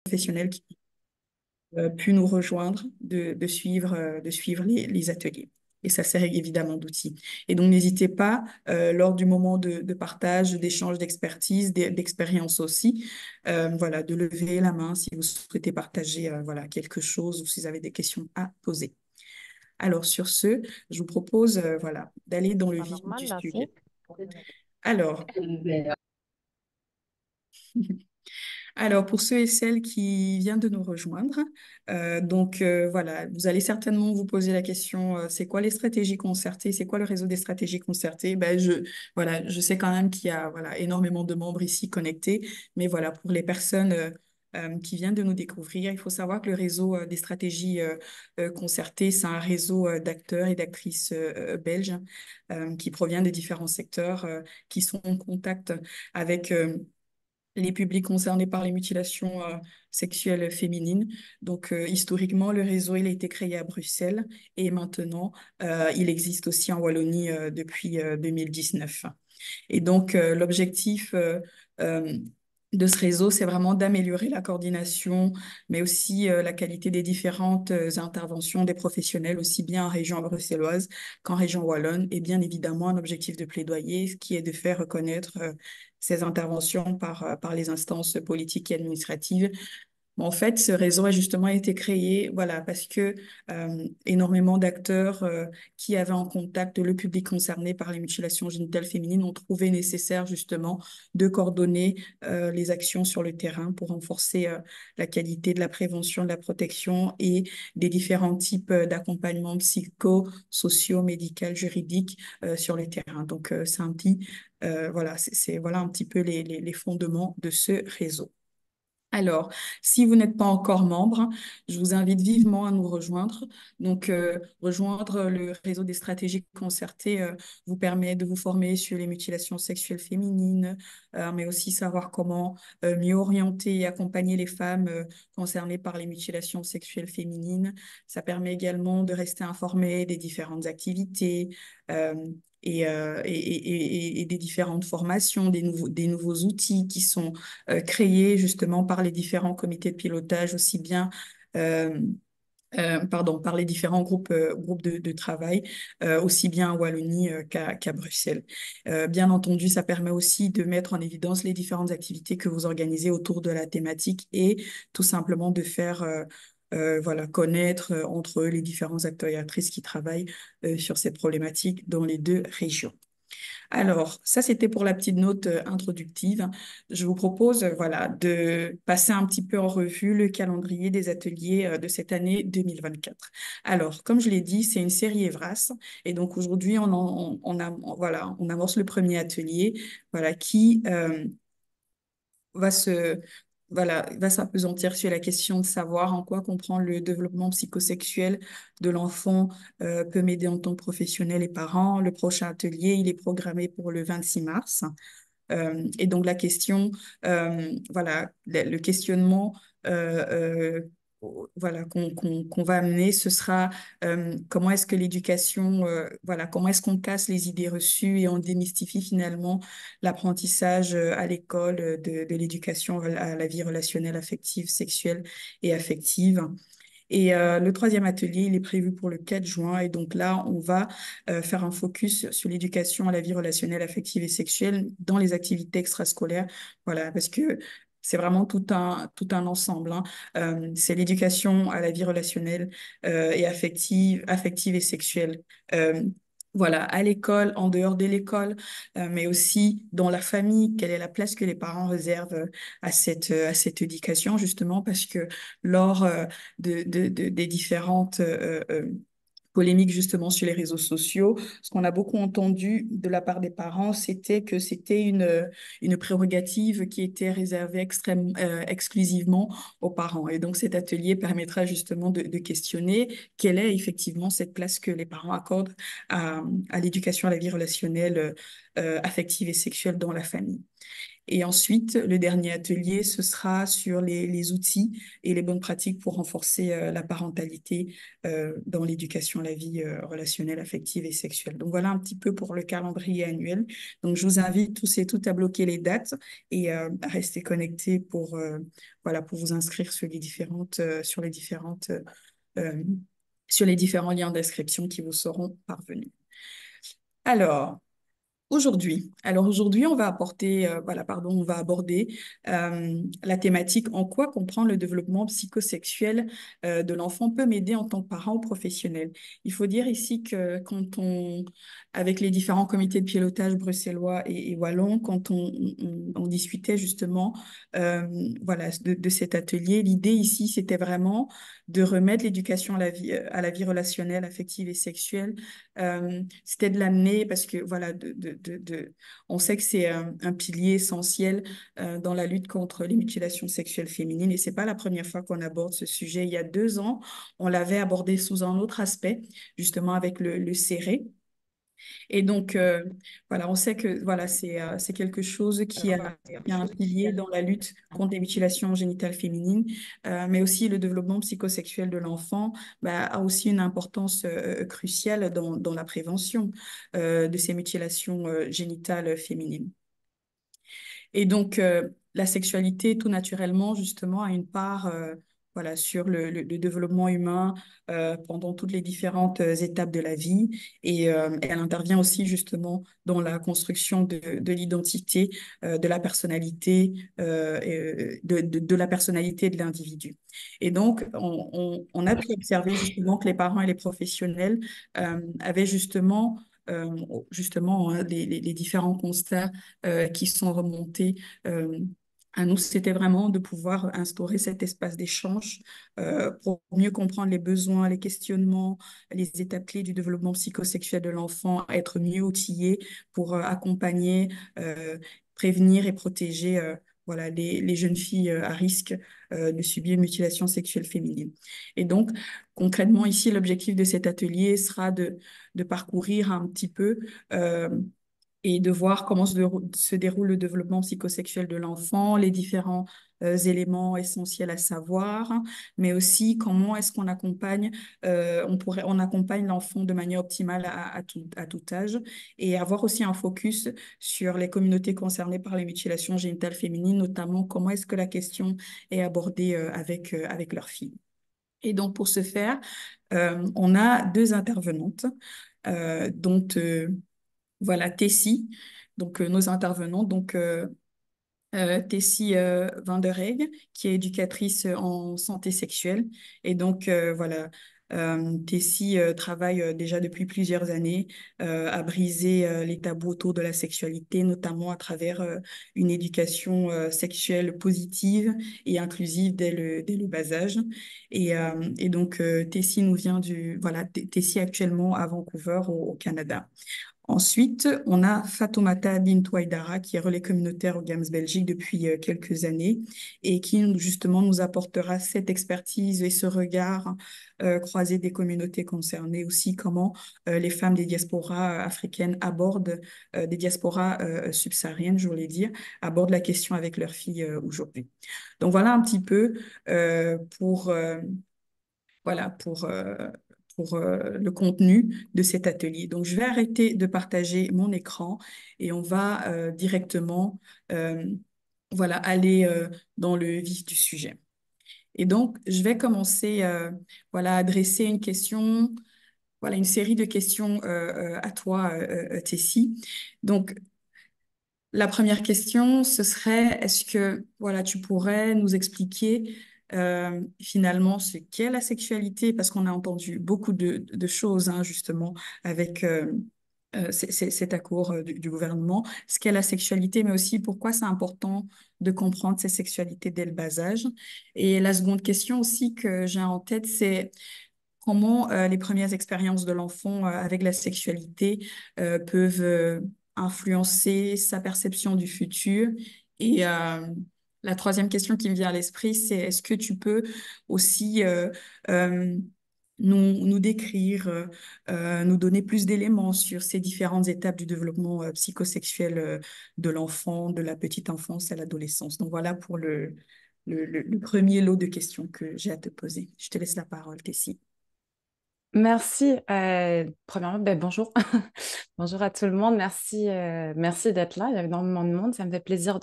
professionnels qui ont pu nous rejoindre de suivre les ateliers. Et ça sert évidemment d'outil. Et donc, n'hésitez pas, lors du moment de partage, d'échange d'expertise, d'expérience aussi, voilà, de lever la main si vous souhaitez partager voilà, quelque chose ou si vous avez des questions à poser. Alors, sur ce, je vous propose voilà, d'aller dans le vif du Normal, là, sujet. si. Alors, Alors, pour ceux et celles qui viennent de nous rejoindre, voilà, vous allez certainement vous poser la question, c'est quoi les stratégies concertées? C'est quoi le réseau des stratégies concertées? Voilà, je sais quand même qu'il y a voilà, énormément de membres ici connectés, mais voilà, pour les personnes qui viennent de nous découvrir, il faut savoir que le réseau des stratégies concertées, c'est un réseau d'acteurs et d'actrices belges qui provient de différents secteurs, qui sont en contact avec les publics concernés par les mutilations sexuelles féminines. Donc, historiquement, le réseau, il a été créé à Bruxelles et maintenant, il existe aussi en Wallonie depuis 2019. Et donc, l'objectif de ce réseau, c'est vraiment d'améliorer la coordination, mais aussi la qualité des différentes interventions des professionnels, aussi bien en région bruxelloise qu'en région wallonne. Et bien évidemment, un objectif de plaidoyer, ce qui est de faire reconnaître ces interventions par les instances politiques et administratives. En fait, ce réseau a justement été créé, voilà, parce que énormément d'acteurs qui avaient en contact le public concerné par les mutilations génitales féminines ont trouvé nécessaire justement de coordonner les actions sur le terrain pour renforcer la qualité de la prévention, de la protection et des différents types d'accompagnement psycho-socio, médical, juridique sur le terrain. Donc, c'est un petit, voilà, c'est voilà un petit peu les fondements de ce réseau. Alors, si vous n'êtes pas encore membre, je vous invite vivement à nous rejoindre. Donc, rejoindre le réseau des stratégies concertées vous permet de vous former sur les mutilations sexuelles féminines, mais aussi savoir comment mieux orienter et accompagner les femmes concernées par les mutilations sexuelles féminines. Ça permet également de rester informé des différentes activités. euh, et des différentes formations, des nouveaux outils qui sont créés justement par les différents comités de pilotage, aussi bien euh, par les différents groupes de travail, aussi bien à Wallonie qu'à Bruxelles. Bien entendu, ça permet aussi de mettre en évidence les différentes activités que vous organisez autour de la thématique et tout simplement de faire voilà, connaître entre eux les différents acteurs et actrices qui travaillent sur ces problématiques dans les deux régions. Alors, ça, c'était pour la petite note introductive. Je vous propose, voilà, de passer un petit peu en revue le calendrier des ateliers de cette année 2024. Alors, comme je l'ai dit, c'est une série Evras. Et donc, aujourd'hui, voilà, on amorce le premier atelier, voilà, qui va se, voilà, va s'appesantir sur la question de savoir en quoi comprendre le développement psychosexuel de l'enfant peut m'aider en tant que professionnel et parent. Le prochain atelier, il est programmé pour le 26 mars. Et donc la question, voilà, le questionnement voilà, qu'on va amener, ce sera comment est-ce que l'éducation, voilà, comment est-ce qu'on casse les idées reçues et on démystifie finalement l'apprentissage à l'école de l'éducation à la vie relationnelle, affective, sexuelle et affective. Et le troisième atelier, il est prévu pour le 4 juin. Et donc là, on va faire un focus sur l'éducation à la vie relationnelle, affective et sexuelle dans les activités extrascolaires. Voilà, parce que c'est vraiment tout un ensemble, hein. C'est l'éducation à la vie relationnelle et affective et sexuelle. Euh, voilà, à l'école, en dehors de l'école, mais aussi dans la famille, quelle est la place que les parents réservent à cette éducation, justement, parce que lors des différentes polémiques justement sur les réseaux sociaux. Ce qu'on a beaucoup entendu de la part des parents, c'était que c'était une prérogative qui était réservée exclusivement aux parents. Et donc cet atelier permettra justement de questionner quelle est effectivement cette place que les parents accordent à l'éducation à la vie relationnelle, affective et sexuelle dans la famille. Et ensuite, le dernier atelier, ce sera sur les outils et les bonnes pratiques pour renforcer la parentalité dans l'éducation à la vie relationnelle, affective et sexuelle. Donc voilà un petit peu pour le calendrier annuel. Donc je vous invite tous et toutes à bloquer les dates et à rester connectés voilà, pour vous inscrire euh, sur les différents liens d'inscription qui vous seront parvenus. Alors, aujourd'hui, on va on va aborder la thématique en quoi comprendre le développement psychosexuel de l'enfant peut m'aider en tant que parent ou professionnel. Il faut dire ici que avec les différents comités de pilotage bruxellois et wallons, quand on discutait justement, euh, voilà, de cet atelier, l'idée ici, c'était vraiment de remettre l'éducation à la vie relationnelle, affective et sexuelle. C'était de l'amener parce que voilà, on sait que c'est un pilier essentiel dans la lutte contre les mutilations sexuelles féminines et c'est pas la première fois qu'on aborde ce sujet. Il y a 2 ans, on l'avait abordé sous un autre aspect, justement avec le CERE. Et donc, voilà, on sait que voilà, c'est quelque chose qui a un pilier dans la lutte contre les mutilations génitales féminines, mais aussi le développement psychosexuel de l'enfant bah, a aussi une importance cruciale dans la prévention de ces mutilations génitales féminines. Et donc, la sexualité, tout naturellement, justement, a une part voilà, sur le développement humain pendant toutes les différentes étapes de la vie. Et elle intervient aussi, justement, dans la construction de l'identité, de la personnalité, de la personnalité de l'individu. Et donc, on a pu observer, justement, que les parents et les professionnels avaient euh, justement hein, les différents constats qui sont remontés à nous, c'était vraiment de pouvoir instaurer cet espace d'échange pour mieux comprendre les besoins, les questionnements, les étapes clés du développement psychosexuel de l'enfant, être mieux outillé pour accompagner, prévenir et protéger voilà, les jeunes filles à risque de subir une mutilation sexuelle féminine. Et donc, concrètement, ici, l'objectif de cet atelier sera de parcourir un petit peu et de voir comment se déroule le développement psychosexuel de l'enfant, les différents éléments essentiels à savoir, mais aussi comment est-ce qu'on accompagne, on accompagne l'enfant de manière optimale à tout âge et avoir aussi un focus sur les communautés concernées par les mutilations génitales féminines, notamment comment est-ce que la question est abordée avec leurs filles. Et donc, pour ce faire, on a 2 intervenantes, dont voilà, Tessie, donc nos intervenants. Donc, Tessie Van der Reyk, qui est éducatrice en santé sexuelle. Et donc, voilà, Tessie travaille déjà depuis plusieurs années à briser les tabous autour de la sexualité, notamment à travers une éducation sexuelle positive et inclusive dès le bas âge. Et donc, Tessie nous vient voilà, Tessie actuellement à Vancouver, au Canada. Ensuite, on a Fatoumata Bintouaïdara, qui est relais communautaire au GAMS Belgique depuis quelques années et qui justement nous apportera cette expertise et ce regard croisé des communautés concernées, aussi comment les femmes des diasporas africaines abordent, des diasporas subsahariennes, je voulais dire, abordent la question avec leurs filles aujourd'hui. Donc voilà un petit peu voilà, pour le contenu de cet atelier. Donc, je vais arrêter de partager mon écran et on va directement voilà, aller dans le vif du sujet. Et donc, je vais commencer voilà, à adresser une question, voilà, une série de questions à toi, Tessie. Donc, la première question, ce serait, est-ce que voilà, tu pourrais nous expliquer finalement ce qu'est la sexualité, parce qu'on a entendu beaucoup de choses hein, justement avec cet accord du gouvernement, ce qu'est la sexualité, mais aussi pourquoi c'est important de comprendre ces sexualités dès le bas âge. Et la seconde question aussi que j'ai en tête, c'est comment les premières expériences de l'enfant avec la sexualité peuvent influencer sa perception du futur. Et la troisième question qui me vient à l'esprit, c'est est-ce que tu peux aussi nous décrire, nous donner plus d'éléments sur ces différentes étapes du développement psychosexuel de l'enfant, de la petite enfance à l'adolescence. Donc voilà pour le premier lot de questions que j'ai à te poser. Je te laisse la parole, Tessie. Merci. Premièrement, ben, bonjour. Bonjour à tout le monde. Merci, merci d'être là. Il y a énormément de monde. Ça me fait plaisir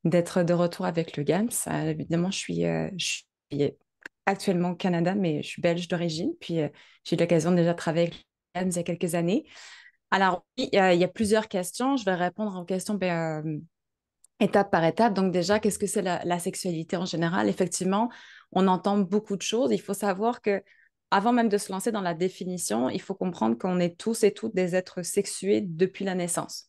d'être de retour avec le GAMS. Évidemment, je suis actuellement au Canada, mais je suis belge d'origine. Puis, j'ai eu l'occasion de déjà travailler avec le GAMS il y a quelques années. Alors, oui, il y a plusieurs questions. Je vais répondre aux questions étape par étape. Donc, déjà, qu'est-ce que c'est la sexualité en général? Effectivement, on entend beaucoup de choses. Il faut savoir que avant même de se lancer dans la définition, il faut comprendre qu'on est tous et toutes des êtres sexués depuis la naissance.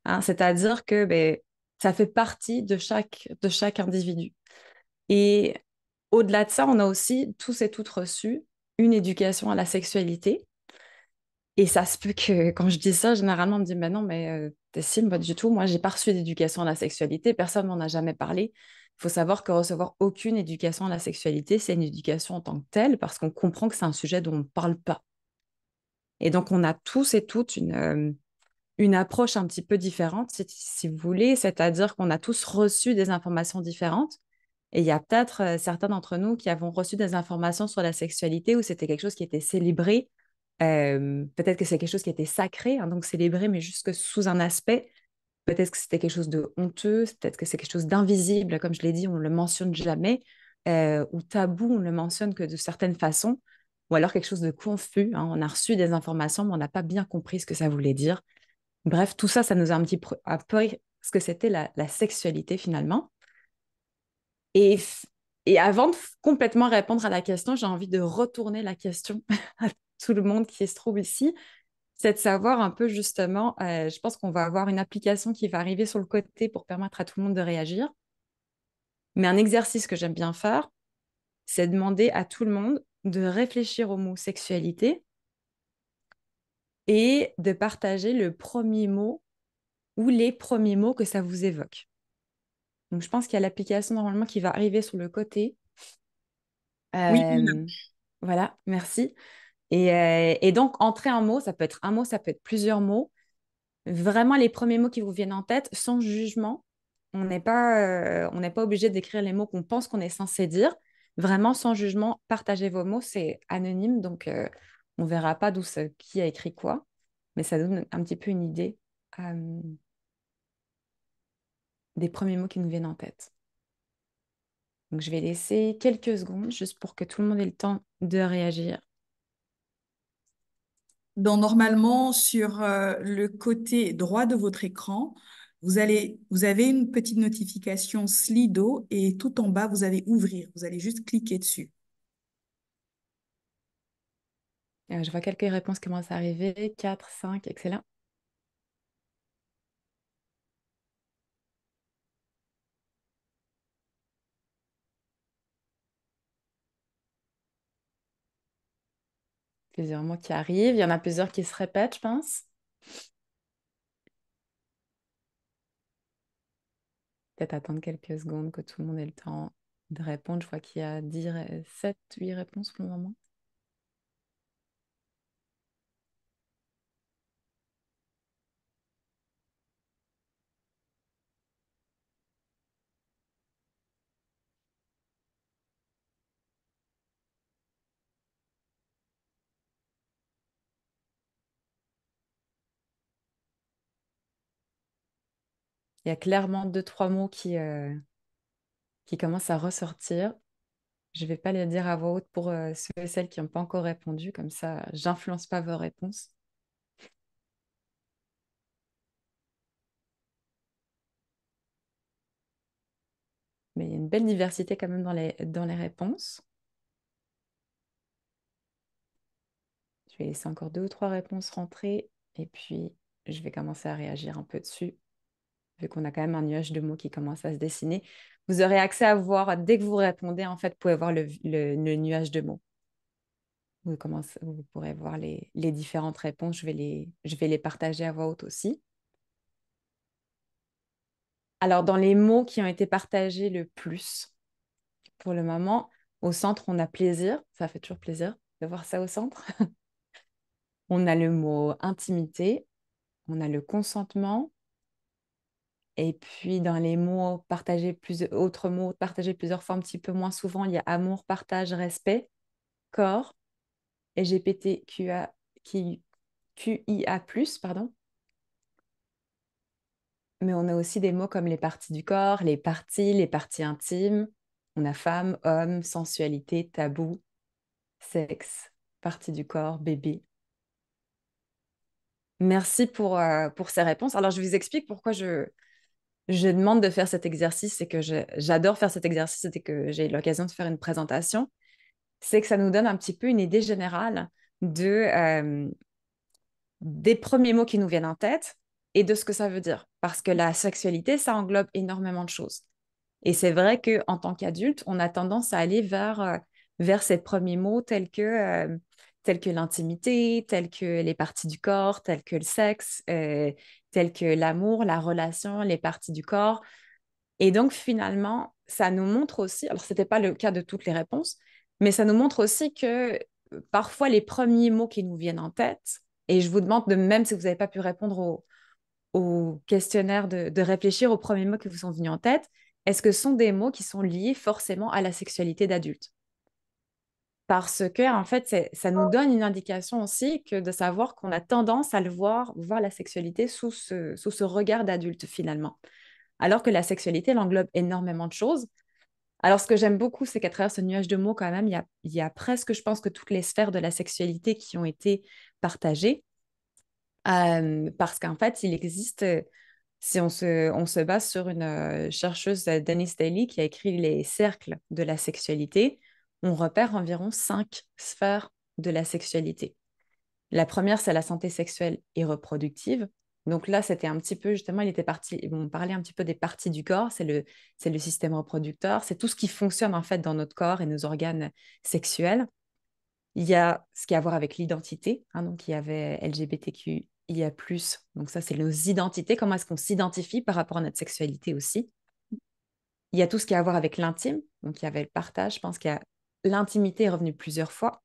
Hein. C'est-à-dire que ça fait partie de chaque individu. Et au-delà de ça, on a aussi tous et toutes reçu une éducation à la sexualité. Et ça se peut que quand je dis ça, généralement, on me dit, mais non, mais Tessim, pas du tout. Moi, j'ai pas reçu d'éducation à la sexualité. Personne m'en a jamais parlé. Il faut savoir que recevoir aucune éducation à la sexualité, c'est une éducation en tant que telle, parce qu'on comprend que c'est un sujet dont on ne parle pas. Et donc, on a tous et toutes une approche un petit peu différente, si vous voulez, c'est-à-dire qu'on a tous reçu des informations différentes. Et il y a peut-être certains d'entre nous qui avons reçu des informations sur la sexualité où c'était quelque chose qui était célébré. Peut-être que c'est quelque chose qui était sacré, hein, donc célébré, mais juste que sous un aspect. Peut-être que c'était quelque chose de honteux, peut-être que c'est quelque chose d'invisible, comme je l'ai dit, on ne le mentionne jamais, ou tabou, on ne le mentionne que de certaines façons, ou alors quelque chose de confus, hein, on a reçu des informations, mais on n'a pas bien compris ce que ça voulait dire. Bref, tout ça, ça nous a un petit peu appris ce que c'était la sexualité finalement. Et, et avant de complètement répondre à la question, j'ai envie de retourner la question à tout le monde qui se trouve ici. C'est de savoir un peu justement, je pense qu'on va avoir une application qui va arriver sur le côté pour permettre à tout le monde de réagir. Mais un exercice que j'aime bien faire, c'est demander à tout le monde de réfléchir au mot sexualité et de partager le premier mot ou les premiers mots que ça vous évoque. Donc, je pense qu'il y a l'application normalement qui va arriver sur le côté. Oui, Euh, voilà, merci. Et donc, entrer un mot, ça peut être un mot, ça peut être plusieurs mots. Vraiment les premiers mots qui vous viennent en tête, sans jugement. On n'est pas obligé d'écrire les mots qu'on pense qu'on est censé dire. Vraiment, sans jugement, partagez vos mots, c'est anonyme, donc on ne verra pas qui a écrit quoi, mais ça donne un petit peu une idée euh, des premiers mots qui nous viennent en tête. Donc, je vais laisser quelques secondes juste pour que tout le monde ait le temps de réagir. donc, normalement, sur le côté droit de votre écran, vous avez une petite notification Slido et tout en bas, vous avez ouvrir. Vous allez juste cliquer dessus. Je vois quelques réponses qui commencent à arriver. 4, 5, excellent. Plusieurs mots qui arrivent. Il y en a plusieurs qui se répètent, je pense. Peut-être attendre quelques secondes que tout le monde ait le temps de répondre. Je vois qu'il y a 7, 8 réponses pour le moment. Il y a clairement deux, trois mots qui commencent à ressortir. Je ne vais pas les dire à voix haute pour ceux et celles qui n'ont pas encore répondu. Comme ça, j'influence pas vos réponses. Mais il y a une belle diversité quand même dans les réponses. Je vais laisser encore deux ou trois réponses rentrer. Et puis, je vais commencer à réagir un peu dessus, vu qu'on a quand même un nuage de mots qui commence à se dessiner. Vous aurez accès à voir, dès que vous répondez, en fait, vous pouvez voir le nuage de mots. Vous pourrez voir les différentes réponses. Je vais les partager à voix haute aussi. Alors, dans les mots qui ont été partagés le plus, pour le moment, au centre, on a plaisir. Ça fait toujours plaisir de voir ça au centre. On a le mot intimité, on a le consentement, et puis dans les mots partagés, autres mots partagés plusieurs fois, un petit peu moins souvent, il y a amour, partage, respect, corps, LGBTQIA, QIA+, pardon. Mais on a aussi des mots comme les parties du corps, les parties intimes. On a femme, homme, sensualité, tabou, sexe, partie du corps, bébé. Merci pour ces réponses. Alors, je vous explique pourquoi je demande de faire cet exercice et que j'adore faire cet exercice dès que j'ai l'occasion de faire une présentation. C'est que ça nous donne un petit peu une idée générale des premiers mots qui nous viennent en tête et de ce que ça veut dire. Parce que la sexualité, ça englobe énormément de choses. Et c'est vrai qu'en tant qu'adulte, on a tendance à aller vers ces premiers mots tels que l'intimité, tels que les parties du corps, tels que le sexe, tels que l'amour, la relation, les parties du corps. Et donc, finalement, ça nous montre aussi, alors ce n'était pas le cas de toutes les réponses, mais ça nous montre aussi que parfois les premiers mots qui nous viennent en tête, et je vous demande de même si vous n'avez pas pu répondre au questionnaire de réfléchir aux premiers mots qui vous sont venus en tête, est-ce que ce sont des mots qui sont liés forcément à la sexualité d'adulte? Parce que, en fait, ça nous donne une indication aussi que de savoir qu'on a tendance à voir la sexualité sous ce regard d'adulte finalement. Alors que la sexualité, elle englobe énormément de choses. Alors, ce que j'aime beaucoup, c'est qu'à travers ce nuage de mots, quand même, il y a presque, je pense, que toutes les sphères de la sexualité qui ont été partagées. Parce qu'en fait, il existe, si on se base sur une chercheuse, Denise Daly, qui a écrit Les cercles de la sexualité, on repère environ 5 sphères de la sexualité. La première, c'est la santé sexuelle et reproductive. Donc là, c'était un petit peu, justement, on parlait un petit peu des parties du corps, c'est le système reproducteur, c'est tout ce qui fonctionne en fait dans notre corps et nos organes sexuels. Il y a ce qui a à voir avec l'identité, hein, donc il y avait LGBTQIA+, donc ça, c'est nos identités, comment est-ce qu'on s'identifie par rapport à notre sexualité aussi. Il y a tout ce qui a à voir avec l'intime, donc il y avait le partage, je pense qu'il y a l'intimité est revenue plusieurs fois.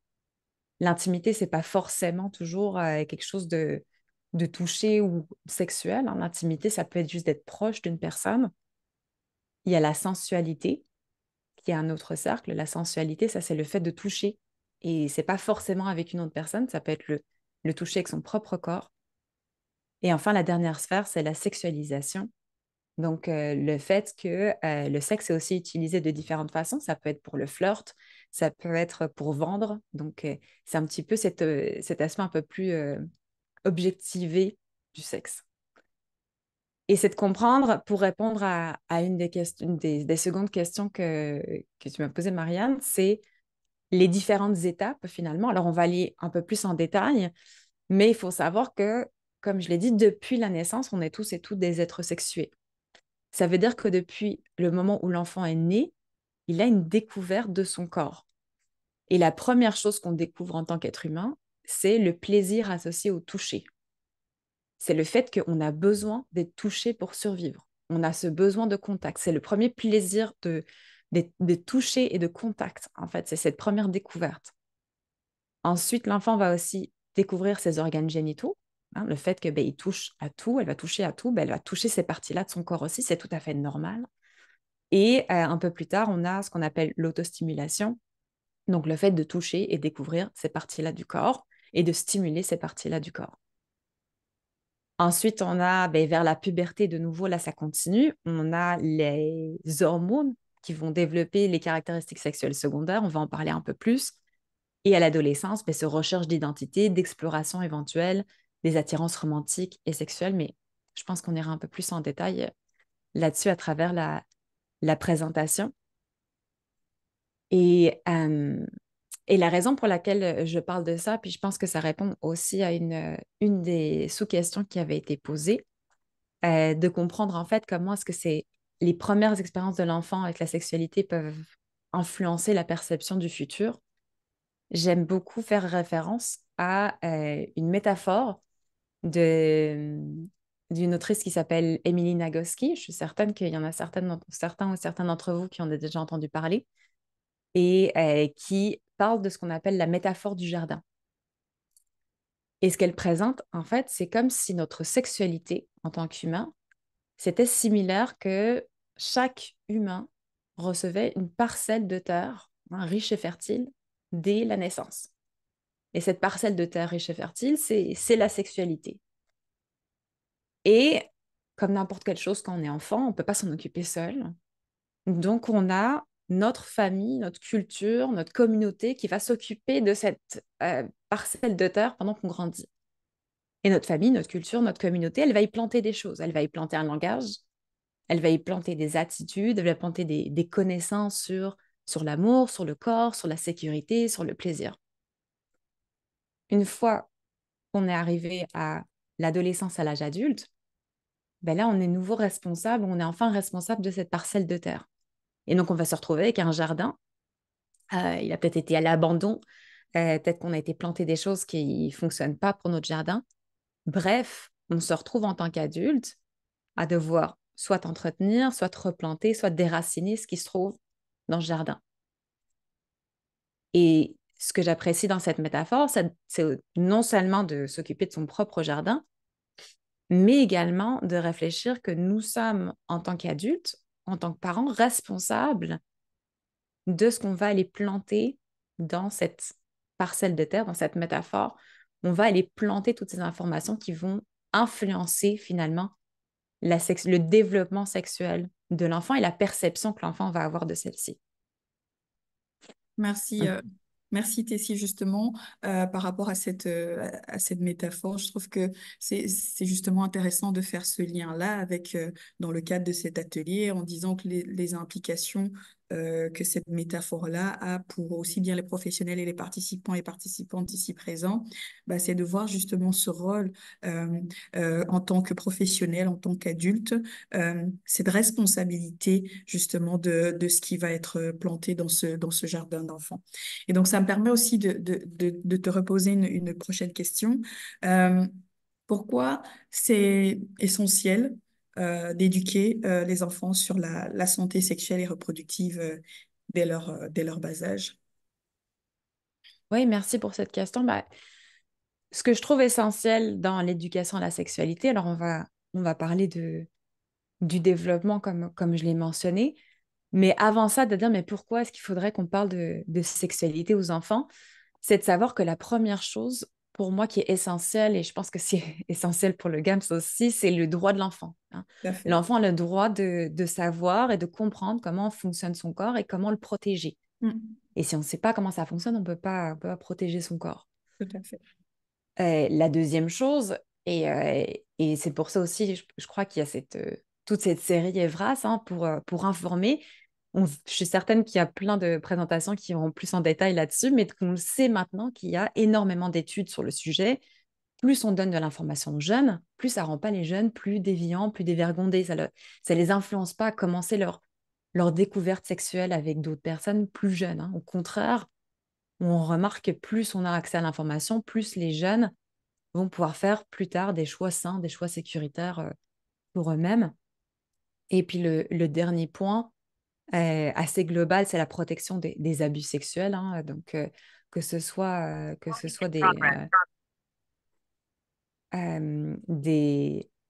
L'intimité, c'est pas forcément toujours quelque chose de touché ou sexuel, hein. L'intimité, ça peut être juste d'être proche d'une personne. Il y a la sensualité, qui est un autre cercle. La sensualité, ça, c'est le fait de toucher. Et c'est pas forcément avec une autre personne, ça peut être le toucher avec son propre corps. Et enfin, la dernière sphère, c'est la sexualisation. Donc, le fait que le sexe est aussi utilisé de différentes façons. Ça peut être pour le flirt, ça peut être pour vendre. Donc, c'est un petit peu cet aspect un peu plus objectivé du sexe. Et c'est de comprendre, pour répondre à une des secondes questions que tu m'as posées, Marianne, c'est les différentes étapes finalement. Alors, on va aller un peu plus en détail, mais il faut savoir que, comme je l'ai dit, depuis la naissance, on est tous et toutes des êtres sexués. Ça veut dire que depuis le moment où l'enfant est né, il a une découverte de son corps. Et la première chose qu'on découvre en tant qu'être humain, c'est le plaisir associé au toucher. C'est le fait qu'on a besoin d'être touché pour survivre. On a ce besoin de contact. C'est le premier plaisir de toucher et de contact, en fait. C'est cette première découverte. Ensuite, l'enfant va aussi découvrir ses organes génitaux, hein, le fait que il touche à tout, elle va toucher à tout, elle va toucher ces parties-là de son corps aussi, c'est tout à fait normal. Et un peu plus tard, on a ce qu'on appelle l'autostimulation, donc le fait de toucher et découvrir ces parties-là du corps et de stimuler ces parties-là du corps. Ensuite, on a vers la puberté, de nouveau, là, ça continue. On a les hormones qui vont développer les caractéristiques sexuelles secondaires. On va en parler un peu plus. Et à l'adolescence, ce recherche d'identité, d'exploration éventuelle, des attirances romantiques et sexuelles. Mais je pense qu'on ira un peu plus en détail là-dessus à travers la présentation. Et, euh, et la raison pour laquelle je parle de ça, puis je pense que ça répond aussi à une des sous-questions qui avait été posée, de comprendre en fait comment est-ce que c'est les premières expériences de l'enfant avec la sexualité peuvent influencer la perception du futur. J'aime beaucoup faire référence à une métaphore de, d'une autrice qui s'appelle Emily Nagoski. Je suis certaine qu'il y en a certains ou certains d'entre vous qui en ont déjà entendu parler et qui parle de ce qu'on appelle la métaphore du jardin. Et ce qu'elle présente, en fait, c'est comme si notre sexualité en tant qu'humain, c'était similaire que chaque humain recevait une parcelle de terre, hein, riche et fertile, dès la naissance. Et cette parcelle de terre riche et fertile, c'est la sexualité. Et comme n'importe quelle chose, quand on est enfant, on ne peut pas s'en occuper seul. Donc, on a notre famille, notre culture, notre communauté qui va s'occuper de cette parcelle de terre pendant qu'on grandit. Et notre famille, notre culture, notre communauté, elle va y planter des choses. Elle va y planter un langage, elle va y planter des attitudes, elle va planter des connaissances sur l'amour, sur le corps, sur la sécurité, sur le plaisir. Une fois qu'on est arrivé à l'adolescence, à l'âge adulte, ben là, on est nouveau responsable, on est enfin responsable de cette parcelle de terre. Et donc, on va se retrouver avec un jardin. Il a peut-être été à l'abandon, peut-être qu'on a été planté des choses qui ne fonctionnent pas pour notre jardin. Bref, on se retrouve en tant qu'adulte à devoir soit entretenir, soit replanter, soit déraciner ce qui se trouve dans le jardin. Et ce que j'apprécie dans cette métaphore, c'est non seulement de s'occuper de son propre jardin, mais également de réfléchir que nous sommes, en tant qu'adultes, en tant que parents, responsables de ce qu'on va aller planter dans cette parcelle de terre, dans cette métaphore. On va aller planter toutes ces informations qui vont influencer finalement le développement sexuel de l'enfant et la perception que l'enfant va avoir de celle-ci. Merci, merci Tessie, justement, par rapport à cette métaphore. Je trouve que c'est justement intéressant de faire ce lien-là avec, dans le cadre de cet atelier, en disant que les implications que cette métaphore-là a pour aussi bien les professionnels et les participants et participantes ici présents, bah, c'est de voir justement ce rôle euh, en tant que professionnel, en tant qu'adulte, cette responsabilité justement de ce qui va être planté dans ce jardin d'enfants. Et donc, ça me permet aussi de te reposer une prochaine question. Euh, Pourquoi c'est essentiel d'éduquer les enfants sur la santé sexuelle et reproductive dès leur bas âge? Oui, merci pour cette question. Bah, ce que je trouve essentiel dans l'éducation à la sexualité, alors on va parler du développement comme je l'ai mentionné, mais avant ça, de dire, mais pourquoi est-ce qu'il faudrait qu'on parle de sexualité aux enfants? C'est de savoir que la première chose, pour moi, qui est essentielle, et je pense que c'est essentiel pour le GAMS aussi, c'est le droit de l'enfant, hein. Tout à fait. L'enfant a le droit de savoir et de comprendre comment fonctionne son corps et comment le protéger. Mm, Et si on ne sait pas comment ça fonctionne, on peut pas protéger son corps. tout à fait. La deuxième chose, et c'est pour ça aussi, je crois qu'il y a toute cette série Evras, hein, pour informer. Je suis certaine qu'il y a plein de présentations qui vont plus en détail là-dessus, mais qu'on le sait maintenant qu'il y a énormément d'études sur le sujet. Plus on donne de l'information aux jeunes, plus ça rend pas les jeunes plus déviants, plus dévergondés. Ça les influence pas à commencer leur découverte sexuelle avec d'autres personnes plus jeunes, hein. Au contraire, on remarque que plus on a accès à l'information, plus les jeunes vont pouvoir faire plus tard des choix sains, des choix sécuritaires pour eux-mêmes. Et puis le dernier point, assez global, c'est la protection des abus sexuels, hein. Donc, que ce soit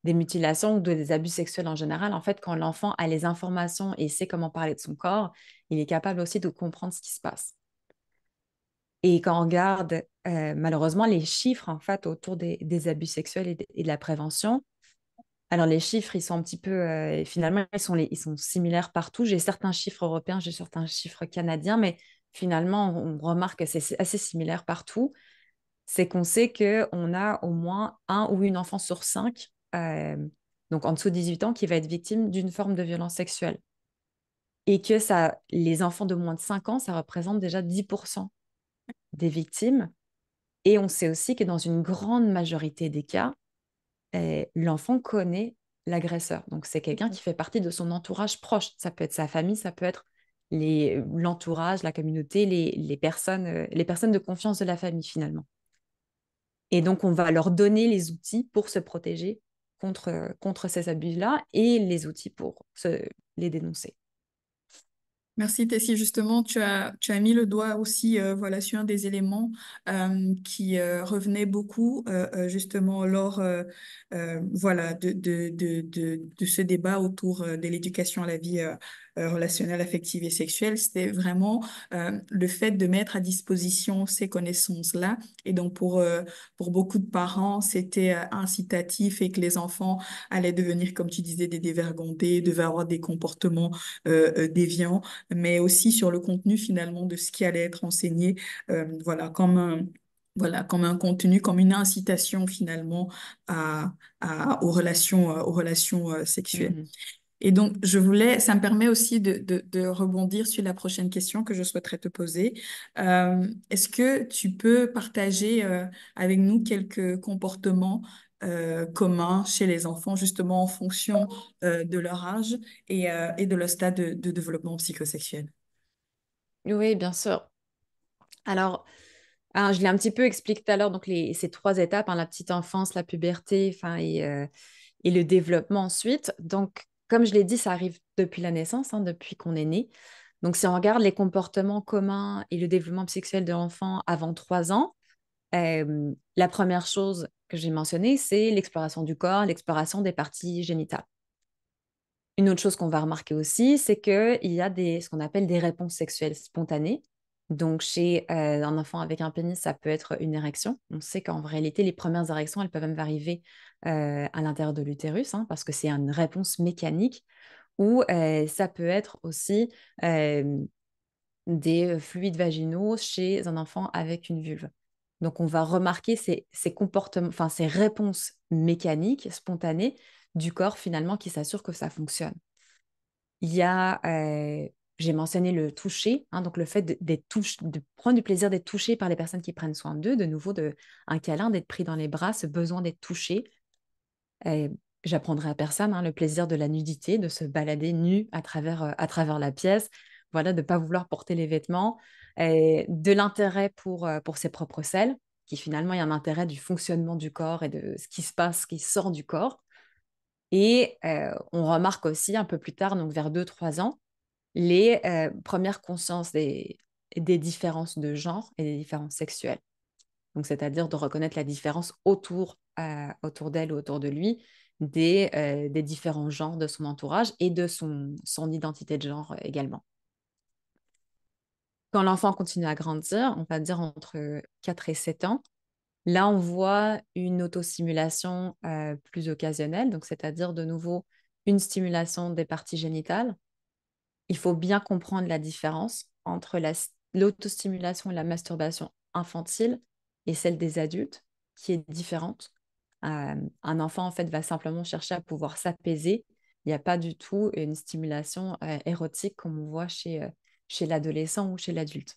des mutilations ou des abus sexuels en général. En fait, quand l'enfant a les informations et sait comment parler de son corps, il est capable aussi de comprendre ce qui se passe. Et quand on regarde malheureusement les chiffres en fait autour des abus sexuels et de la prévention, alors les chiffres, ils sont un petit peu, finalement, ils sont similaires partout. J'ai certains chiffres européens, j'ai certains chiffres canadiens, mais finalement, on remarque que c'est assez similaire partout. C'est qu'on sait qu'on a au moins un ou une enfant sur cinq, donc en dessous de 18 ans, qui va être victime d'une forme de violence sexuelle. Et que les enfants de moins de 5 ans, ça représente déjà 10% des victimes. Et on sait aussi que dans une grande majorité des cas, l'enfant connaît l'agresseur. Donc, c'est quelqu'un qui fait partie de son entourage proche. Ça peut être sa famille, ça peut être l'entourage, la communauté, les personnes de confiance de la famille, finalement. Et donc, on va leur donner les outils pour se protéger contre ces abus-là et les outils pour les dénoncer. Merci Tessie. Justement, tu as mis le doigt aussi voilà, sur un des éléments qui revenait beaucoup justement lors voilà, de ce débat autour de l'éducation à la vie relationnelle, affective et sexuelle. C'était vraiment le fait de mettre à disposition ces connaissances-là. Et donc, pour beaucoup de parents, c'était incitatif et que les enfants allaient devenir, comme tu disais, des dévergondés, devaient avoir des comportements déviants, mais aussi sur le contenu finalement de ce qui allait être enseigné, voilà, voilà, comme un contenu, comme une incitation finalement à, aux relations sexuelles. Mhm. Et donc, ça me permet aussi de rebondir sur la prochaine question que je souhaiterais te poser. Est-ce que tu peux partager avec nous quelques comportements communs chez les enfants, justement en fonction de leur âge et de leur stade de développement psychosexuel? Oui, bien sûr. Alors, je l'ai un petit peu expliqué tout à l'heure, donc ces trois étapes, hein, la petite enfance, la puberté, enfin, et le développement ensuite. Donc, comme je l'ai dit, ça arrive depuis la naissance, hein, depuis qu'on est né. Donc, si on regarde les comportements communs et le développement sexuel de l'enfant avant 3 ans, la première chose que j'ai mentionnée, c'est l'exploration du corps, l'exploration des parties génitales. Une autre chose qu'on va remarquer aussi, c'est qu'il y a ce qu'on appelle des réponses sexuelles spontanées. Donc, chez un enfant avec un pénis, ça peut être une érection. On sait qu'en réalité, les premières érections, elles peuvent même arriver à l'intérieur de l'utérus, hein, parce que c'est une réponse mécanique. Ou ça peut être aussi euh, des fluides vaginaux chez un enfant avec une vulve. Donc, on va remarquer ces comportements, enfin, ces réponses mécaniques, spontanées du corps finalement qui s'assurent que ça fonctionne. Il y a, j'ai mentionné le toucher, hein, donc le fait de prendre du plaisir d'être touché par les personnes qui prennent soin d'eux, de nouveau, un câlin, d'être pris dans les bras, ce besoin d'être touché. Euh, J'apprendrai à personne, hein, le plaisir de la nudité, de se balader nu à travers la pièce, voilà, de ne pas vouloir porter les vêtements, de l'intérêt pour ses propres selles, qui finalement il y a un intérêt du fonctionnement du corps et de ce qui se passe, ce qui sort du corps. Et on remarque aussi un peu plus tard, donc vers 2 3 ans, les premières consciences des différences de genre et des différences sexuelles. Donc, c'est-à-dire de reconnaître la différence autour d'elle ou autour de lui des différents genres de son entourage et de son identité de genre également. Quand l'enfant continue à grandir, on va dire entre 4 et 7 ans, là, on voit une autostimulation plus occasionnelle, donc c'est-à-dire de nouveau une stimulation des parties génitales. Il faut bien comprendre la différence entre l'autostimulation et la masturbation infantile et celle des adultes, qui est différente. Un enfant, en fait, va simplement chercher à pouvoir s'apaiser. Il n'y a pas du tout une stimulation érotique comme on voit chez l'adolescent ou chez l'adulte.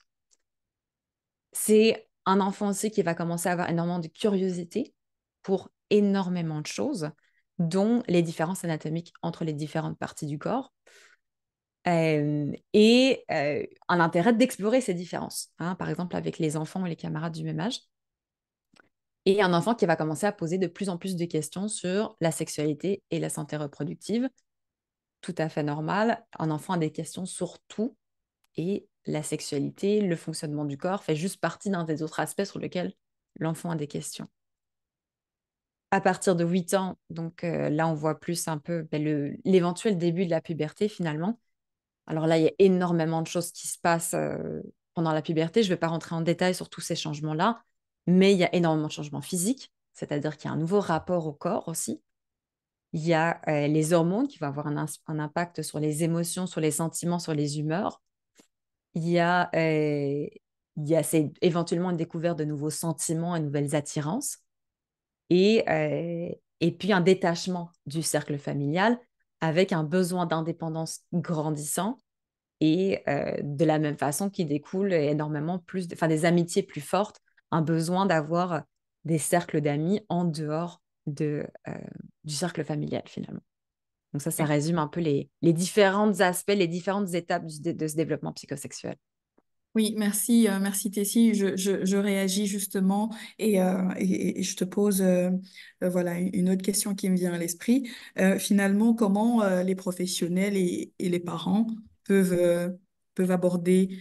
C'est un enfant aussi qui va commencer à avoir énormément de curiosité pour énormément de choses, dont les différences anatomiques entre les différentes parties du corps et un intérêt d'explorer ces différences, hein, par exemple avec les enfants et les camarades du même âge. Et un enfant qui va commencer à poser de plus en plus de questions sur la sexualité et la santé reproductive, tout à fait normal. Un enfant a des questions sur tout et la sexualité, le fonctionnement du corps fait juste partie d'un des autres aspects sur lesquels l'enfant a des questions. À partir de 8 ans, donc là, on voit plus un peu l'éventuel début de la puberté finalement. Alors là, il y a énormément de choses qui se passent pendant la puberté. Je ne vais pas rentrer en détail sur tous ces changements-là, mais il y a énormément de changements physiques, c'est-à-dire qu'il y a un nouveau rapport au corps aussi. Il y a les hormones qui vont avoir un impact sur les émotions, sur les sentiments, sur les humeurs. Il y a, éventuellement une découverte de nouveaux sentiments et nouvelles attirances. Et puis un détachement du cercle familial avec un besoin d'indépendance grandissant et de la même façon qui découle énormément plus, enfin des amitiés plus fortes, un besoin d'avoir des cercles d'amis en dehors du cercle familial finalement. Donc ça résume un peu les différents aspects, les différentes étapes de ce développement psychosexuel. Oui, merci, merci Tessie. Je réagis justement et je te pose voilà une autre question qui me vient à l'esprit. Finalement, comment les professionnels et les parents peuvent peuvent aborder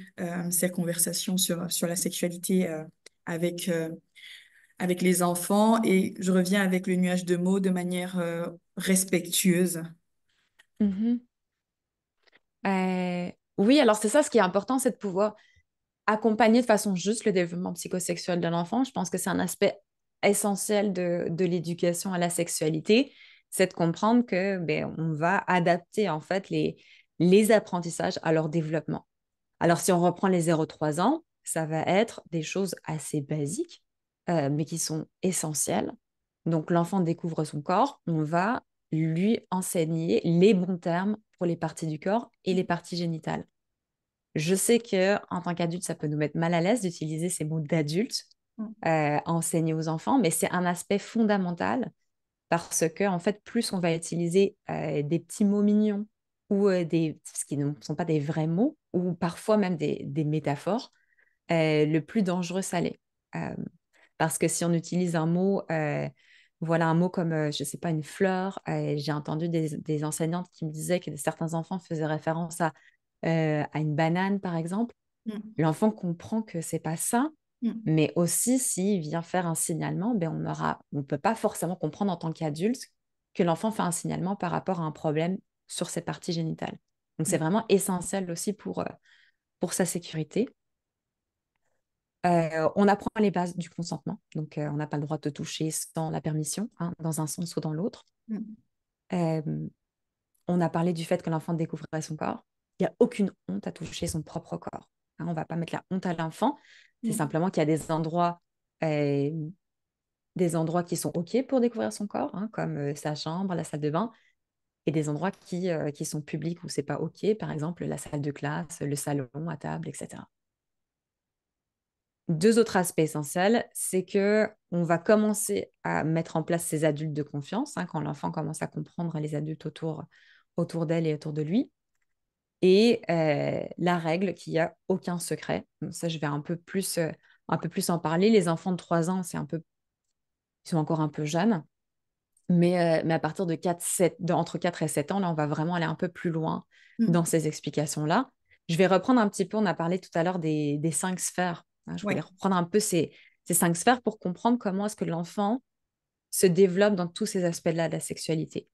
ces conversations sur la sexualité avec, avec les enfants. Et je reviens avec le nuage de mots de manière respectueuse. Mhm. Oui, alors c'est ça, ce qui est important, c'est de pouvoir accompagner de façon juste le développement psychosexuel de l'enfant. Je pense que c'est un aspect essentiel de l'éducation à la sexualité, c'est de comprendre que ben, on va adapter en fait les apprentissages à leur développement. Alors, si on reprend les 0-3 ans, ça va être des choses assez basiques, mais qui sont essentielles. Donc, l'enfant découvre son corps, on va lui enseigner les bons termes pour les parties du corps et les parties génitales. Je sais que en tant qu'adulte, ça peut nous mettre mal à l'aise d'utiliser ces mots d'adulte Mm. à enseigner aux enfants, mais c'est un aspect fondamental parce que en fait, plus on va utiliser des petits mots mignons ou ce qui ne sont pas des vrais mots ou parfois même des métaphores, le plus dangereux ça l'est. Euh, Parce que si on utilise un mot, voilà, un mot comme, je ne sais pas, une fleur, j'ai entendu des enseignantes qui me disaient que certains enfants faisaient référence à une banane, par exemple. Mm. L'enfant comprend que c'est pas ça, Mm. mais aussi s'il vient faire un signalement, ben on peut pas forcément comprendre en tant qu'adulte que l'enfant fait un signalement par rapport à un problème sur ses parties génitales. Donc c'est Mm. vraiment essentiel aussi pour sa sécurité. On apprend les bases du consentement, donc on n'a pas le droit de toucher sans la permission, hein, dans un sens ou dans l'autre. Mm. Euh, on a parlé du fait que l'enfant découvrait son corps. Il n'y a aucune honte à toucher son propre corps. Hein, on ne va pas mettre la honte à l'enfant. C'est Mm. simplement qu'il y a euh, des endroits qui sont OK pour découvrir son corps, hein, comme sa chambre, la salle de bain, et des endroits qui sont publics où c'est pas OK, par exemple la salle de classe, le salon, à table, etc. Deux autres aspects essentiels, c'est que on va commencer à mettre en place ces adultes de confiance, hein, quand l'enfant commence à comprendre les adultes autour d'elle et autour de lui. Et la règle qu'il n'y a aucun secret. Donc ça, je vais un peu plus en parler. Les enfants de 3 ans, ils sont encore un peu jeunes. Mais à partir de entre 4 et 7 ans, là, on va vraiment aller un peu plus loin Mm. dans ces explications-là. Je vais reprendre un petit peu, on a parlé tout à l'heure des 5 sphères, hein. Je voulais Ouais. reprendre un peu ces 5 sphères pour comprendre comment est-ce que l'enfant se développe dans tous ces aspects-là de la sexualité.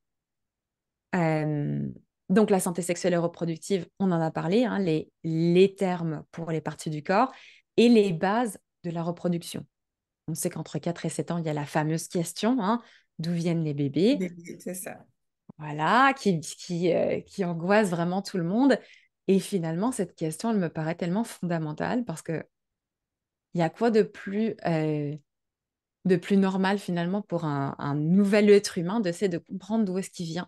Euh, donc, la santé sexuelle et reproductive, on en a parlé, hein, les termes pour les parties du corps et les bases de la reproduction. On sait qu'entre 4 et 7 ans, il y a la fameuse question, hein, d'où viennent les bébés? C'est ça. Voilà, qui angoisse vraiment tout le monde. Et finalement, cette question, elle me paraît tellement fondamentale parce que il y a quoi de plus normal finalement pour un nouvel être humain d'essayer de comprendre d'où est-ce qu'il vient.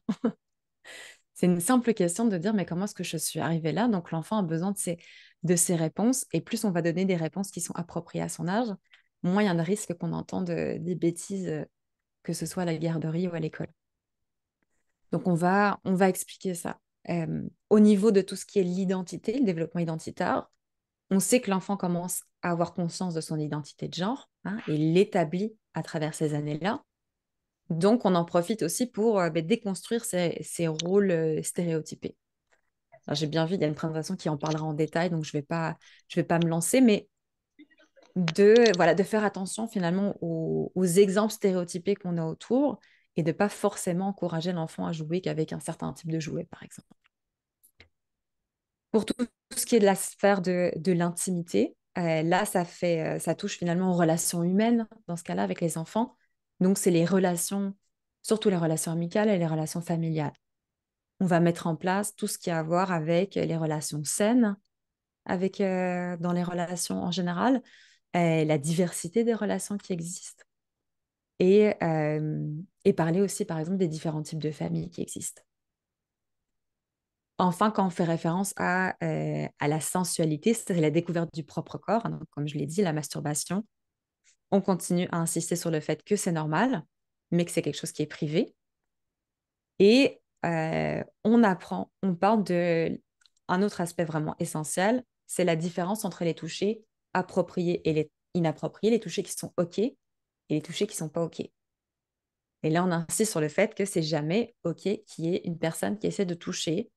C'est une simple question de dire, mais comment est-ce que je suis arrivée là? Donc l'enfant a besoin de ces réponses, et plus on va donner des réponses qui sont appropriées à son âge, moins il y a de risque qu'on entende des bêtises, que ce soit à la garderie ou à l'école. Donc on va expliquer ça. Au niveau de tout ce qui est l'identité, le développement identitaire, on sait que l'enfant commence à avoir conscience de son identité de genre, hein, et l'établit à travers ces années-là. Donc, on en profite aussi pour déconstruire ces rôles stéréotypés. Alors, j'ai bien vu, il y a une présentation qui en parlera en détail, donc je vais pas me lancer, mais de faire attention finalement aux exemples stéréotypés qu'on a autour et de ne pas forcément encourager l'enfant à jouer qu'avec un certain type de jouet, par exemple. Pour tout ce qui est de la sphère de l'intimité, là, ça touche finalement aux relations humaines, dans ce cas-là, avec les enfants. Donc, c'est les relations, surtout les relations amicales et les relations familiales. On va mettre en place tout ce qui a à voir avec les relations saines, dans les relations en général, la diversité des relations qui existent, et parler aussi, par exemple, des différents types de familles qui existent. Enfin, quand on fait référence à la sensualité, c'est la découverte du propre corps, hein. Donc, comme je l'ai dit, la masturbation, on continue à insister sur le fait que c'est normal, mais que c'est quelque chose qui est privé. Et on parle de un autre aspect vraiment essentiel, c'est la différence entre les touchés appropriés et les inappropriés, les touchés qui sont OK et les touchés qui ne sont pas OK. Et là, on insiste sur le fait que c'est jamais OK qu'il y ait une personne qui essaie de toucher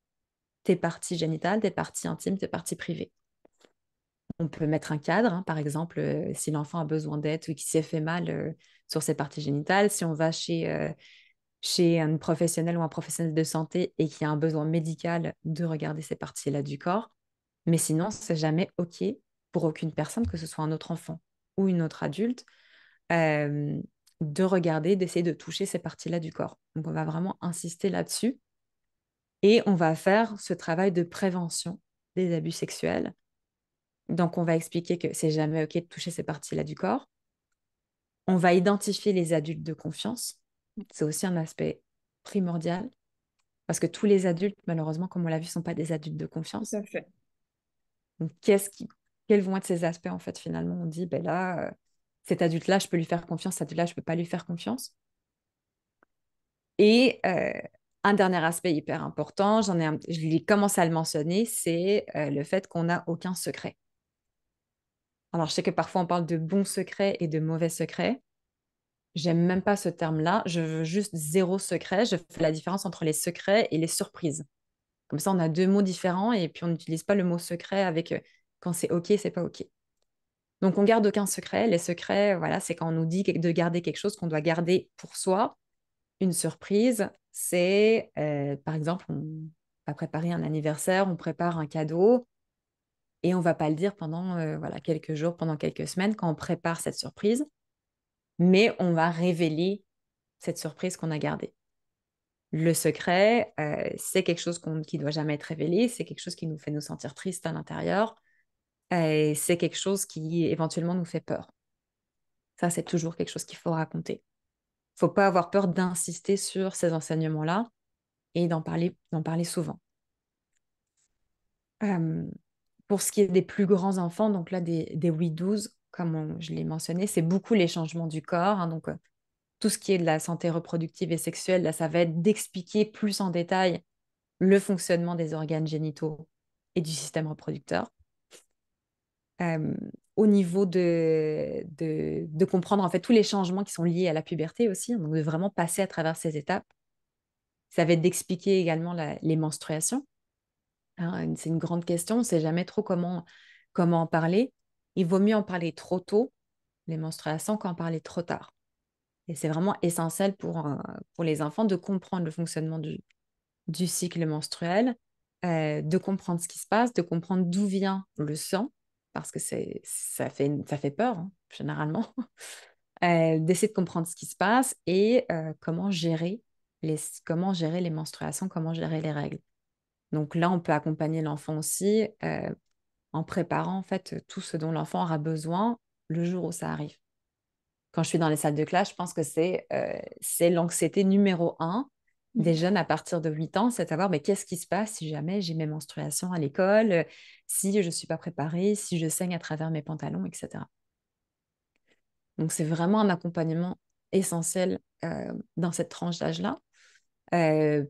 tes parties génitales, tes parties intimes, tes parties privées. On peut mettre un cadre, hein, par exemple, si l'enfant a besoin d'aide ou qu'il s'est fait mal sur ses parties génitales, si on va chez un professionnel ou un professionnel de santé et qu'il y a un besoin médical de regarder ces parties-là du corps. Mais sinon, c'est jamais OK pour aucune personne, que ce soit un autre enfant ou une autre adulte, euh, de regarder, d'essayer de toucher ces parties-là du corps. Donc, on va vraiment insister là-dessus et on va faire ce travail de prévention des abus sexuels. Donc, on va expliquer que c'est jamais OK de toucher ces parties-là du corps. On va identifier les adultes de confiance. C'est aussi un aspect primordial parce que tous les adultes, malheureusement, comme on l'a vu, ne sont pas des adultes de Tout confiance. à fait. Donc, quels vont être ces aspects, en fait, finalement? On dit, ben là, cet adulte-là, je peux lui faire confiance, cet adulte-là, je ne peux pas lui faire confiance. Et un dernier aspect hyper important, je l'ai commencé à le mentionner, c'est le fait qu'on n'a aucun secret. Alors, je sais que parfois, on parle de bons secrets et de mauvais secrets. J'aime même pas ce terme-là. Je veux juste zéro secret. Je fais la différence entre les secrets et les surprises. Comme ça, on a deux mots différents et puis on n'utilise pas le mot secret avec quand c'est OK, c'est pas OK. Donc, on garde aucun secret. Les secrets, voilà, c'est quand on nous dit de garder quelque chose qu'on doit garder pour soi. Une surprise, c'est, par exemple, on va préparer un anniversaire, on prépare un cadeau et on va pas le dire pendant voilà, quelques jours, pendant quelques semaines quand on prépare cette surprise, mais on va révéler cette surprise qu'on a gardée. Le secret, c'est quelque chose qui ne doit jamais être révélé, c'est quelque chose qui nous fait nous sentir tristes à l'intérieur, et c'est quelque chose qui éventuellement nous fait peur. Ça, c'est toujours quelque chose qu'il faut raconter. Il ne faut pas avoir peur d'insister sur ces enseignements-là et d'en parler souvent. Euh, pour ce qui est des plus grands enfants, donc là des 8-12, comme je l'ai mentionné, c'est beaucoup les changements du corps. Hein, donc tout ce qui est de la santé reproductive et sexuelle, là, ça va être d'expliquer plus en détail le fonctionnement des organes génitaux et du système reproducteur. Euh, au niveau de comprendre en fait tous les changements qui sont liés à la puberté aussi, hein, donc de vraiment passer à travers ces étapes. Ça va être d'expliquer également les menstruations. Hein, c'est une grande question, on ne sait jamais trop comment en parler. Il vaut mieux en parler trop tôt, les menstruations, qu'en parler trop tard. Et c'est vraiment essentiel pour les enfants de comprendre le fonctionnement du cycle menstruel, de comprendre ce qui se passe, de comprendre d'où vient le sang, parce que ça fait peur, hein, généralement. D'essayer de comprendre ce qui se passe et comment gérer les menstruations, comment gérer les règles. Donc là, on peut accompagner l'enfant aussi en préparant en fait tout ce dont l'enfant aura besoin le jour où ça arrive. Quand je suis dans les salles de classe, je pense que c'est l'anxiété numéro un des Mm. jeunes à partir de 8 ans, c'est de savoir mais qu'est-ce qui se passe si jamais j'ai mes menstruations à l'école, si je ne suis pas préparée, si je saigne à travers mes pantalons, etc. Donc c'est vraiment un accompagnement essentiel dans cette tranche d'âge-là.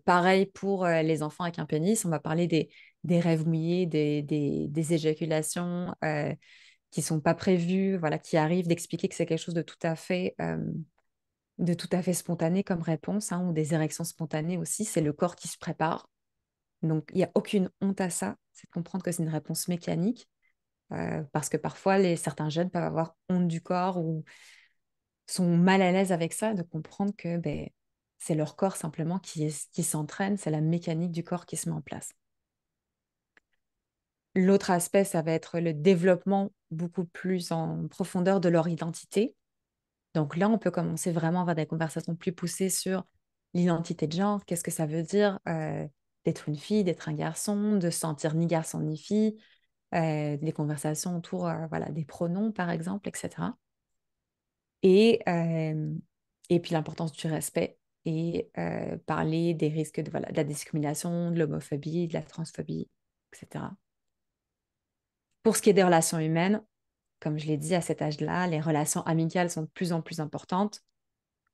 Pareil pour les enfants avec un pénis, on va parler des rêves mouillés, des éjaculations qui ne sont pas prévues, voilà, qui arrivent, d'expliquer que c'est quelque chose de tout à fait spontané comme réponse, hein, ou des érections spontanées aussi, c'est le corps qui se prépare. Donc il n'y a aucune honte à ça, c'est de comprendre que c'est une réponse mécanique, parce que parfois certains jeunes peuvent avoir honte du corps ou sont mal à l'aise avec ça, de comprendre que ben, c'est leur corps simplement qui s'entraîne, c'est la mécanique du corps qui se met en place. L'autre aspect, ça va être le développement beaucoup plus en profondeur de leur identité. Donc là, on peut commencer vraiment à avoir des conversations plus poussées sur l'identité de genre, qu'est-ce que ça veut dire d'être une fille, d'être un garçon, de se sentir ni garçon ni fille, des conversations autour voilà, des pronoms, par exemple, etc. Et, euh, et puis l'importance du respect et parler des risques voilà, de la discrimination, de l'homophobie, de la transphobie, etc. Pour ce qui est des relations humaines, comme je l'ai dit à cet âge-là, les relations amicales sont de plus en plus importantes.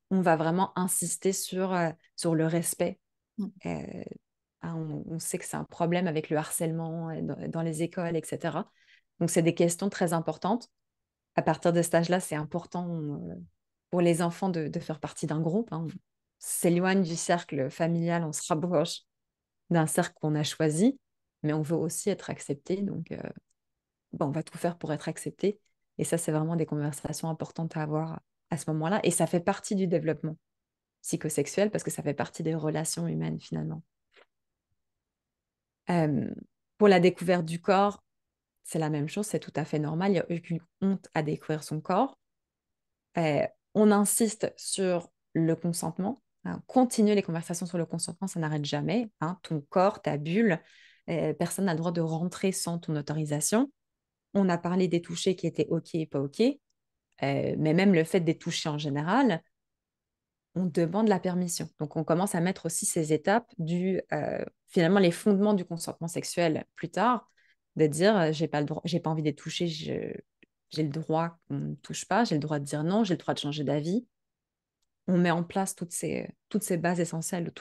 On va vraiment insister sur le respect. Mm. Euh, on sait que c'est un problème avec le harcèlement dans les écoles, etc. Donc, c'est des questions très importantes. À partir de cet âge-là, c'est important pour les enfants de faire partie d'un groupe. Hein. On s'éloigne du cercle familial, on se rapproche d'un cercle qu'on a choisi. mais on veut aussi être accepté. Donc, on va tout faire pour être accepté. Et ça, c'est vraiment des conversations importantes à avoir à ce moment-là. Et ça fait partie du développement psychosexuel parce que ça fait partie des relations humaines finalement. Euh, pour la découverte du corps, c'est la même chose, c'est tout à fait normal. Il n'y a aucune honte à découvrir son corps. Euh, on insiste sur le consentement. Hein. Continuer les conversations sur le consentement, ça n'arrête jamais. Hein. Ton corps, ta bulle, personne n'a le droit de rentrer sans ton autorisation. On a parlé des touchés qui étaient OK et pas OK, mais même le fait des touchés en général, on demande la permission. Donc, on commence à mettre aussi ces étapes finalement, les fondements du consentement sexuel plus tard, de dire, j'ai pas le droit, j'ai pas envie d'être touchée, j'ai le droit qu'on ne me touche pas, j'ai le droit de dire non, j'ai le droit de changer d'avis. On met en place toutes ces bases essentielles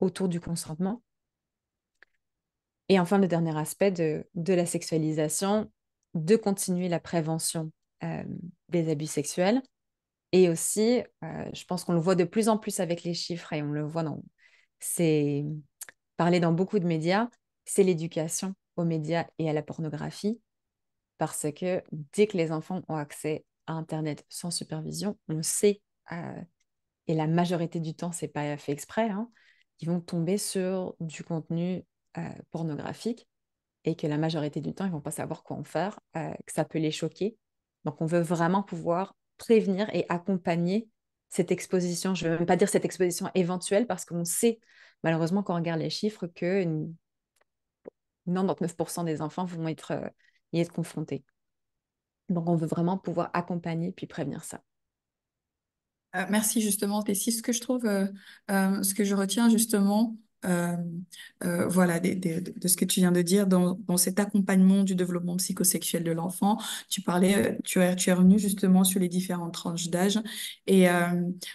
autour du consentement. Et enfin, le dernier aspect de la sexualisation, de continuer la prévention euh, des abus sexuels. Et aussi, je pense qu'on le voit de plus en plus avec les chiffres et on le voit c'est parlé dans beaucoup de médias, c'est l'éducation aux médias et à la pornographie. Parce que dès que les enfants ont accès à Internet sans supervision, on sait, et la majorité du temps, c'est pas fait exprès, hein, ils vont tomber sur du contenu pornographique et que la majorité du temps, ils vont pas savoir quoi en faire, que ça peut les choquer. Donc, on veut vraiment pouvoir prévenir et accompagner cette exposition. Je ne veux même pas dire cette exposition éventuelle parce qu'on sait, malheureusement, quand on regarde les chiffres, que 99% des enfants vont y être confrontés. Donc, on veut vraiment pouvoir accompagner puis prévenir ça. Merci justement, Tessie. Ce que je retiens justement, euh, voilà, de ce que tu viens de dire dans cet accompagnement du développement psychosexuel de l'enfant. Tu es revenu justement sur les différentes tranches d'âge. Et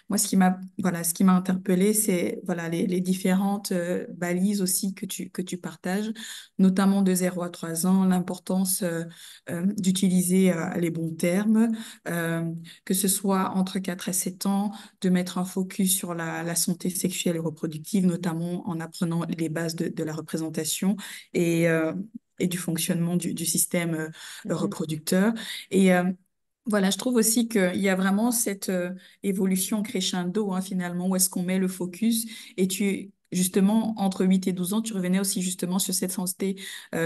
moi, ce qui m'a interpellée, c'est voilà les différentes balises aussi que tu partages, notamment de 0 à 3 ans, l'importance d'utiliser les bons termes. Euh, que ce soit entre 4 et 7 ans, de mettre un focus sur la santé sexuelle et reproductive, notamment en apprenant les bases de la représentation et, euh, et du fonctionnement du système Mhm. reproducteur. Et voilà, je trouve aussi qu'il y a vraiment cette évolution crescendo, hein, finalement, où est-ce qu'on met le focus. Justement, entre 8 et 12 ans, tu revenais aussi justement sur cette santé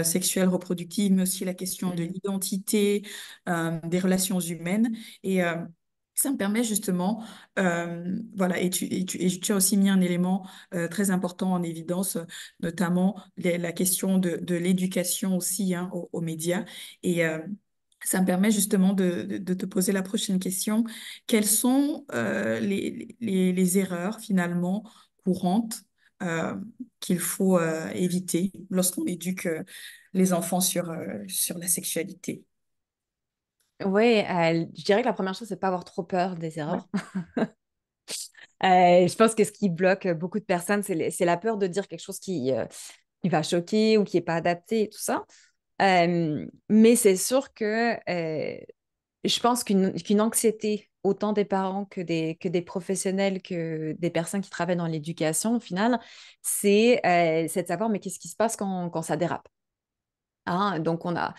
sexuelle reproductive, mais aussi la question de Mhm. l'identité, des relations humaines. Et ça me permet justement, voilà, et tu as aussi mis un élément très important en évidence, notamment la question de l'éducation aussi, hein, aux médias. Et ça me permet justement de te poser la prochaine question. Quelles sont les erreurs finalement courantes euh, qu'il faut éviter lorsqu'on éduque les enfants sur la sexualité? Oui, je dirais que la première chose, c'est pas avoir trop peur des Ouais. erreurs. Je pense que ce qui bloque beaucoup de personnes, c'est la peur de dire quelque chose qui va choquer ou qui n'est pas adapté et tout ça. Mais c'est sûr que je pense qu'une anxiété, autant des parents que des professionnels, que des personnes qui travaillent dans l'éducation, au final, c'est de savoir, mais qu'est-ce qui se passe quand ça dérape? Hein, donc, on a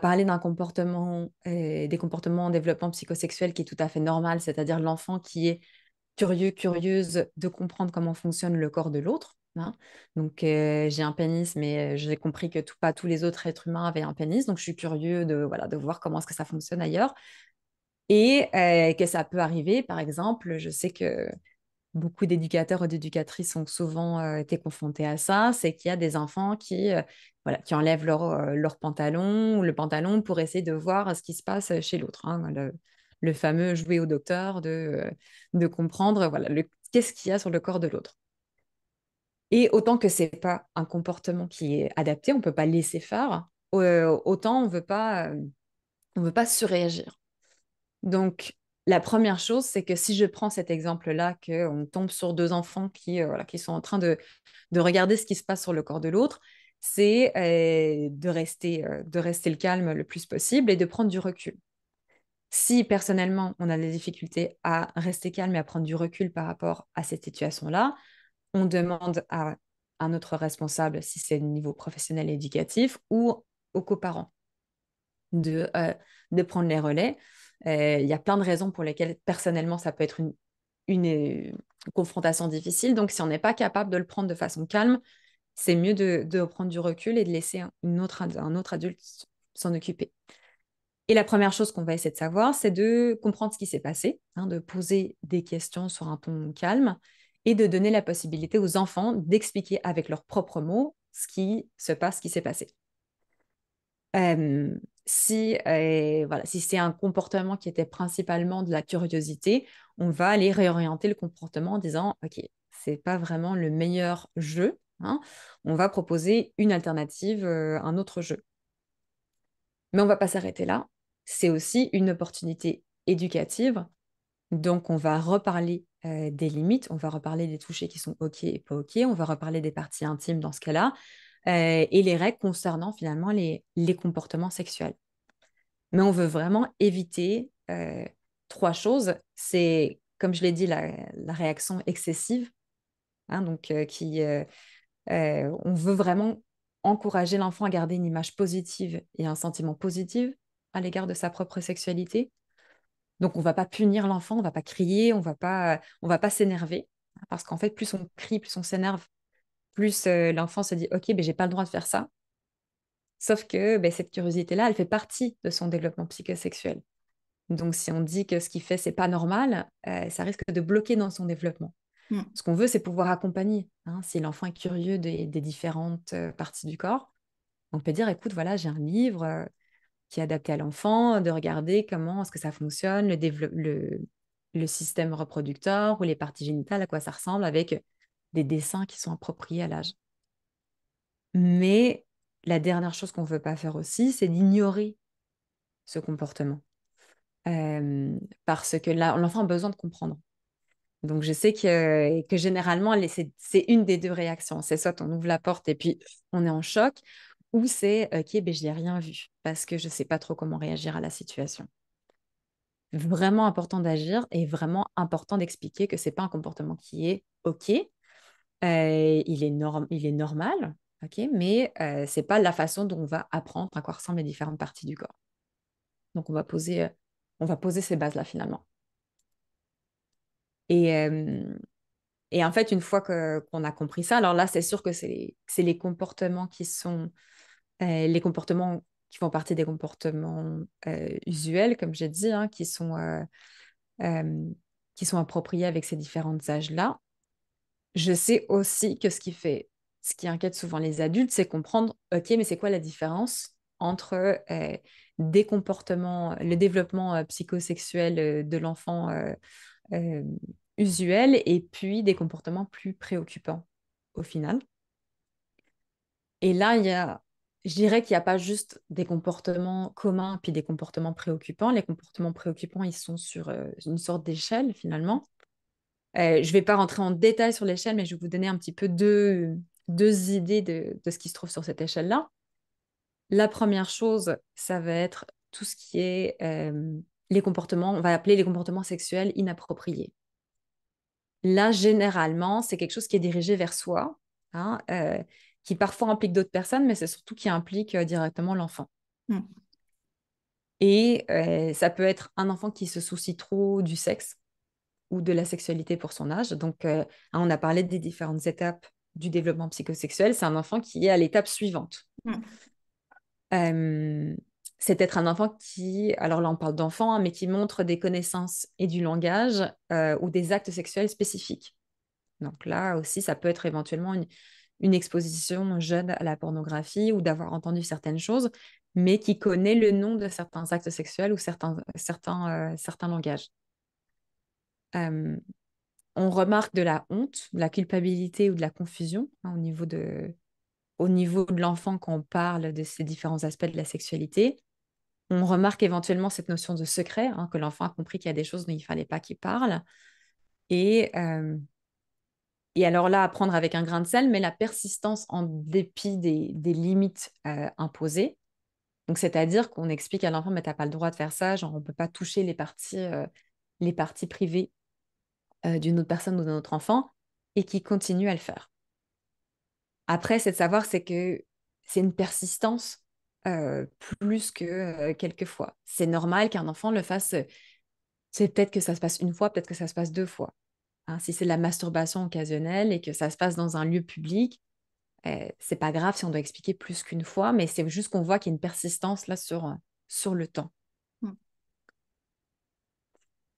parlé des comportements en développement psychosexuel qui est tout à fait normal, c'est-à-dire l'enfant qui est curieux, curieuse de comprendre comment fonctionne le corps de l'autre. Hein. Donc, j'ai un pénis, mais j'ai compris que pas tous les autres êtres humains avaient un pénis. Donc, je suis curieux voilà, de voir comment est-ce que ça fonctionne ailleurs. Et que ça peut arriver, par exemple, je sais que beaucoup d'éducateurs ou d'éducatrices ont souvent été confrontés à ça, c'est qu'il y a des enfants voilà, qui enlèvent leur pantalon ou le pantalon pour essayer de voir ce qui se passe chez l'autre. Hein. Le fameux jouer au docteur, de comprendre voilà, qu'est-ce qu'il y a sur le corps de l'autre. Et autant que c'est pas un comportement qui est adapté, on ne peut pas laisser faire, autant on veut pas surréagir. Donc, la première chose, c'est que si je prends cet exemple-là, qu'on tombe sur deux enfants voilà, qui sont en train de regarder ce qui se passe sur le corps de l'autre, c'est de rester le calme le plus possible et de prendre du recul. Si personnellement, on a des difficultés à rester calme et à prendre du recul par rapport à cette situation-là, on demande à un autre responsable si c'est au niveau professionnel et éducatif ou aux coparents de, euh, de prendre les relais. Il y a plein de raisons pour lesquelles, personnellement, ça peut être une confrontation difficile. Donc, si on n'est pas capable de le prendre de façon calme, c'est mieux de prendre du recul et de laisser un autre adulte s'en occuper. Et la première chose qu'on va essayer de savoir, c'est de comprendre ce qui s'est passé, hein, de poser des questions sur un ton calme et de donner la possibilité aux enfants d'expliquer avec leurs propres mots ce qui se passe, ce qui s'est passé. Si c'est un comportement qui était principalement de la curiosité, on va aller réorienter le comportement en disant, OK, c'est pas vraiment le meilleur jeu, hein. On va proposer une alternative, un autre jeu. Mais on va pas s'arrêter là. C'est aussi une opportunité éducative. Donc, on va reparler des limites, on va reparler des touchés qui sont OK et pas OK, on va reparler des parties intimes dans ce cas-là, et les règles concernant finalement les comportements sexuels. Mais on veut vraiment éviter trois choses. C'est, comme je l'ai dit, la réaction excessive, hein, donc on veut vraiment encourager l'enfant à garder une image positive et un sentiment positif à l'égard de sa propre sexualité. Donc, on ne va pas punir l'enfant, on ne va pas crier, on va pas s'énerver. Parce qu'en fait, plus on crie, plus on s'énerve, plus l'enfant se dit, OK, ben, j'ai pas le droit de faire ça. Sauf que ben, cette curiosité-là, elle fait partie de son développement psychosexuel. Donc, si on dit que ce qu'il fait, c'est pas normal, ça risque de bloquer dans son développement. Mm. Ce qu'on veut, c'est pouvoir accompagner. Hein, si l'enfant est curieux des différentes parties du corps, on peut dire, écoute, voilà, j'ai un livre qui est adapté à l'enfant, de regarder comment est-ce que ça fonctionne, le système reproducteur ou les parties génitales, à quoi ça ressemble, avec des dessins qui sont appropriés à l'âge. Mais la dernière chose qu'on ne veut pas faire aussi, c'est d'ignorer ce comportement. Parce que là, l'enfant a besoin de comprendre. Donc, je sais que généralement, c'est une des deux réactions. C'est soit on ouvre la porte et puis on est en choc, ou c'est OK, ben, je n'ai rien vu parce que je ne sais pas trop comment réagir à la situation. Vraiment important d'agir et vraiment important d'expliquer que ce n'est pas un comportement qui est OK. Il est normal, OK, mais ce n'est pas la façon dont on va apprendre à quoi ressemblent les différentes parties du corps. Donc, on va poser ces bases-là finalement. Et, euh, Et en fait, une fois qu'on a compris ça, alors là, c'est sûr que c'est les comportements qui sont les comportements qui font partie des comportements usuels, comme j'ai dit, hein, euh, qui sont appropriés avec ces différents âges-là. Je sais aussi que ce qui inquiète souvent les adultes, c'est comprendre, OK, mais c'est quoi la différence entre des comportements, le développement psychosexuel de l'enfant euh, usuels et puis des comportements plus préoccupants au final. Et là, je dirais qu'il n'y a pas juste des comportements communs puis des comportements préoccupants. Les comportements préoccupants, ils sont sur une sorte d'échelle finalement. Je ne vais pas rentrer en détail sur l'échelle, mais je vais vous donner un petit peu deux idées de ce qui se trouve sur cette échelle-là. La première chose, ça va être tout ce qui est les comportements, on va appeler les comportements sexuels inappropriés. Là, généralement, c'est quelque chose qui est dirigé vers soi, hein, qui parfois implique d'autres personnes, mais c'est surtout qui implique directement l'enfant. Mm. Et ça peut être un enfant qui se soucie trop du sexe ou de la sexualité pour son âge. Donc, hein, on a parlé des différentes étapes du développement psychosexuel. C'est un enfant qui est à l'étape suivante. Mm. Euh, c'est peut-être un enfant qui, alors là on parle d'enfant, hein, mais qui montre des connaissances et du langage ou des actes sexuels spécifiques. Donc là aussi, ça peut être éventuellement une exposition jeune à la pornographie ou d'avoir entendu certaines choses, mais qui connaît le nom de certains actes sexuels ou certains langages. Euh, on remarque de la honte, de la culpabilité ou de la confusion, hein, au niveau de l'enfant quand on parle de ces différents aspects de la sexualité. On remarque éventuellement cette notion de secret, hein, que l'enfant a compris qu'il y a des choses dont il ne fallait pas qu'il parle. Et, euh, Et alors là, à prendre avec un grain de sel, mais la persistance en dépit des limites imposées. Donc, c'est-à-dire qu'on explique à l'enfant, mais tu n'as pas le droit de faire ça, genre on ne peut pas toucher les parties privées d'une autre personne ou d'un autre enfant, et qui continue à le faire. Après, c'est de savoir, c'est que c'est une persistance plus que quelques fois. C'est normal qu'un enfant le fasse. C'est peut-être que ça se passe une fois, peut-être que ça se passe deux fois. Hein. Si c'est de la masturbation occasionnelle et que ça se passe dans un lieu public, c'est pas grave si on doit expliquer plus qu'une fois, mais c'est juste qu'on voit qu'il y a une persistance là sur le temps. Mm.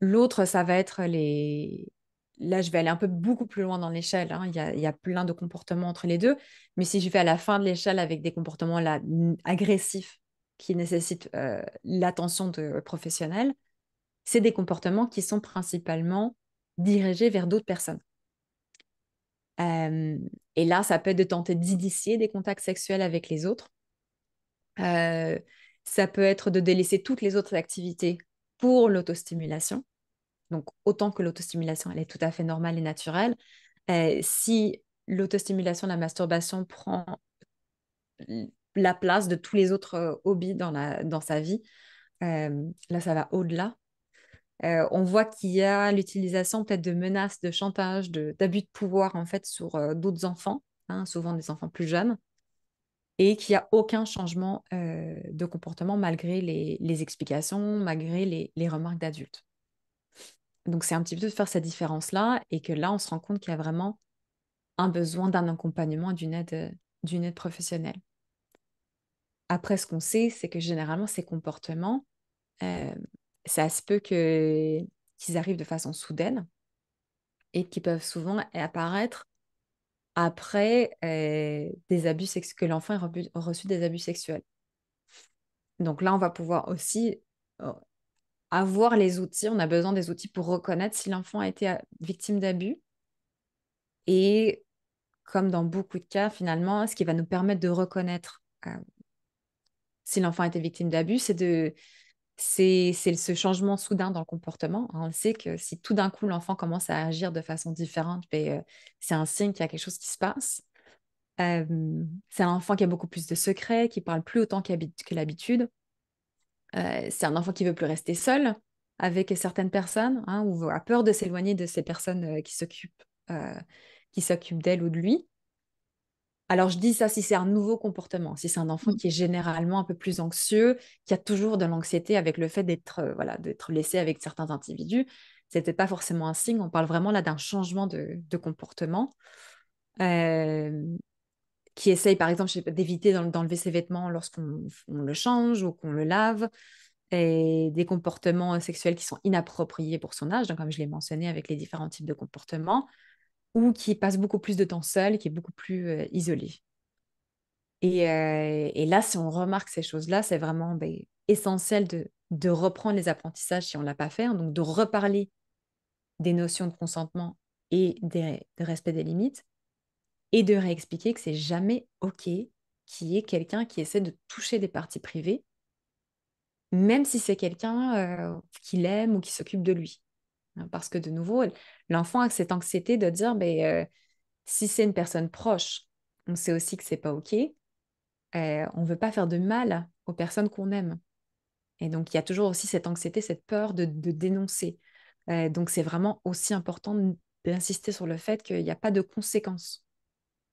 L'autre, ça va être les... Là, je vais aller un peu beaucoup plus loin dans l'échelle. Hein. Il y a plein de comportements entre les deux. Mais si je vais à la fin de l'échelle avec des comportements là, agressifs qui nécessitent l'attention de professionnels, c'est des comportements qui sont principalement dirigés vers d'autres personnes. Euh, et là, ça peut être de tenter d'initier des contacts sexuels avec les autres. Euh, Ça peut être de délaisser toutes les autres activités pour l'autostimulation. Donc, autant que l'autostimulation, elle est tout à fait normale et naturelle. Si l'autostimulation, la masturbation prend la place de tous les autres hobbies dans sa vie, là, ça va au-delà. On voit qu'il y a l'utilisation peut-être de menaces, de chantage, d'abus de pouvoir en fait sur d'autres enfants, hein, souvent des enfants plus jeunes, et qu'il n'y a aucun changement de comportement malgré les explications, malgré les remarques d'adultes. Donc c'est un petit peu de faire cette différence-là et que là, on se rend compte qu'il y a vraiment un besoin d'un accompagnement, et d'une aide professionnelle. Après, ce qu'on sait, c'est que généralement, ces comportements, euh, ça se peut qu'ils arrivent de façon soudaine et qui peuvent souvent apparaître après que l'enfant ait reçu des abus sexuels. Donc là, on va pouvoir aussi euh, avoir les outils, on a besoin des outils pour reconnaître si l'enfant a été victime d'abus. Et comme dans beaucoup de cas, finalement, ce qui va nous permettre de reconnaître si l'enfant a été victime d'abus, c'est ce changement soudain dans le comportement. On sait que si tout d'un coup l'enfant commence à agir de façon différente, ben, c'est un signe qu'il y a quelque chose qui se passe. Euh, c'est un enfant qui a beaucoup plus de secrets, qui parle plus autant que l'habitude. C'est un enfant qui veut plus rester seul avec certaines personnes, hein, ou a peur de s'éloigner de ces personnes euh, qui s'occupent d'elle ou de lui. Alors, je dis ça si c'est un nouveau comportement, si c'est un enfant Mm. qui est généralement un peu plus anxieux, qui a toujours de l'anxiété avec le fait d'être voilà, d'être laissé avec certains individus, c'était pas forcément un signe. On parle vraiment là d'un changement de comportement euh, qui essaye, par exemple, je sais pas, d'éviter d'enlever ses vêtements lorsqu'on le change ou qu'on le lave, et des comportements sexuels qui sont inappropriés pour son âge, donc, comme je l'ai mentionné avec les différents types de comportements, ou qui passe beaucoup plus de temps seul, qui est beaucoup plus isolé. Et là, si on remarque ces choses-là, c'est vraiment ben, essentiel de reprendre les apprentissages si on ne l'a pas fait, hein, donc de reparler des notions de consentement et de respect des limites, et de réexpliquer que c'est jamais OK qu'il y ait quelqu'un qui essaie de toucher des parties privées, même si c'est quelqu'un qu'il aime ou qui s'occupe de lui. Hein. Parce que de nouveau, l'enfant a cette anxiété de dire, ben, si c'est une personne proche, on sait aussi que c'est pas OK. On ne veut pas faire de mal aux personnes qu'on aime. Et donc, il y a toujours aussi cette anxiété, cette peur de dénoncer. Donc, c'est vraiment aussi important d'insister sur le fait qu'il n'y a pas de conséquences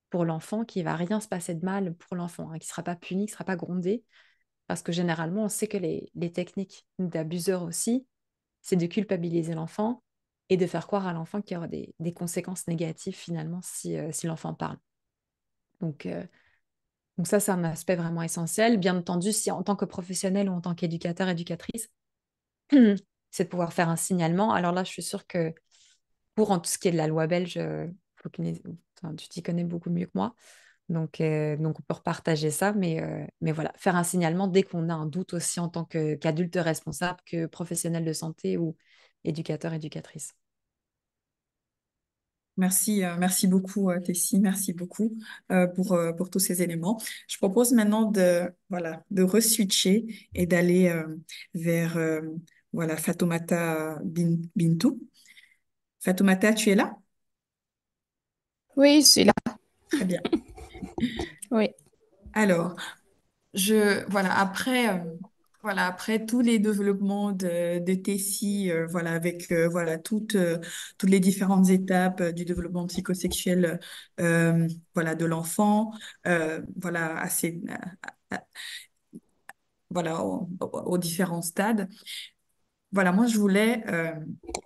pour l'enfant, qu'il ne va rien se passer de mal pour l'enfant, hein, qu'il ne sera pas puni, qu'il ne sera pas grondé. Parce que généralement, on sait que les techniques d'abuseurs aussi, c'est de culpabiliser l'enfant et de faire croire à l'enfant qu'il y aura des conséquences négatives finalement si l'enfant parle. Donc, euh, Donc ça, c'est un aspect vraiment essentiel. Bien entendu, si en tant que professionnel ou en tant qu'éducateur, éducatrice, c'est de pouvoir faire un signalement. Alors là, je suis sûre que pour en tout ce qui est de la loi belge, enfin, tu t'y connais beaucoup mieux que moi. Donc on peut repartager ça, mais voilà, faire un signalement dès qu'on a un doute aussi en tant qu'adulte responsable, que professionnel de santé ou éducateur, éducatrice. Merci, merci beaucoup, Tessie, merci beaucoup pour tous ces éléments. Je propose maintenant voilà, de re-switcher et d'aller vers voilà, Fatoumata Bintou. Fatoumata, tu es là? Oui, c'est là. Très bien. Oui. Alors, voilà, après. Voilà, après tous les développements de Tessie, voilà, avec voilà toutes les différentes étapes du développement psychosexuel, voilà, de l'enfant, voilà, voilà, aux différents stades. Voilà, moi je voulais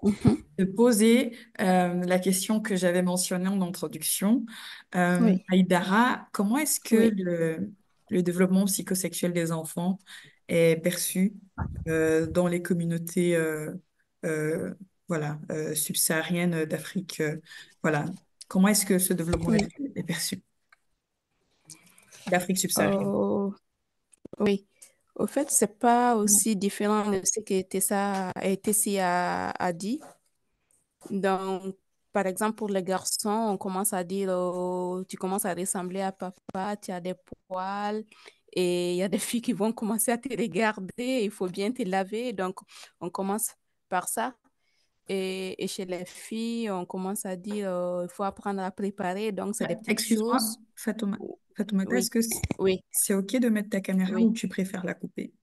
Mhm. te poser la question que j'avais mentionnée en introduction. Oui, Aïdara, comment est-ce que oui. le développement psychosexuel des enfants est perçu dans les communautés euh, voilà, subsahariennes d'Afrique voilà. Comment est-ce que ce développement Oui. est perçu d'Afrique subsaharienne? Oh, oui. Au fait, c'est pas Mm. aussi différent de ce que Tessia a dit. Donc, par exemple, pour les garçons, on commence à dire, oh, tu commences à ressembler à papa, tu as des poils, et il y a des filles qui vont commencer à te regarder, il faut bien te laver. Donc, on commence par ça. Et chez les filles, on commence à dire, il faut apprendre à préparer. Donc, c'est des petites Excuse-moi, choses. Fatoumata, est-ce Oui, que oui, c'est OK de mettre ta caméra ou oui. tu préfères la couper?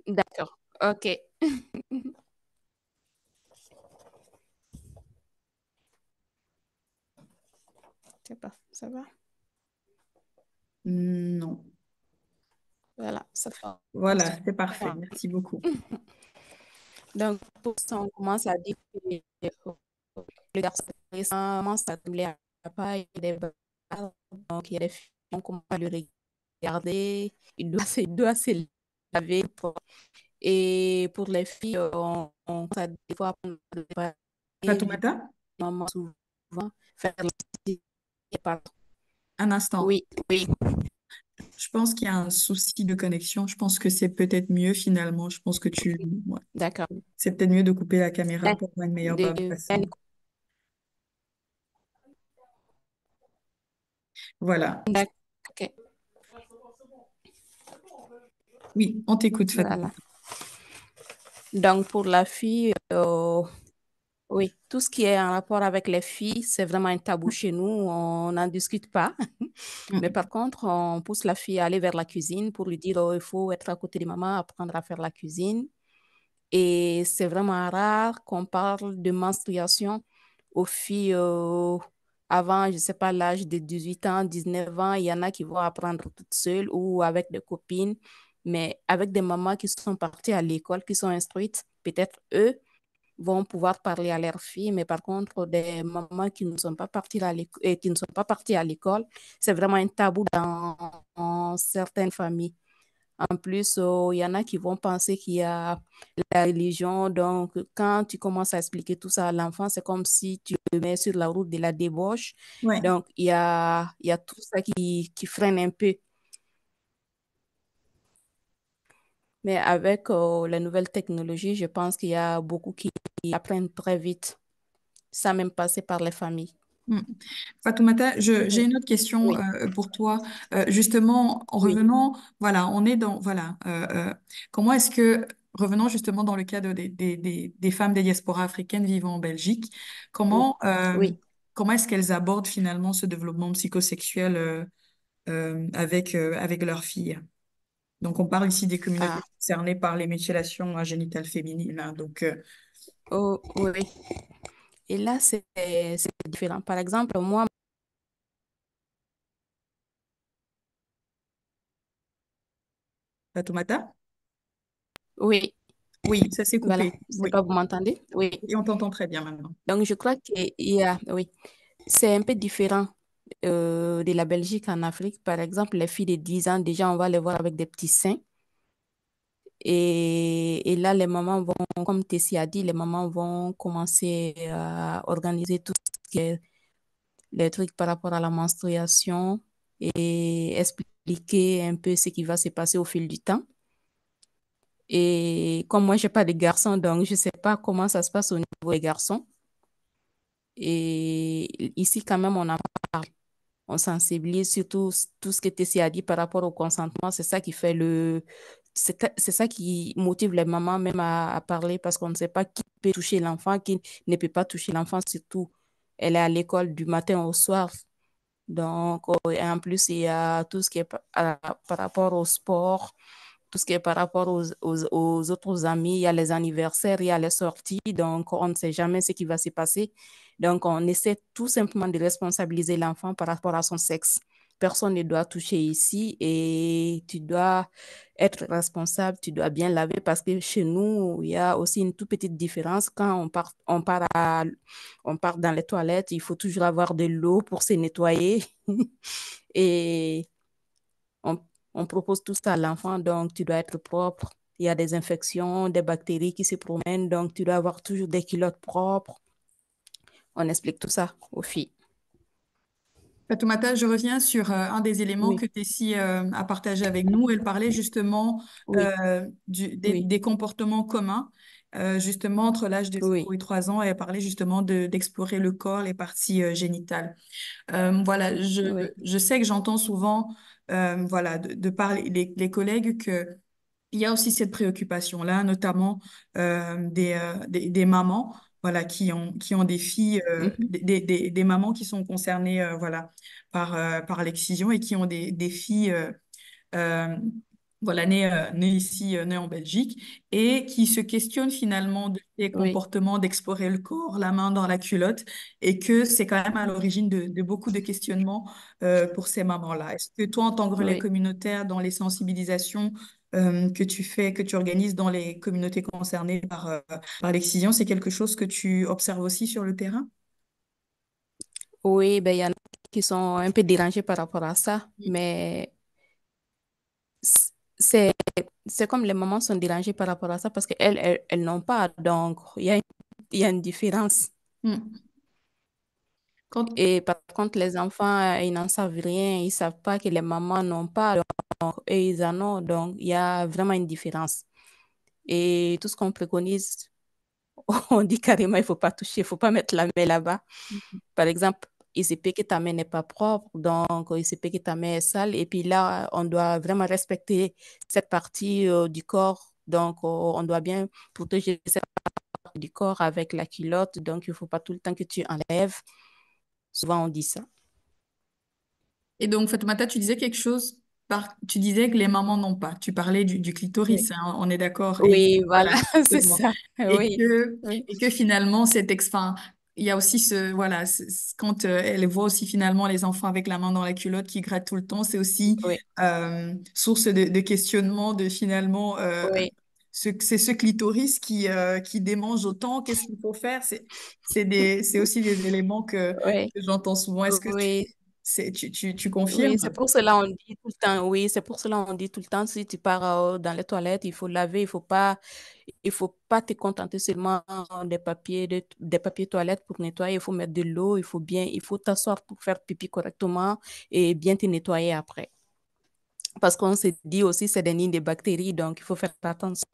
D'accord. OK. C'est pas, ça va? Non. Voilà, ça va. Voilà, c'est parfait. Merci beaucoup. Donc, pour ça, on commence à dire que le garçon récemment s'attendait à papa, il est bas. Donc, il y a des filles qui commencent à le regarder, il doit se laver. Et pour les filles, on commence à des fois apprendre à préparer, lui Fatoumata, maman souvent faire la un instant. Oui, oui, Je pense qu'il y a un souci de connexion. Je pense que c'est peut-être mieux finalement. Je pense que ouais. d'accord. C'est peut-être mieux de couper la caméra Ben, pour avoir une meilleure bande de, passante. Voilà. d'accord, ok, Oui, on t'écoute, voilà. Fatoumata. Donc, pour la fille, oui, tout ce qui est en rapport avec les filles, c'est vraiment un tabou chez nous. On n'en discute pas. Mais Mm. par contre, on pousse la fille à aller vers la cuisine pour lui dire, oh, il faut être à côté de maman, apprendre à faire la cuisine. Et c'est vraiment rare qu'on parle de menstruation aux filles avant, je ne sais pas, l'âge de 18 ans, 19 ans. Il y en a qui vont apprendre toutes seules ou avec des copines. Mais avec des mamans qui sont parties à l'école, qui sont instruites, peut-être eux vont pouvoir parler à leurs filles. Mais par contre, des mamans qui ne sont pas parties à l'école, qui ne sont pas parties à l'école, c'est vraiment un tabou dans certaines familles. En plus, il y en a qui vont penser qu'il y a la religion. Donc, quand tu commences à expliquer tout ça à l'enfant, c'est comme si tu le mets sur la route de la débauche. Ouais. Donc, il y a tout ça qui freine un peu. Mais avec les nouvelles technologies, je pense qu'il y a beaucoup qui apprennent très vite, sans même passer par les familles. Mm. Fatoumata, j'ai Oui, une autre question oui, pour toi. Justement, en oui, revenant, voilà, on est dans, voilà, comment est-ce que, revenons justement dans le cadre des femmes des diasporas africaines vivant en Belgique, oui, comment, oui. comment est-ce qu'elles abordent finalement ce développement psychosexuel avec leurs filles? Donc, on parle ici des communautés Ah, concernées par les mutilations génitales féminines, hein. Donc, oh, oui. Et là, c'est différent. Par exemple, moi, Fatoumata? oui, Oui, ça s'est voilà. coupé. Je sais Oui. pas, vous m'entendez? Oui. Et on t'entend très bien maintenant. Donc, je crois qu'il y a, oui, c'est un peu différent de la Belgique en Afrique. Par exemple, les filles de 10 ans, déjà, on va les voir avec des petits seins. Et là, les mamans vont, comme Tessie a dit, les mamans vont commencer à organiser tout ce qui est les trucs par rapport à la menstruation et expliquer un peu ce qui va se passer au fil du temps. Et comme moi, j'ai pas de garçons, donc je sais pas comment ça se passe au niveau des garçons. Et ici, quand même, on en parle. On sensibilise sur tout ce que Tessie a dit par rapport au consentement. C'est ça qui fait c'est ça qui motive les mamans même à parler parce qu'on ne sait pas qui peut toucher l'enfant, qui ne peut pas toucher l'enfant, surtout. Elle est à l'école du matin au soir. Donc, et en plus, il y a tout ce qui est par rapport au sport, tout ce qui est par rapport aux autres amis, il y a les anniversaires, il y a les sorties, donc on ne sait jamais ce qui va se passer. Donc, on essaie tout simplement de responsabiliser l'enfant par rapport à son sexe. Personne ne doit toucher ici et tu dois être responsable, tu dois bien laver parce que chez nous, il y a aussi une toute petite différence. Quand on part dans les toilettes, il faut toujours avoir de l'eau pour se nettoyer et on, on propose tout ça à l'enfant, donc tu dois être propre. Il y a des infections, des bactéries qui se promènent, donc tu dois avoir toujours des culottes propres. On explique tout ça aux filles. Fatoumata, je reviens sur un des éléments Oui, que Tessie a partagé avec nous. Elle parlait justement oui, oui, des comportements communs, justement entre l'âge de 0 oui, et 3 ans. Et elle parlait justement d'explorer le corps, les parties génitales. Voilà, oui, je sais que j'entends souvent, voilà, de par les collègues que il y a aussi cette préoccupation-là, notamment des mamans, voilà, qui ont des filles, mhm, des mamans qui sont concernées, voilà, par l'excision et qui ont des filles euh, voilà, né ici, né en Belgique, et qui se questionne finalement de ces oui, comportements d'explorer le corps, la main dans la culotte, et que c'est quand même à l'origine de beaucoup de questionnements pour ces mamans-là. Est-ce que toi, en tant que relais oui. communautaire, dans les sensibilisations que tu fais, que tu organises dans les communautés concernées par l'excision, c'est quelque chose que tu observes aussi sur le terrain? Oui, ben, il y en a qui sont un peu dérangés par rapport à ça, mais c- c'est, c'est comme les mamans sont dérangées par rapport à ça parce qu'elles n'ont pas. Donc, il y a une différence. Hmm. Quand, Et par contre, les enfants, ils n'en savent rien. Ils ne savent pas que les mamans n'ont pas. Donc, et ils en ont. Donc, il y a vraiment une différence. Et tout ce qu'on préconise, on dit carrément, il ne faut pas toucher, il ne faut pas mettre la main là-bas. Par exemple, il se peut que ta main n'est pas propre, donc il se peut que ta main est sale. Et puis là, on doit vraiment respecter cette partie du corps. Donc, on doit bien protéger cette partie du corps avec la culotte. Donc, il ne faut pas tout le temps que tu enlèves. Souvent, on dit ça. et donc, Fatoumata, tu disais quelque chose, tu disais que les mamans n'ont pas. Tu parlais du Oui, clitoris, hein, on est d'accord. Et oui, voilà, voilà, c'est exactement. ça. Et Oui, que, oui, et que finalement, enfin, il y a aussi voilà, quand elle voit aussi finalement les enfants avec la main dans la culotte qui grattent tout le temps, c'est aussi oui, source de questionnement de finalement, oui, c'est ce clitoris qui démange autant. Qu'est-ce qu'il faut faire? C'est aussi des éléments oui, que j'entends souvent. Est-ce que oui. tu Oui, confirmes? c'est pour cela on dit tout le temps, oui, c'est pour cela on dit tout le temps, si tu pars dans les toilettes, il faut laver, il faut pas te contenter seulement des papiers toilettes pour nettoyer, il faut mettre de l'eau, il faut t'asseoir pour faire pipi correctement et bien te nettoyer après. Parce qu'on se dit aussi c'est des nids de bactéries, donc il faut faire attention.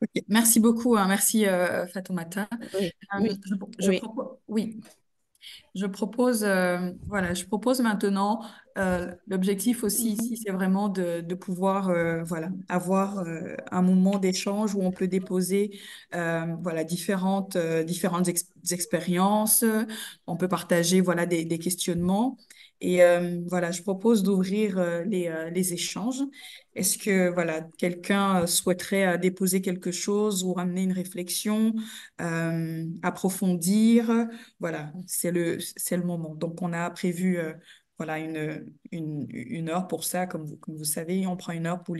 Ok, merci beaucoup, hein, merci Fatoumata. Oui, oui, oui. Oui. Je propose maintenant, l'objectif aussi Mhm. ici, c'est vraiment de pouvoir, voilà, avoir un moment d'échange où on peut déposer, voilà, différentes expériences, on peut partager, voilà, des questionnements. Et voilà, je propose d'ouvrir les échanges. Est-ce que, voilà, quelqu'un souhaiterait déposer quelque chose ou ramener une réflexion, approfondir? Voilà, c'est le moment. Donc, on a prévu voilà, une heure pour ça. Comme vous savez, on prend une heure pour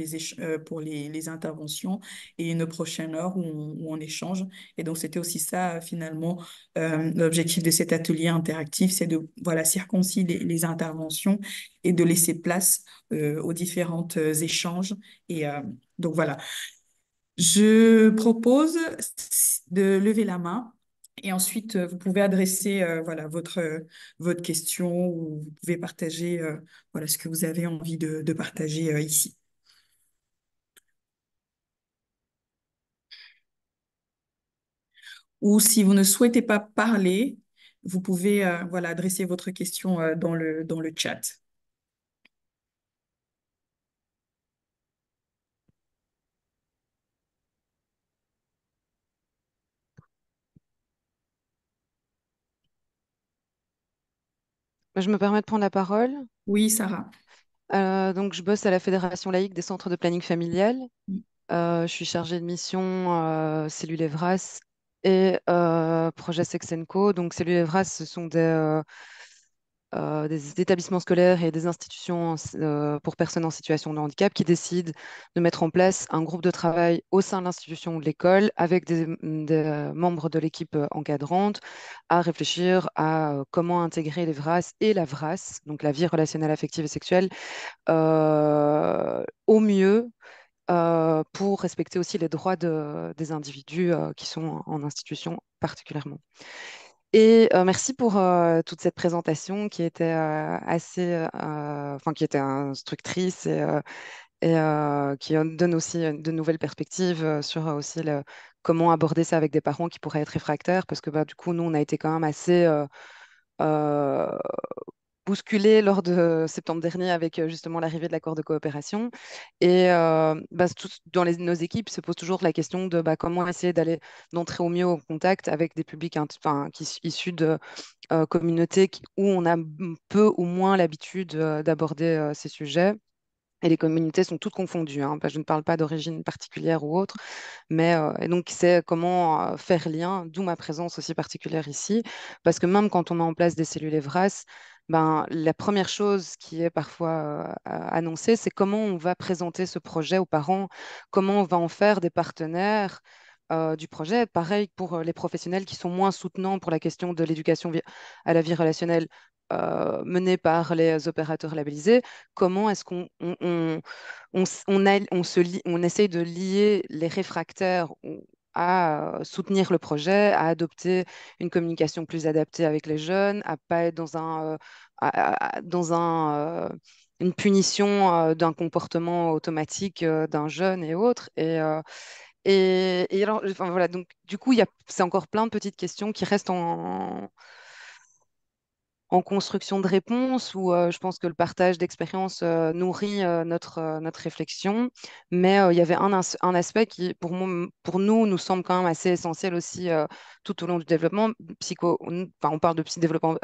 pour les interventions et une prochaine heure où on échange. Et donc, c'était aussi ça, finalement, l'objectif de cet atelier interactif, c'est de voilà, circoncilier les interventions et de laisser place aux différents échanges. Et donc, voilà. Je propose de lever la main et ensuite vous pouvez adresser voilà, votre question ou vous pouvez partager voilà, ce que vous avez envie de partager ici. Ou si vous ne souhaitez pas parler, vous pouvez voilà, adresser votre question dans le chat. Je me permets de prendre la parole. Oui, Sarah. Donc, je bosse à la Fédération laïque des centres de planning familial. Mm. Je suis chargée de mission Cellule Evras et projet Sexenco. Donc, Cellule Evras, ce sont des établissements scolaires et des institutions pour personnes en situation de handicap qui décident de mettre en place un groupe de travail au sein de l'institution ou de l'école avec des membres de l'équipe encadrante à réfléchir à comment intégrer les VRAS et la VRAS, donc la vie relationnelle, affective et sexuelle, au mieux pour respecter aussi les droits des individus qui sont en institution particulièrement. Et merci pour toute cette présentation qui était qui était instructrice et qui donne aussi de nouvelles perspectives sur aussi comment aborder ça avec des parents qui pourraient être réfractaires, parce que bah, du coup, nous, on a été quand même assez euh, bousculé lors de septembre dernier avec justement l'arrivée de l'accord de coopération. Et bah, dans nos équipes se pose toujours la question de bah, comment essayer d'entrer au mieux au contact avec des publics issus de communautés où on a peu ou moins l'habitude d'aborder ces sujets. Et les communautés sont toutes confondues, hein. Je ne parle pas d'origine particulière ou autre, mais et donc c'est comment faire lien, d'où ma présence aussi particulière ici, parce que même quand on met en place des cellules EVRAS, ben, la première chose qui est parfois annoncée, c'est comment on va présenter ce projet aux parents, comment on va en faire des partenaires du projet. Pareil pour les professionnels qui sont moins soutenants pour la question de l'éducation à la vie relationnelle menée par les opérateurs labellisés. Comment est-ce on essaye de lier les réfractaires à soutenir le projet, à adopter une communication plus adaptée avec les jeunes, à pas être dans une punition d'un comportement automatique d'un jeune et autres. Et alors, enfin, voilà, donc du coup, c'est encore plein de petites questions qui restent en construction de réponse où je pense que le partage d'expérience nourrit notre réflexion. Mais il y avait un aspect qui, pour nous, nous semble quand même assez essentiel aussi tout au long du développement enfin, on parle de développement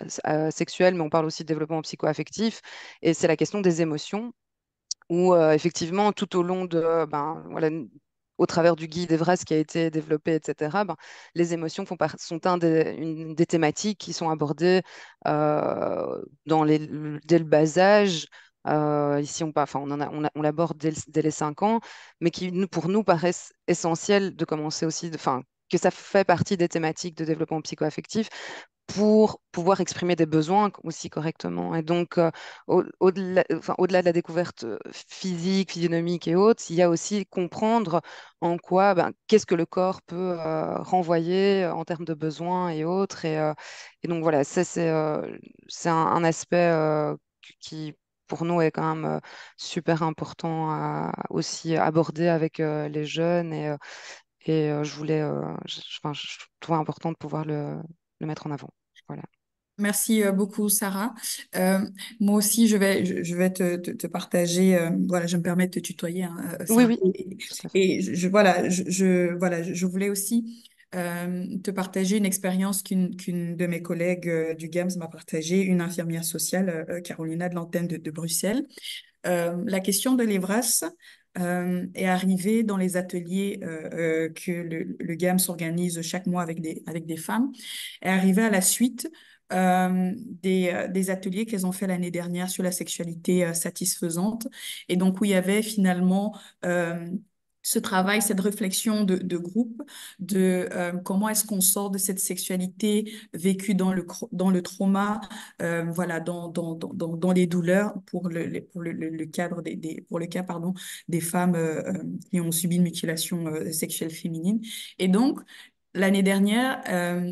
sexuel, mais on parle aussi de développement psycho-affectif. Et c'est la question des émotions où effectivement, tout au long voilà, au travers du guide Everest qui a été développé, etc., ben, les émotions sont une des thématiques qui sont abordées dès le bas âge. Ici, on l'aborde dès les 5 ans, mais qui, pour nous, paraissent essentiels de commencer aussi, que ça fait partie des thématiques de développement psychoaffectif pour pouvoir exprimer des besoins aussi correctement. Et donc, au-delà de la découverte physique, physionomique et autres, il y a aussi comprendre en quoi, ben, qu'est-ce que le corps peut renvoyer en termes de besoins et autres. Et donc, voilà, ça, c'est un aspect qui, pour nous, est quand même super important à aussi aborder avec les jeunes. Et je voulais, je trouvais important de pouvoir le mettre en avant. Voilà. Merci beaucoup, Sarah. Euh, Moi aussi, je vais te partager. Voilà, je me permets de te tutoyer, hein, Oui, Sarah. oui, tout à fait. Et voilà, je voulais aussi te partager une expérience qu'une de mes collègues du GAMS m'a partagée, une infirmière sociale, Carolina de l'antenne de Bruxelles. La question de l'EVRAS est arrivée dans les ateliers que le GAMS organise chaque mois avec des femmes, est arrivée à la suite des ateliers qu'elles ont fait l'année dernière sur la sexualité satisfaisante. Et donc, où il y avait finalement ce travail, cette réflexion de groupe, de comment est-ce qu'on sort de cette sexualité vécue dans le trauma, voilà, dans les douleurs pour le cadre pour le cas, pardon, des femmes qui ont subi une mutilation sexuelle féminine. Et donc, l'année dernière,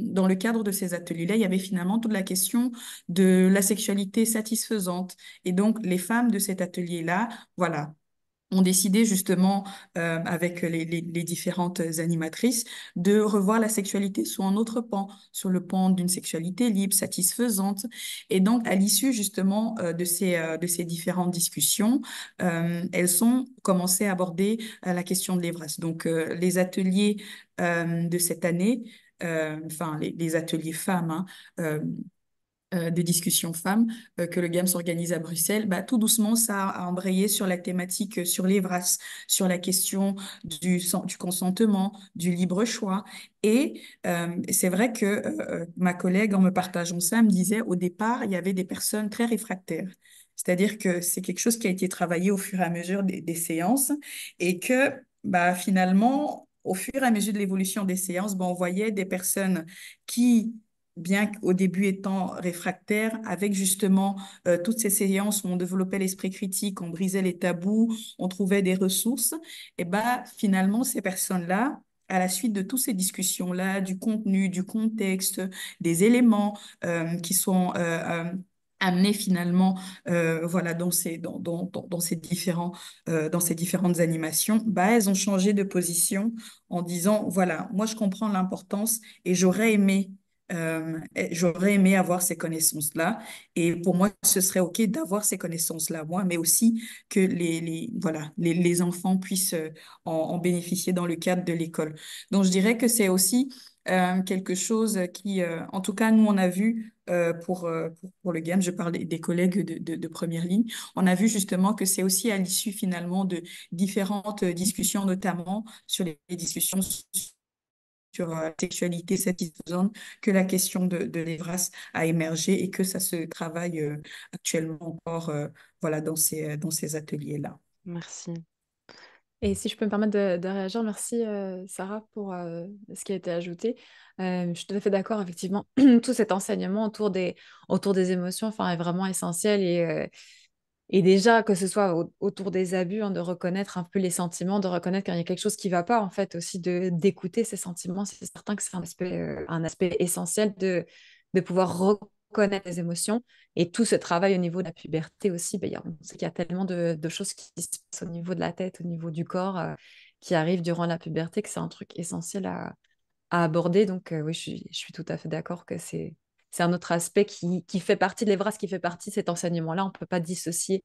dans le cadre de ces ateliers-là, il y avait finalement toute la question de la sexualité satisfaisante. Et donc, les femmes de cet atelier-là, voilà, ont décidé justement, avec les différentes animatrices, de revoir la sexualité sous un autre pan, sur le pan d'une sexualité libre, satisfaisante. Et donc, à l'issue justement de ces différentes discussions, elles ont commencé à aborder la question de l'EVRAS. Donc, les ateliers de cette année, enfin, les ateliers femmes, hein, des discussions femmes que le GAMS organise à Bruxelles, bah, tout doucement, ça a embrayé sur la thématique, sur les VRAS, sur la question du consentement, du libre choix. Et c'est vrai que ma collègue, en me partageant ça, me disait au départ, il y avait des personnes très réfractaires. C'est-à-dire que c'est quelque chose qui a été travaillé au fur et à mesure des séances et que bah, finalement, au fur et à mesure de l'évolution des séances, bah, on voyait des personnes qui bien qu'au début étant réfractaire, avec justement toutes ces séances où on développait l'esprit critique, on brisait les tabous, on trouvait des ressources, et ben finalement, ces personnes-là, à la suite de toutes ces discussions-là, du contenu, du contexte, des éléments qui sont amenés finalement voilà, dans ces différentes animations, bah, elles ont changé de position en disant, voilà, moi je comprends l'importance et j'aurais aimé avoir ces connaissances-là. Et pour moi, ce serait OK d'avoir ces connaissances-là, moi, mais aussi que voilà, les enfants puissent en bénéficier dans le cadre de l'école. Donc, je dirais que c'est aussi quelque chose qui, en tout cas, nous, on a vu pour le game, je parle des collègues de première ligne, on a vu justement que c'est aussi à l'issue finalement de différentes discussions, notamment sur les discussions sur la sexualité satisfaisante, que la question de l'EVRAS a émergé et que ça se travaille actuellement encore voilà, dans ces ateliers-là. Merci. Et si je peux me permettre de réagir, merci Sarah pour ce qui a été ajouté. Je suis tout à fait d'accord, effectivement, tout cet enseignement autour des émotions enfin, est vraiment essentiel et déjà que ce soit autour des abus, hein, de reconnaître un peu les sentiments, de reconnaître quand il y a quelque chose qui ne va pas, en fait, aussi d'écouter ces sentiments, c'est certain que c'est un aspect essentiel de pouvoir reconnaître les émotions. Et tout ce travail au niveau de la puberté aussi, ben, on sait qu'il y a tellement de choses qui se passent au niveau de la tête, au niveau du corps, qui arrivent durant la puberté, que c'est un truc essentiel à aborder. Donc, oui, je suis tout à fait d'accord que c'est un autre aspect qui fait partie de l'EVRAS, qui fait partie de cet enseignement-là. On ne peut pas dissocier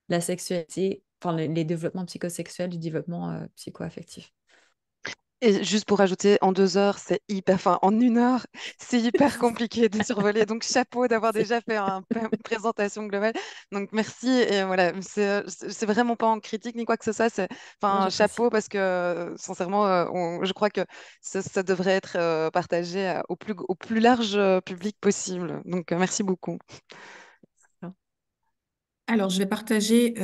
la sexualité, enfin les développements psychosexuels du développement psychoaffectif. Et juste pour ajouter, en 2 heures, c'est hyper, enfin en 1 heure, c'est hyper compliqué de survoler. Donc chapeau d'avoir C'est déjà fait une présentation globale. Donc merci. Et voilà, c'est vraiment pas en critique ni quoi que ce soit. C'est, Moi, enfin j'apprécie. chapeau parce que sincèrement, je crois que ça devrait être partagé au plus large public possible. Donc merci beaucoup. Alors, je vais partager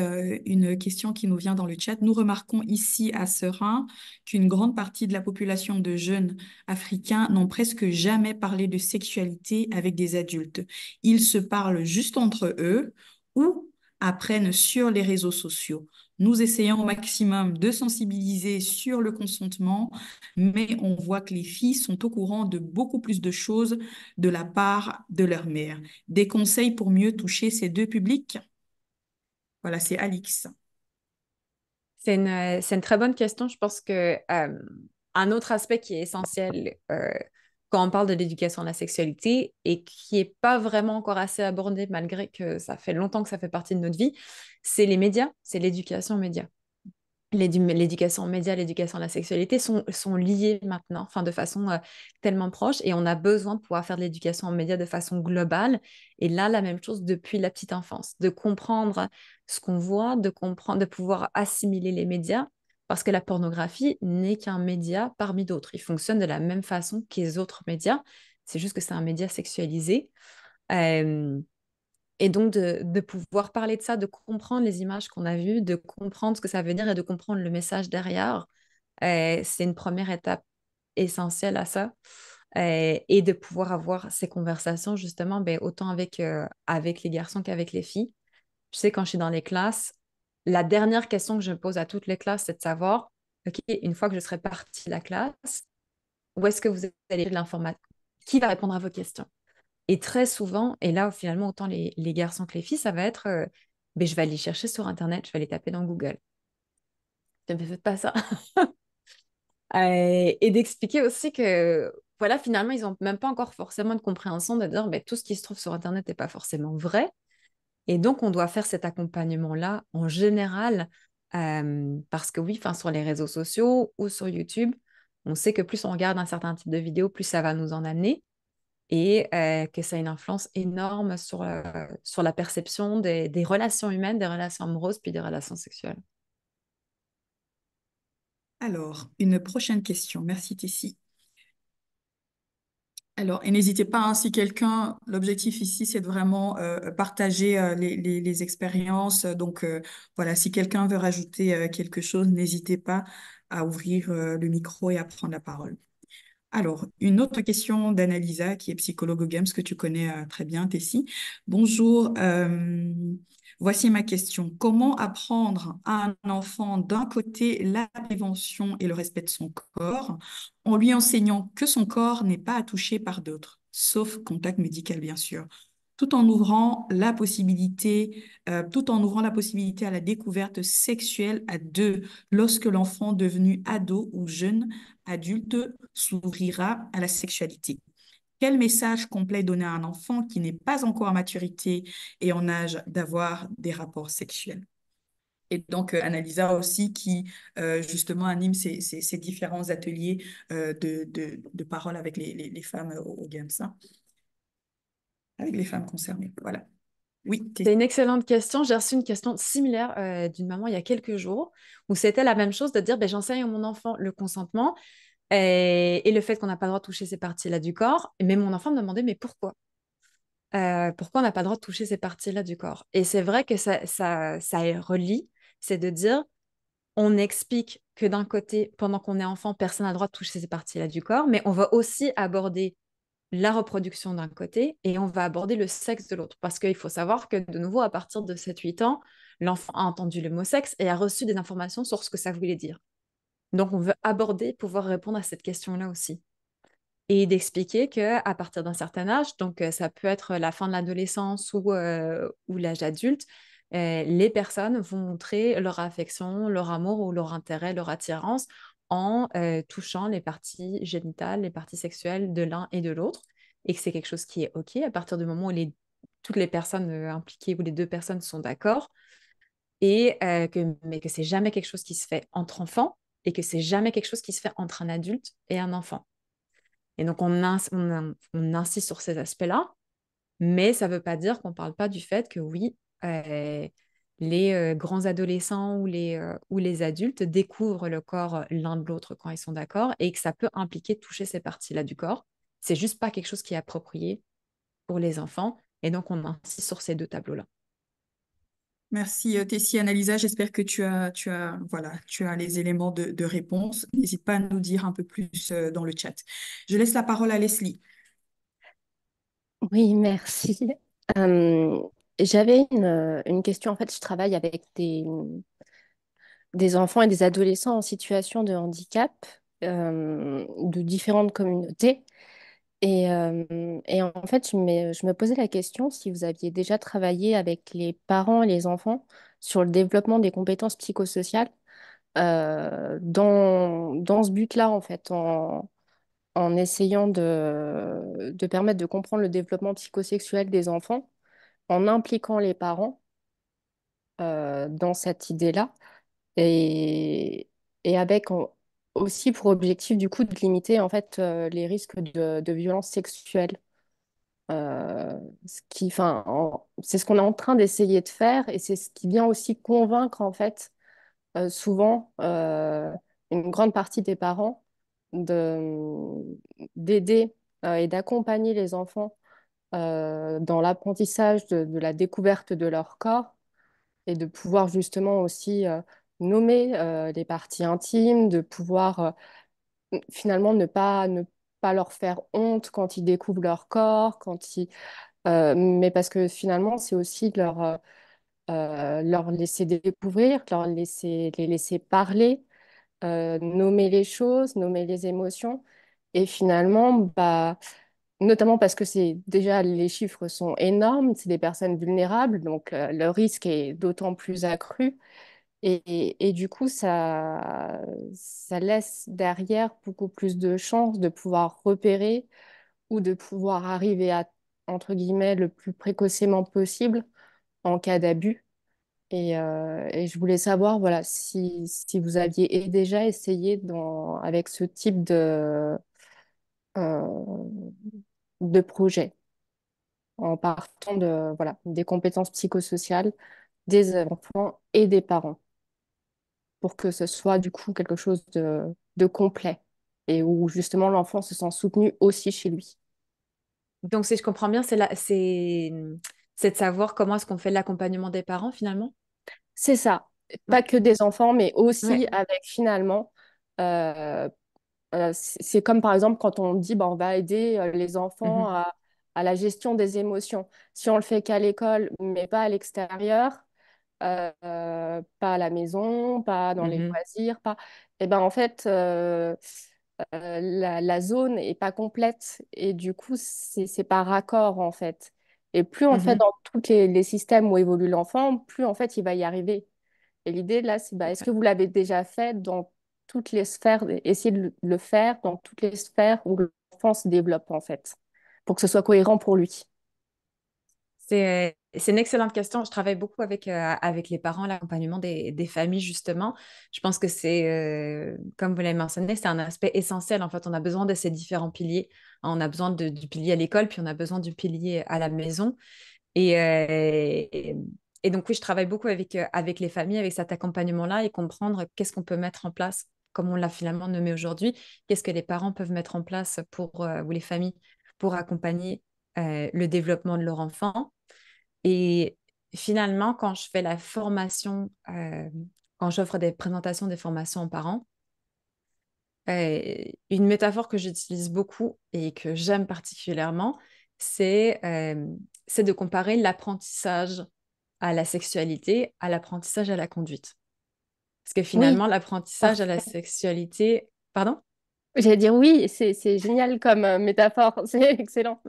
une question qui nous vient dans le chat. Nous remarquons ici à Seraing qu'une grande partie de la population de jeunes africains n'ont presque jamais parlé de sexualité avec des adultes. Ils se parlent juste entre eux ou apprennent sur les réseaux sociaux. Nous essayons au maximum de sensibiliser sur le consentement, mais on voit que les filles sont au courant de beaucoup plus de choses de la part de leur mère. Des conseils pour mieux toucher ces deux publics? Voilà, c'est Alix. C'est une très bonne question. Je pense que un autre aspect qui est essentiel quand on parle de l'éducation à la sexualité et qui n'est pas vraiment encore assez abordé malgré que ça fait longtemps que ça fait partie de notre vie, c'est les médias, c'est l'éducation aux médias. L'éducation aux médias, l'éducation à la sexualité sont liées maintenant, enfin de façon tellement proche, et on a besoin de pouvoir faire de l'éducation aux médias de façon globale. Et là, la même chose depuis la petite enfance, de comprendre ce qu'on voit, de comprendre, de pouvoir assimiler les médias, parce que la pornographie n'est qu'un média parmi d'autres. Il fonctionne de la même façon que les autres médias. C'est juste que c'est un média sexualisé. Euh, et donc, de pouvoir parler de ça, de comprendre les images qu'on a vues, de comprendre ce que ça veut dire et de comprendre le message derrière, c'est une première étape essentielle à ça. Et de pouvoir avoir ces conversations, justement, ben, autant avec les garçons qu'avec les filles. Je sais, quand je suis dans les classes, la dernière question que je pose à toutes les classes, c'est de savoir, OK, une fois que je serai partie de la classe, où est-ce que vous allez de l'information? Qui va répondre à vos questions? Et très souvent, et là, finalement, autant les garçons que les filles, ça va être, ben, je vais aller chercher sur Internet, je vais aller taper dans Google. Ne faites pas ça. Et d'expliquer aussi que, voilà, finalement, ils n'ont même pas encore forcément de compréhension de dire, ben, tout ce qui se trouve sur Internet n'est pas forcément vrai. Et donc, on doit faire cet accompagnement-là en général, parce que oui, enfin, sur les réseaux sociaux ou sur YouTube, on sait que plus on regarde un certain type de vidéo, plus ça va nous en amener. et que ça a une influence énorme sur la perception des relations humaines, des relations amoureuses, puis des relations sexuelles. Alors, une prochaine question. Merci, Tessie. Alors, et n'hésitez pas, hein, si quelqu'un, l'objectif ici, c'est de vraiment partager les expériences. Donc, voilà, si quelqu'un veut rajouter quelque chose, n'hésitez pas à ouvrir le micro et à prendre la parole. Alors, une autre question d'Annalisa, qui est psychologue au Games, que tu connais très bien, Tessie. Bonjour, voici ma question. Comment apprendre à un enfant, d'un côté, la prévention et le respect de son corps, en lui enseignant que son corps n'est pas à toucher par d'autres, sauf contact médical, bien sûr, tout en ouvrant la possibilité à la découverte sexuelle à deux, lorsque l'enfant devenu ado ou jeune adulte s'ouvrira à la sexualité. Quel message complet donner à un enfant qui n'est pas encore à maturité et en âge d'avoir des rapports sexuels? Et donc, Annalisa aussi qui, justement, anime ces différents ateliers de parole avec les femmes au Games, hein, avec les femmes concernées. Voilà. Oui, C'est une excellente question. J'ai reçu une question similaire d'une maman il y a quelques jours où c'était la même chose de dire ben, j'enseigne à mon enfant le consentement et le fait qu'on n'a pas le droit de toucher ces parties-là du corps. Mais mon enfant me demandait mais pourquoi? Pourquoi on n'a pas le droit de toucher ces parties-là du corps? Et c'est vrai que ça relie, c'est de dire on explique que d'un côté, pendant qu'on est enfant, personne n'a le droit de toucher ces parties-là du corps, mais on va aussi aborder la reproduction d'un côté et on va aborder le sexe de l'autre. Parce qu'il faut savoir que, de nouveau, à partir de 7-8 ans, l'enfant a entendu le mot sexe et a reçu des informations sur ce que ça voulait dire. Donc, on veut aborder, pouvoir répondre à cette question-là aussi. Et d'expliquer qu'à partir d'un certain âge, donc ça peut être la fin de l'adolescence ou l'âge adulte, les personnes vont montrer leur affection, leur amour ou leur intérêt, leur attirance en touchant les parties génitales, les parties sexuelles de l'un et de l'autre, et que c'est quelque chose qui est OK à partir du moment où toutes les personnes impliquées ou les deux personnes sont d'accord, mais que c'est jamais quelque chose qui se fait entre enfants et que c'est jamais quelque chose qui se fait entre un adulte et un enfant. Et donc, on insiste sur ces aspects-là, mais ça ne veut pas dire qu'on ne parle pas du fait que oui, les grands adolescents ou les adultes découvrent le corps l'un de l'autre quand ils sont d'accord et que ça peut impliquer toucher ces parties-là du corps. C'est juste pas quelque chose qui est approprié pour les enfants. Et donc, on insiste sur ces deux tableaux-là. merci Tessie, Annalisa. J'espère que voilà, tu as les éléments de réponse. N'hésite pas à nous dire un peu plus dans le chat. Je laisse la parole à Leslie. Oui, merci. Euh, J'avais une question. En fait, je travaille avec des enfants et des adolescents en situation de handicap de différentes communautés. Et en fait, je me posais la question si vous aviez déjà travaillé avec les parents et les enfants sur le développement des compétences psychosociales dans ce but-là, en fait, en essayant de permettre de comprendre le développement psychosexuel des enfants, en impliquant les parents dans cette idée-là, et, et avec aussi pour objectif, du coup, de limiter, en fait, les risques de violences sexuelles. Enfin, c'est ce qu'on est en train d'essayer de faire et c'est ce qui vient aussi convaincre en fait souvent une grande partie des parents de d'aider et d'accompagner les enfants dans l'apprentissage de la découverte de leur corps et de pouvoir justement aussi nommer les parties intimes, de pouvoir finalement ne pas leur faire honte quand ils découvrent leur corps, mais parce que finalement, c'est aussi leur laisser découvrir, les laisser parler, nommer les choses, nommer les émotions. Et finalement, bah, notamment parce que les chiffres sont énormes, c'est des personnes vulnérables, donc le risque est d'autant plus accru. Et du coup, ça laisse derrière beaucoup plus de chances de pouvoir repérer ou de pouvoir arriver à, entre guillemets, le plus précocement possible en cas d'abus. Et je voulais savoir, voilà, si vous aviez déjà essayé avec ce type euh, de projet en partant voilà, des compétences psychosociales des enfants et des parents pour que ce soit du coup quelque chose de complet et où justement l'enfant se sent soutenu aussi chez lui. Donc, si je comprends bien, c'est de savoir comment est-ce qu'on fait l'accompagnement des parents finalement. C'est ça, pas Ouais, que des enfants, mais ouais. aussi avec finalement, euh, c'est comme par exemple quand on dit bah, on va aider les enfants Mhm, à la gestion des émotions. Si on le fait qu'à l'école, mais pas à l'extérieur, pas à la maison, pas dans les mhm, loisirs, pas. Et ben en fait, la zone est pas complète et du coup, c'est pas raccord en fait. Et plus en fait, mhm. dans tous les systèmes où évolue l'enfant, plus en fait, il va y arriver. Et l'idée là, c'est bah, est-ce que vous l'avez déjà fait dans toutes les sphères, essayez de le faire dans toutes les sphères où l'enfant se développe en fait, pour que ce soit cohérent pour lui. C'est une excellente question. Je travaille beaucoup avec les parents, l'accompagnement des familles, justement. Je pense que comme vous l'avez mentionné, c'est un aspect essentiel. En fait, on a besoin de ces différents piliers. On a besoin du pilier à l'école, puis on a besoin du pilier à la maison. Et, euh, et, et donc, oui, je travaille beaucoup avec les familles, avec cet accompagnement-là et comprendre qu'est-ce qu'on peut mettre en place, comme on l'a finalement nommé aujourd'hui, qu'est-ce que les parents peuvent mettre en place ou les familles pour accompagner le développement de leur enfant. Et finalement, quand je fais la formation, quand j'offre des présentations des formations aux parents, une métaphore que j'utilise beaucoup et que j'aime particulièrement, c'est c'est de comparer l'apprentissage à la sexualité à l'apprentissage à la conduite. Parce que Oui, finalement, l'apprentissage à la parfait. sexualité... Pardon? J'allais dire oui, c'est génial comme métaphore, c'est excellent.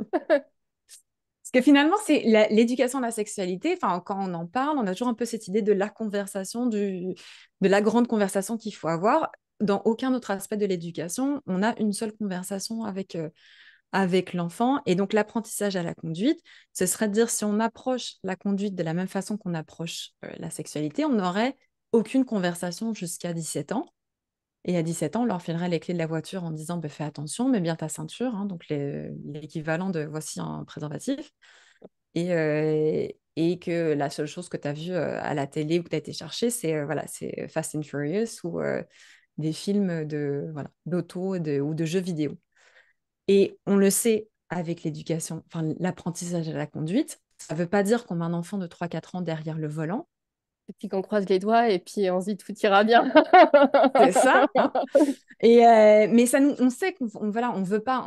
Parce que finalement, c'est l'éducation à la sexualité. Enfin, quand on en parle, on a toujours un peu cette idée de la conversation, de la grande conversation qu'il faut avoir. Dans aucun autre aspect de l'éducation, on a une seule conversation avec l'enfant. Et donc, l'apprentissage à la conduite, ce serait de dire si on approche la conduite de la même façon qu'on approche la sexualité, on n'aurait aucune conversation jusqu'à 17 ans. Et à 17 ans, on leur filerait les clés de la voiture en disant bah, fais attention, mets bien ta ceinture, hein, donc l'équivalent de voici un préservatif. Et que la seule chose que tu as vue à la télé ou que tu as été chercher, c'est Fast and Furious ou des films voilà, d'auto ou de jeux vidéo. Et on le sait avec l'éducation, enfin l'apprentissage à la conduite, ça ne veut pas dire qu'on met un enfant de 3 4 ans derrière le volant. Et puis qu'on croise les doigts et puis on se dit tout ira bien. C'est ça, hein. Mais on sait voilà, on veut pas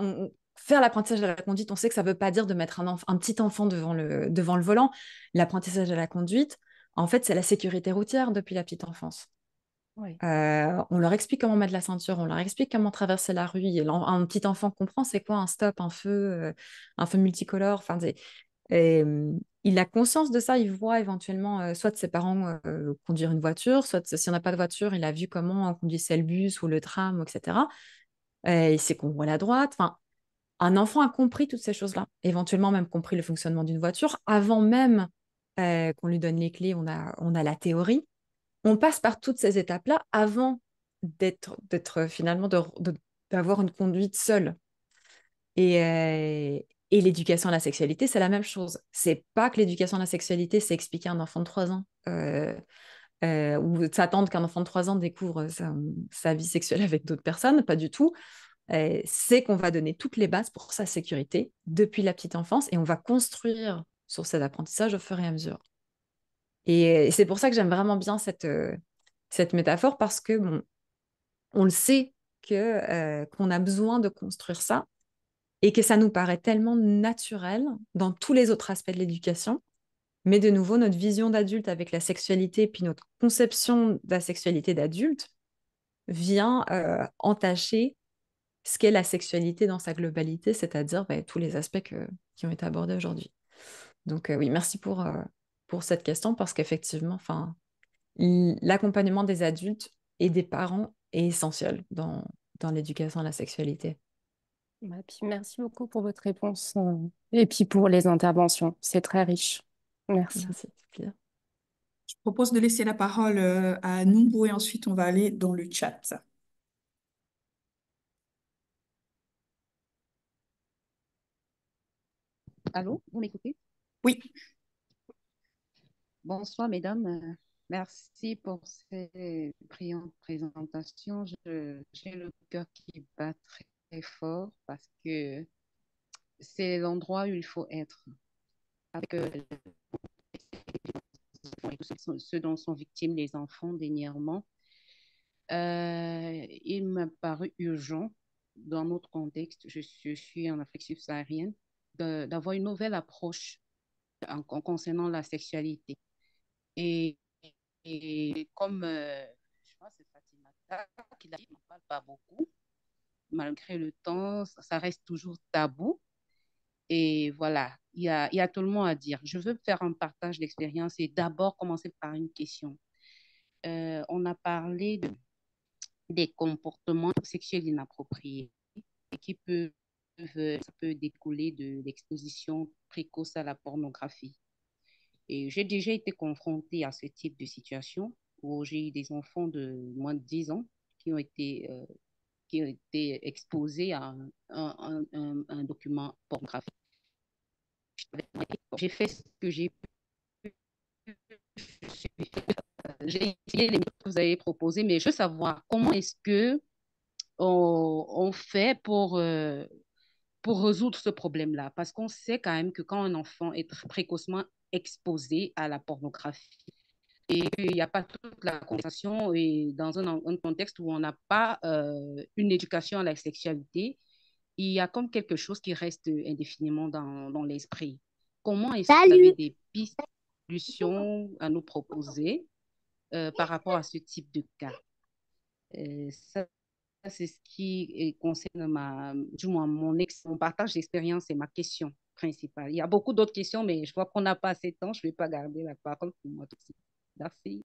faire l'apprentissage à la conduite. On sait que ça ne veut pas dire de mettre un petit enfant devant le volant. L'apprentissage à la conduite, en fait, c'est la sécurité routière depuis la petite enfance. Oui. On leur explique comment mettre la ceinture, on leur explique comment traverser la rue. Et un petit enfant comprend c'est quoi un stop, un feu multicolore. Enfin, il a conscience de ça, il voit éventuellement soit de ses parents conduire une voiture, soit si on n'a pas de voiture, il a vu comment on conduisait le bus ou le tram, etc. Il sait qu'on voit la droite. Enfin, un enfant a compris toutes ces choses-là, éventuellement même compris le fonctionnement d'une voiture. Avant même qu'on lui donne les clés, on a la théorie. On passe par toutes ces étapes-là avant d'être finalement d'avoir une conduite seule. Et l'éducation à la sexualité, c'est la même chose. C'est pas que l'éducation à la sexualité, c'est expliquer à un enfant de 3 ans ou s'attendre qu'un enfant de 3 ans découvre sa vie sexuelle avec d'autres personnes, pas du tout. C'est qu'on va donner toutes les bases pour sa sécurité depuis la petite enfance et on va construire sur cet apprentissage au fur et à mesure. Et c'est pour ça que j'aime vraiment bien cette métaphore parce que bon, on le sait qu'on a besoin de construire ça et que ça nous paraît tellement naturel dans tous les autres aspects de l'éducation. Mais de nouveau, notre vision d'adulte avec la sexualité, puis notre conception de la sexualité d'adulte vient entacher ce qu'est la sexualité dans sa globalité, c'est-à-dire tous les aspects qui ont été abordés aujourd'hui. Donc oui, merci pour cette question parce qu'effectivement, enfin, l'accompagnement des adultes et des parents est essentiel dans l'éducation à la sexualité. Et puis merci beaucoup pour votre réponse et puis pour les interventions. C'est très riche. Merci. Merci, c'est plaisir. Je propose de laisser la parole à nous et ensuite on va aller dans le chat. Allô, vous m'écoutez? Oui, Bonsoir, mesdames. Merci pour ces brillantes présentations. J'ai le cœur qui bat très fort parce que c'est l'endroit où il faut être avec et tous ceux dont sont victimes les enfants dernièrement. Il m'a paru urgent, dans notre contexte, je suis en Afrique subsaharienne, d'avoir une nouvelle approche concernant la sexualité. Et, et comme je pense que c'est Fatimata qui l'a dit, on n'en parle pas beaucoup. Malgré le temps, ça reste toujours tabou. Et voilà, il y a tellement à dire. Je veux faire un partage d'expérience et d'abord commencer par une question. On a parlé des comportements sexuels inappropriés et ça peut découler de l'exposition précoce à la pornographie. Et j'ai déjà été confrontée à ce type de situation où j'ai eu des enfants de moins de 10 ans qui ont été exposés à un document pornographique. J'ai fait ce que j'ai pu, j'ai essayé les méthodes que vous avez proposées, mais je veux savoir comment est-ce que on fait pour résoudre ce problème-là. Parce qu'on sait quand même que quand un enfant est précocement exposé à la pornographie, et qu'il n'y a pas toute la conversation et dans un contexte où on n'a pas une éducation à la sexualité, il y a comme quelque chose qui reste indéfiniment dans l'esprit. Comment est-ce que vous avez Salut. des pistes de solutions à nous proposer par rapport à ce type de cas? Ça, c'est ce qui concerne du moins mon partage d'expérience et ma question principale. Il y a beaucoup d'autres questions, mais je vois qu'on n'a pas assez de temps. Je ne vais pas garder la parole pour moi tout de suite. Merci.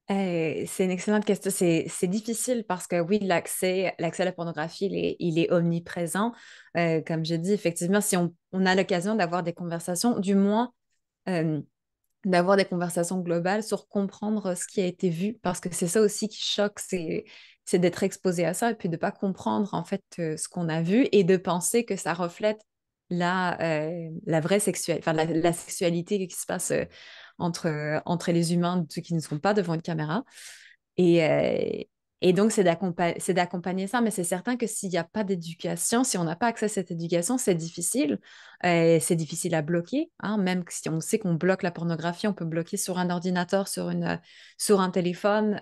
C'est une excellente question. C'est difficile parce que oui, l'accès à la pornographie, il est omniprésent. Comme je dis, effectivement, si on a l'occasion d'avoir des conversations, du moins euh, d'avoir des conversations globales sur comprendre ce qui a été vu, parce que c'est ça aussi qui choque, c'est d'être exposé à ça et puis de ne pas comprendre en fait ce qu'on a vu et de penser que ça reflète la vraie sexualité, enfin la sexualité qui se passe entre les humains, ceux qui ne sont pas devant une caméra. Et, euh, et donc, c'est d'accompagner ça, mais c'est certain que s'il n'y a pas d'éducation, si on n'a pas accès à cette éducation, c'est difficile à bloquer, hein. Même si on sait qu'on bloque la pornographie, on peut bloquer sur un ordinateur, sur un téléphone.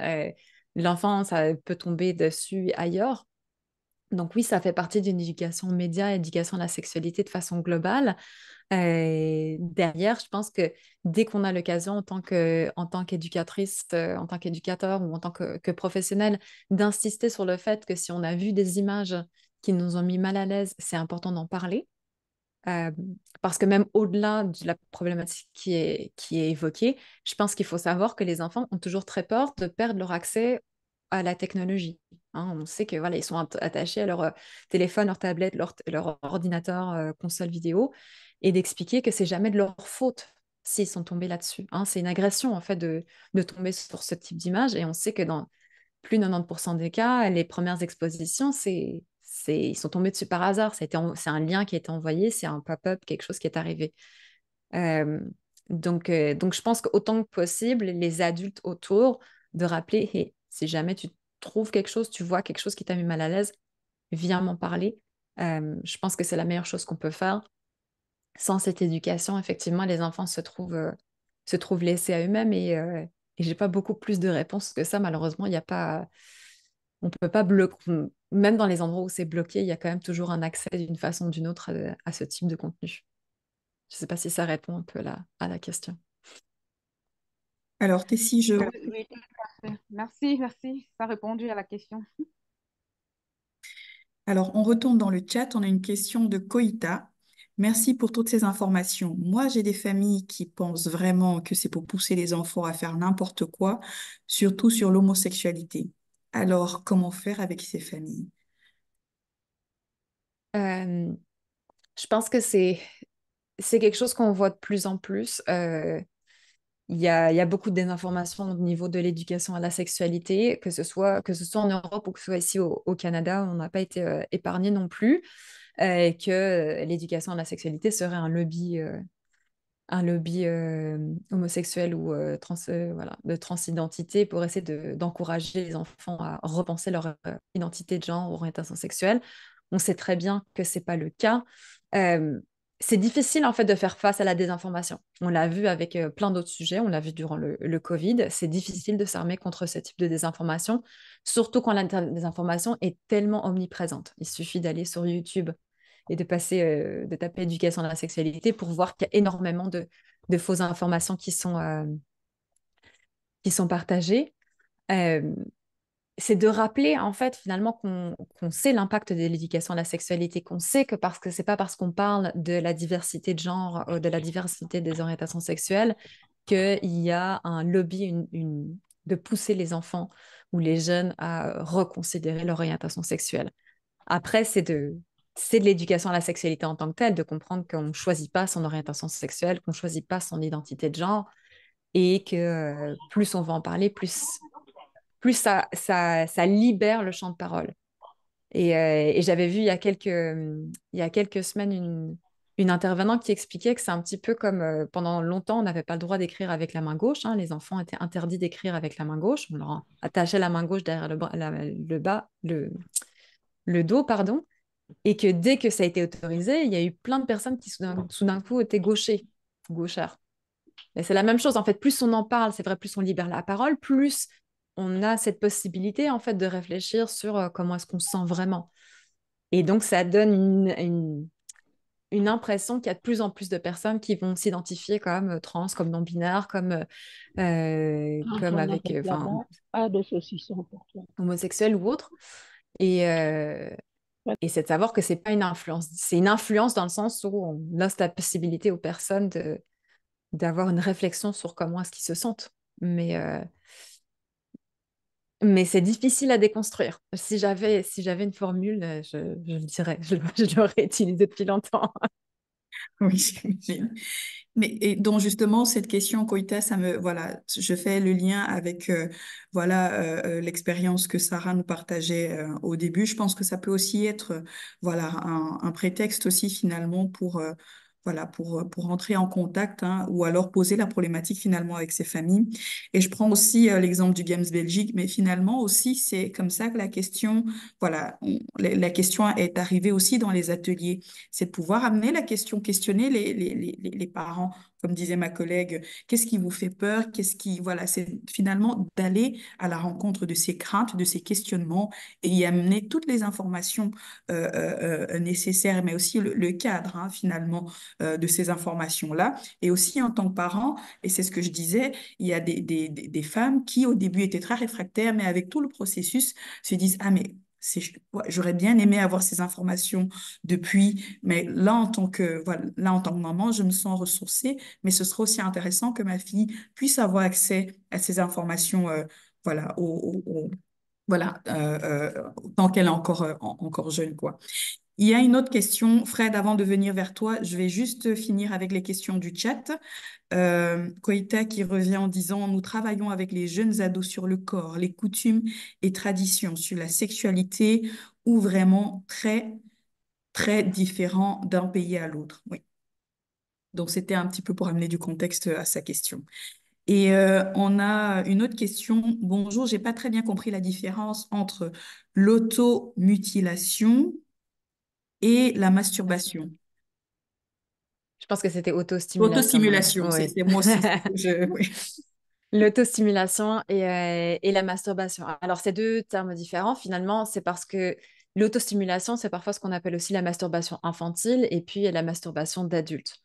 L'enfant, ça peut tomber dessus ailleurs. Donc oui, ça fait partie d'une éducation aux médias, éducation à la sexualité de façon globale. Derrière, je pense que dès qu'on a l'occasion en tant qu'éducatrice, en tant qu'éducateur ou en tant que professionnel, d'insister sur le fait que si on a vu des images qui nous ont mis mal à l'aise, c'est important d'en parler. Euh, Parce que même au-delà de la problématique qui est évoquée, je pense qu'il faut savoir que les enfants ont toujours très peur de perdre leur accès à la technologie, hein. On sait que voilà, ils sont attachés à leur téléphone, leur tablette, leur ordinateur, console vidéo, et d'expliquer que c'est jamais de leur faute s'ils sont tombés là-dessus, hein. C'est une agression en fait de tomber sur ce type d'image, et on sait que dans plus de 90% des cas, les premières expositions, ils sont tombés dessus par hasard. C'est un lien qui a été envoyé, c'est un pop-up, quelque chose qui est arrivé. Euh, donc, je pense qu'autant que possible, les adultes autour, de rappeler, hey, si jamais tu trouves quelque chose, tu vois quelque chose qui t'a mis mal à l'aise, viens m'en parler. Je pense que c'est la meilleure chose qu'on peut faire. Sans cette éducation, effectivement, les enfants se trouvent laissés à eux-mêmes et j'ai pas beaucoup plus de réponses que ça. Malheureusement, il y a pas, on peut pas bloquer, même dans les endroits où c'est bloqué, il y a quand même toujours un accès d'une façon ou d'une autre à ce type de contenu. Je sais pas si ça répond un peu à la question. alors Tessie, Oui, oui, tout à fait. Merci, merci. Ça a répondu à la question. alors on retourne dans le chat, on a une question de Koïta. Merci pour toutes ces informations. Moi, j'ai des familles qui pensent vraiment que c'est pour pousser les enfants à faire n'importe quoi, surtout sur l'homosexualité. Alors, comment faire avec ces familles? Euh, je pense que c'est quelque chose qu'on voit de plus en plus. il y a beaucoup de désinformation au niveau de l'éducation à la sexualité, que ce soit en Europe ou que ce soit ici au Canada, on n'a pas été épargné non plus, et que l'éducation à la sexualité serait un lobby homosexuel ou voilà, de transidentité pour essayer d'encourager les enfants à repenser leur identité de genre, orientation sexuelle. On sait très bien que ce n'est pas le cas. Euh, c'est difficile en fait de faire face à la désinformation. On l'a vu avec plein d'autres sujets, on l'a vu durant le Covid. C'est difficile de s'armer contre ce type de désinformation, surtout quand la désinformation est tellement omniprésente. Il suffit d'aller sur YouTube et de taper éducation à la sexualité pour voir qu'il y a énormément de fausses informations qui sont partagées. Euh, c'est de rappeler en fait finalement qu'on sait l'impact de l'éducation à la sexualité, qu'on sait que parce que c'est pas parce qu'on parle de la diversité de genre, de la diversité des orientations sexuelles, qu'il y a un lobby de pousser les enfants ou les jeunes à reconsidérer leur orientation sexuelle. Après, c'est de l'éducation à la sexualité en tant que telle, de comprendre qu'on ne choisit pas son orientation sexuelle, qu'on ne choisit pas son identité de genre, et que plus on va en parler, plus ça libère le champ de parole. Et j'avais vu il y a quelques semaines une intervenante qui expliquait que c'est un petit peu comme pendant longtemps, on n'avait pas le droit d'écrire avec la main gauche. Hein, les enfants étaient interdits d'écrire avec la main gauche. On leur attachait la main gauche derrière le dos, pardon. Et que dès que ça a été autorisé, il y a eu plein de personnes qui soudain coup étaient gauchères. Mais c'est la même chose, en fait, plus on en parle, c'est vrai, plus on libère la parole, plus on a cette possibilité, en fait, de réfléchir sur comment est-ce qu'on se sent vraiment. Et donc, ça donne une impression qu'il y a de plus en plus de personnes qui vont s'identifier comme trans, comme non-binaires, comme Antoine avec, avec enfin, là-bas, pas de saucisson pour toi. homosexuels ou autres. Et, euh, Ouais. et c'est de savoir que c'est pas une influence. C'est une influence dans le sens où on laisse la possibilité aux personnes d'avoir une réflexion sur comment est-ce qu'ils se sentent. Mais c'est difficile à déconstruire. Si j'avais une formule, je le dirais, je l'aurais utilisée depuis longtemps. Oui, j'imagine. Mais et donc justement cette question Koïta, ça me voilà, je fais le lien avec l'expérience que Sarah nous partageait au début. Je pense que ça peut aussi être voilà un prétexte aussi finalement pour pour entrer en contact hein, ou alors poser la problématique finalement avec ces familles. Et je prends aussi l'exemple du Games Belgique, mais finalement aussi c'est comme ça que la question la question est arrivée aussi dans les ateliers, c'est de pouvoir amener la question, questionner les parents, comme disait ma collègue, qu'est-ce qui vous fait peur, voilà, c'est finalement d'aller à la rencontre de ces craintes, de ces questionnements et y amener toutes les informations nécessaires, mais aussi le cadre, hein, finalement, de ces informations-là. Et aussi en tant que parent, et c'est ce que je disais, il y a des femmes qui au début étaient très réfractaires, mais avec tout le processus se disent, ah mais ouais, j'aurais bien aimé avoir ces informations depuis, mais là là en tant que maman, je me sens ressourcée, mais ce serait aussi intéressant que ma fille puisse avoir accès à ces informations, voilà, voilà, tant qu'elle est encore jeune, quoi. Il y a une autre question, Fred, avant de venir vers toi, je vais juste finir avec les questions du chat. Koïta qui revient en disant, nous travaillons avec les jeunes ados sur le corps, les coutumes et traditions, sur la sexualité, ou vraiment très différent d'un pays à l'autre. Oui. Donc, c'était un petit peu pour amener du contexte à sa question. Et on a une autre question. Bonjour, j'ai pas très bien compris la différence entre l'automutilation et la masturbation. Je pense que c'était autostimulation, Marie. L'autostimulation, Oui. c'est moi aussi. Oui. L'autostimulation et la masturbation. Alors, c'est deux termes différents. Finalement, c'est parce que l'autostimulation, c'est parfois ce qu'on appelle aussi la masturbation infantile et puis la masturbation d'adulte.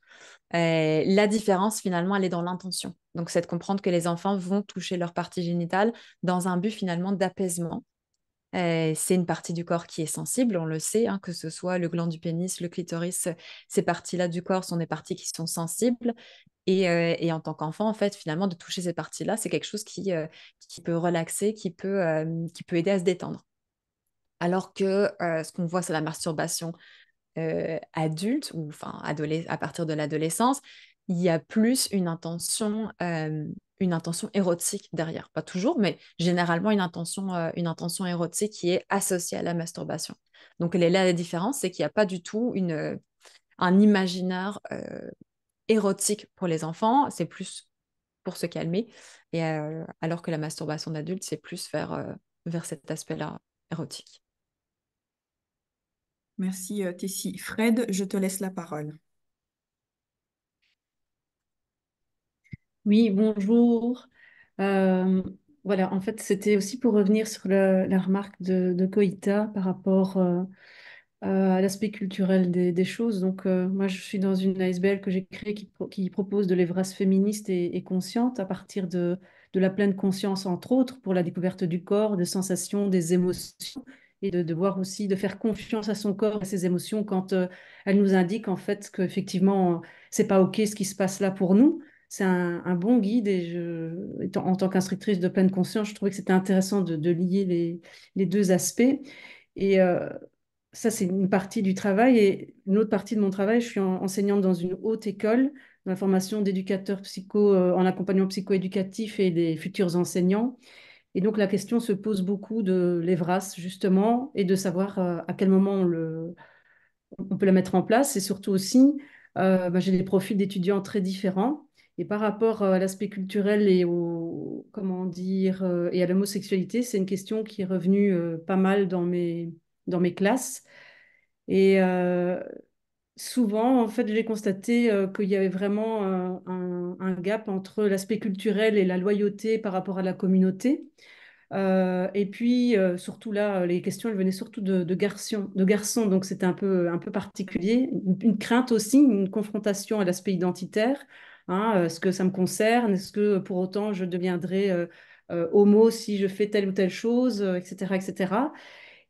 La différence, finalement, elle est dans l'intention. Donc, c'est de comprendre que les enfants vont toucher leur partie génitale dans un but, finalement, d'apaisement. C'est une partie du corps qui est sensible, on le sait, hein, que ce soit le gland du pénis, le clitoris, ces parties-là du corps sont des parties qui sont sensibles. Et en tant qu'enfant, en fait, finalement, de toucher ces parties-là, c'est quelque chose qui peut relaxer, qui peut aider à se détendre. Alors que ce qu'on voit, c'est la masturbation adulte, ou enfin à partir de l'adolescence, il y a plus une intention érotique derrière. Pas toujours, mais généralement une intention érotique qui est associée à la masturbation. Donc, là, la différence, c'est qu'il n'y a pas du tout un imaginaire érotique pour les enfants, c'est plus pour se calmer, alors que la masturbation d'adulte, c'est plus vers cet aspect-là érotique. Merci, Tessie. Fred, je te laisse la parole. Oui, bonjour. Euh, voilà, en fait, c'était aussi pour revenir sur la remarque de Koïta par rapport à l'aspect culturel des choses. Donc, moi, je suis dans une ASBL que j'ai créée qui propose de l'EVRAS féministe et consciente à partir de la pleine conscience, entre autres, pour la découverte du corps, des sensations, des émotions, et de voir aussi, de faire confiance à son corps, à ses émotions, quand elle nous indique en fait qu'effectivement, c'est pas OK ce qui se passe là pour nous. C'est un bon guide et en tant qu'instructrice de pleine conscience, je trouvais que c'était intéressant de lier les deux aspects. Et ça, c'est une partie du travail. Et une autre partie de mon travail, je suis enseignante dans une haute école, dans la formation d'éducateurs psycho, en accompagnement psycho-éducatif et des futurs enseignants. Et donc, la question se pose beaucoup de l'EVRAS, justement, et de savoir à quel moment on peut la mettre en place. Et surtout aussi, j'ai des profils d'étudiants très différents. Et par rapport à l'aspect culturel et comment dire, et à l'homosexualité, c'est une question qui est revenue pas mal dans mes classes. Et souvent, en fait, j'ai constaté qu'il y avait vraiment un gap entre l'aspect culturel et la loyauté par rapport à la communauté. Et puis, surtout là, les questions, elles venaient surtout de garçons, donc c'était un peu particulier. Une crainte aussi, une confrontation à l'aspect identitaire. Hein, est-ce que ça me concerne? Est-ce que pour autant je deviendrai homo si je fais telle ou telle chose, etc., etc.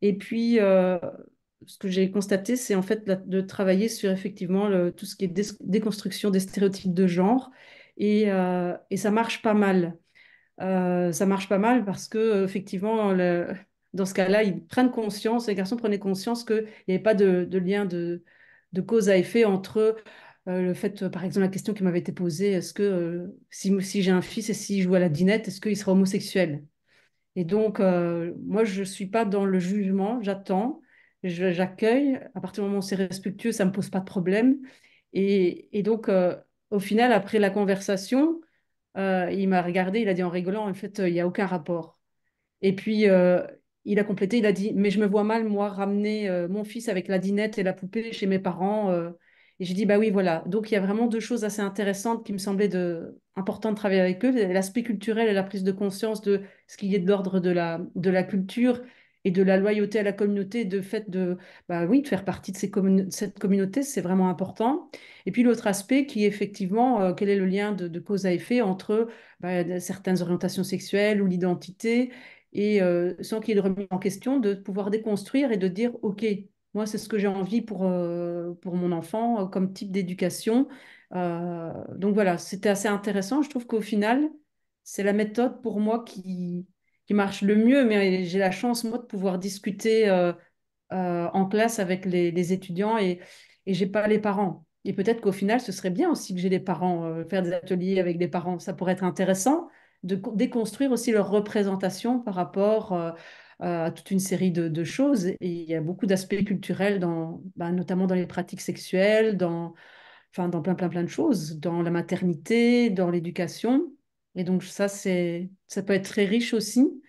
Et puis, ce que j'ai constaté, c'est en fait de travailler sur effectivement tout ce qui est déconstruction des stéréotypes de genre. Et ça marche pas mal. Ça marche pas mal parce que effectivement, dans ce cas-là, ils prennent conscience, les garçons prenaient conscience qu'il n'y avait pas de lien de cause à effet entre le fait, par exemple, la question qui m'avait été posée, est-ce que si j'ai un fils et s'il joue à la dinette, est-ce qu'il sera homosexuel? Et donc, moi, je ne suis pas dans le jugement, j'attends, j'accueille. À partir du moment où c'est respectueux, ça ne me pose pas de problème. Et donc, au final, après la conversation, il m'a regardé, il a dit en rigolant, en fait, il n'y a aucun rapport. Et puis, il a complété, il a dit, mais je me vois mal, moi, ramener mon fils avec la dinette et la poupée chez mes parents. Et j'ai dit, bah oui, voilà. Donc, il y a vraiment deux choses assez intéressantes qui me semblaient importantes de travailler avec eux. L'aspect culturel et la prise de conscience de ce qui est de l'ordre de la culture et de la loyauté à la communauté, de fait bah oui, de faire partie de cette communauté, c'est vraiment important. Et puis, l'autre aspect qui est effectivement, quel est le lien de cause à effet entre certaines orientations sexuelles ou l'identité et sans qu'il y ait de remise en question, de pouvoir déconstruire et de dire, OK, moi, c'est ce que j'ai envie pour mon enfant comme type d'éducation. Donc voilà, c'était assez intéressant. Je trouve qu'au final, c'est la méthode pour moi qui marche le mieux, mais j'ai la chance, moi, de pouvoir discuter en classe avec les étudiants et j'ai pas les parents. Et peut-être qu'au final, ce serait bien aussi que j'ai des parents, faire des ateliers avec des parents. Ça pourrait être intéressant de déconstruire aussi leur représentation par rapport à toute une série de choses. Et il y a beaucoup d'aspects culturels, notamment dans les pratiques sexuelles, enfin, dans plein de choses, dans la maternité, dans l'éducation. Et donc ça peut être très riche aussi.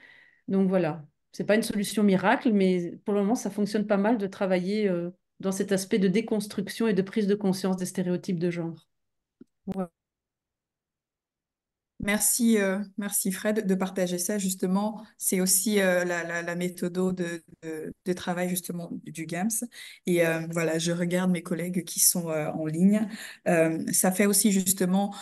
Donc voilà, c'est pas une solution miracle, mais pour le moment, ça fonctionne pas mal de travailler dans cet aspect de déconstruction et de prise de conscience des stéréotypes de genre. Voilà. Merci, merci Fred de partager ça. Justement, c'est aussi la méthode de travail justement du GAMS. Et voilà, je regarde mes collègues qui sont en ligne. Ça fait aussi justement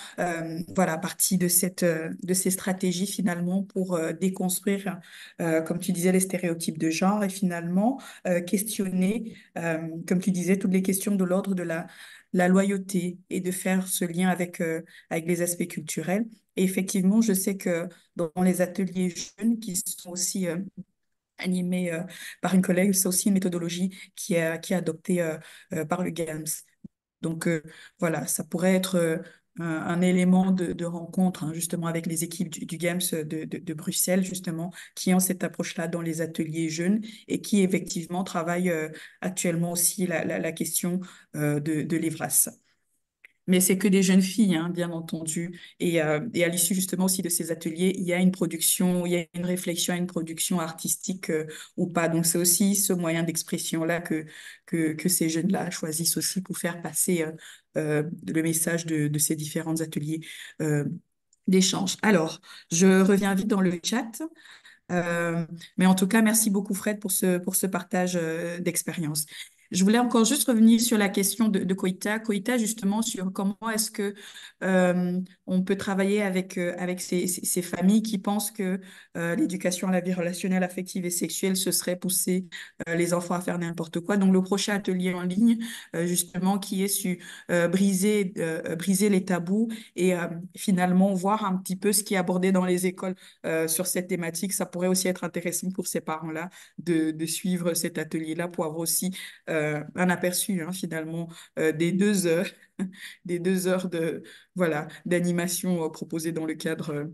voilà partie de ces stratégies finalement pour déconstruire, comme tu disais, les stéréotypes de genre et finalement questionner, comme tu disais, toutes les questions de l'ordre de la loyauté et de faire ce lien avec les aspects culturels. Et effectivement, je sais que dans les ateliers jeunes qui sont aussi animés par une collègue, c'est aussi une méthodologie qui est adoptée par le GAMS. Donc voilà, ça pourrait être un élément de rencontre, hein, justement, avec les équipes du GAMS de Bruxelles, justement, qui ont cette approche-là dans les ateliers jeunes et qui, effectivement, travaillent actuellement aussi la question de l'EVRAS. Mais c'est que des jeunes filles, hein, bien entendu. Et à l'issue justement aussi de ces ateliers, il y a une production, il y a une réflexion à une production artistique ou pas. Donc c'est aussi ce moyen d'expression-là que ces jeunes-là choisissent aussi pour faire passer le message de ces différents ateliers euh, d'échange. Alors, je reviens vite dans le chat. Mais en tout cas, merci beaucoup Fred pour ce partage d'expérience. Je voulais encore juste revenir sur la question de Koïta. Koïta, justement, sur comment est-ce que on peut travailler avec ces familles qui pensent que l'éducation à la vie relationnelle, affective et sexuelle, ce serait pousser les enfants à faire n'importe quoi. Donc, le prochain atelier en ligne, justement, qui est sur briser les tabous et finalement voir un petit peu ce qui est abordé dans les écoles sur cette thématique. Ça pourrait aussi être intéressant pour ces parents-là de suivre cet atelier-là pour avoir aussi un aperçu finalement des 2 heures, des 2 heures voilà, d'animation proposées dans le cadre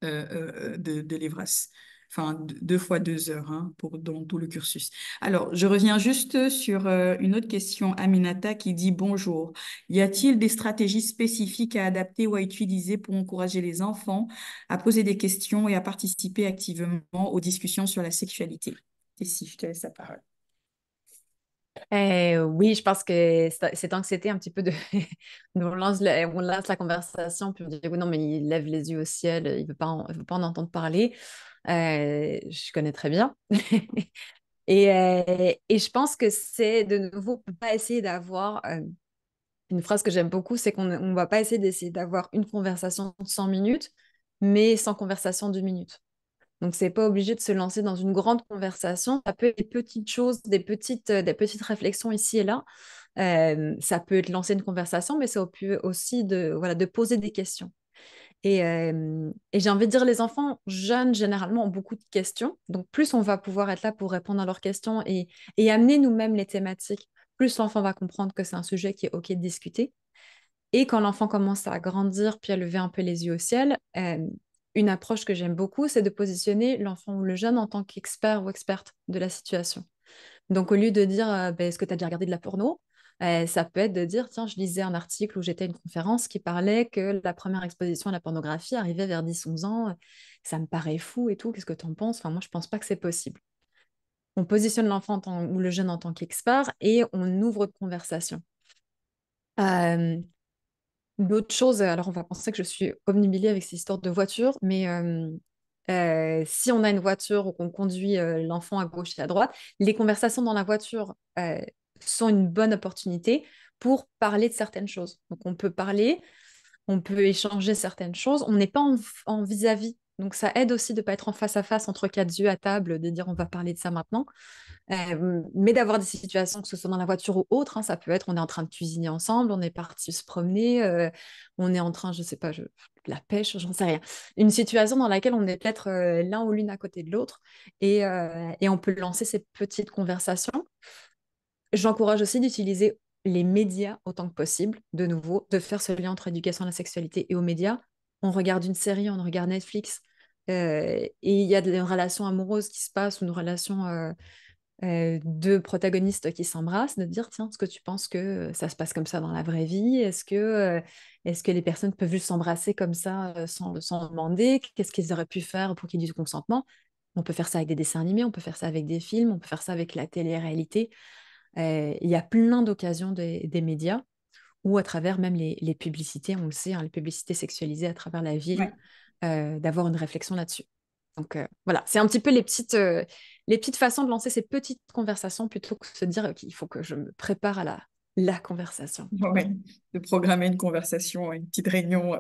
de l'EVRAS. Enfin, 2 fois 2 heures dans tout le cursus. Alors, je reviens juste sur une autre question, Aminata, qui dit bonjour. Y a-t-il des stratégies spécifiques à adapter ou à utiliser pour encourager les enfants à poser des questions et à participer activement aux discussions sur la sexualité? Et si, je te laisse la parole. Oui, je pense que cette anxiété un petit peu de on lance la conversation puis on dit oui, non mais il lève les yeux au ciel, il veut pas en entendre parler. Je connais très bien. Et je pense que c'est de nouveau pas essayer d'avoir une phrase que j'aime beaucoup, c'est qu'on ne va pas essayer d'essayer d'avoir une conversation de 100 minutes, mais sans conversation de 2 minutes. Donc, c'est pas obligé de se lancer dans une grande conversation. Ça peut être des petites choses, des petites réflexions ici et là. Ça peut être lancer une conversation, mais ça peut aussi voilà, de poser des questions. Et j'ai envie de dire, les enfants jeunes, généralement, ont beaucoup de questions. Donc, plus on va pouvoir être là pour répondre à leurs questions et amener nous-mêmes les thématiques, plus l'enfant va comprendre que c'est un sujet qui est OK de discuter. Et quand l'enfant commence à grandir, puis à lever un peu les yeux au ciel, une approche que j'aime beaucoup, c'est de positionner l'enfant ou le jeune en tant qu'expert ou experte de la situation. Donc, au lieu de dire ben, est-ce que tu as déjà regardé de la porno? Ça peut être de dire tiens, je lisais un article où j'étais à une conférence qui parlait que la première exposition à la pornographie arrivait vers 10-11 ans. Ça me paraît fou et tout. Qu'est-ce que tu en penses? Enfin, moi, je pense pas que c'est possible. On positionne l'enfant ou le jeune en tant qu'expert et on ouvre de conversation. D'autres choses, alors on va penser que je suis omnibulée avec ces histoires de voiture, mais si on a une voiture ou qu'on conduit l'enfant à gauche et à droite, les conversations dans la voiture sont une bonne opportunité pour parler de certaines choses. Donc on peut parler, on peut échanger certaines choses, on n'est pas en vis-à-vis. Donc ça aide aussi de ne pas être en face à face entre quatre yeux à table, de dire on va parler de ça maintenant. Mais d'avoir des situations, que ce soit dans la voiture ou autre, ça peut être on est en train de cuisiner ensemble, on est parti se promener, on est en train, je sais pas, la pêche, j'en sais rien. Une situation dans laquelle on est peut-être l'un ou l'une à côté de l'autre et on peut lancer ces petites conversations. J'encourage aussi d'utiliser les médias autant que possible, de nouveau, de faire ce lien entre éducation à la sexualité et aux médias. On regarde une série, on regarde Netflix, et il y a des relations amoureuses qui se passent, ou une relation deux protagonistes qui s'embrassent, de dire, tiens, est-ce que tu penses que ça se passe comme ça dans la vraie vie? Est-ce que les personnes peuvent juste s'embrasser comme ça sans demander? Qu'est-ce qu'ils auraient pu faire pour qu'il y ait du consentement? On peut faire ça avec des dessins animés, on peut faire ça avec des films, on peut faire ça avec la télé-réalité. Il y a plein d'occasions des médias ou à travers même les publicités, on le sait, les publicités sexualisées à travers la ville, Ouais. d'avoir une réflexion là-dessus. Donc voilà, c'est un petit peu les petites façons de lancer ces petites conversations plutôt que de se dire qu'il faut que je me prépare à la conversation. Ouais, de programmer une conversation, une petite réunion.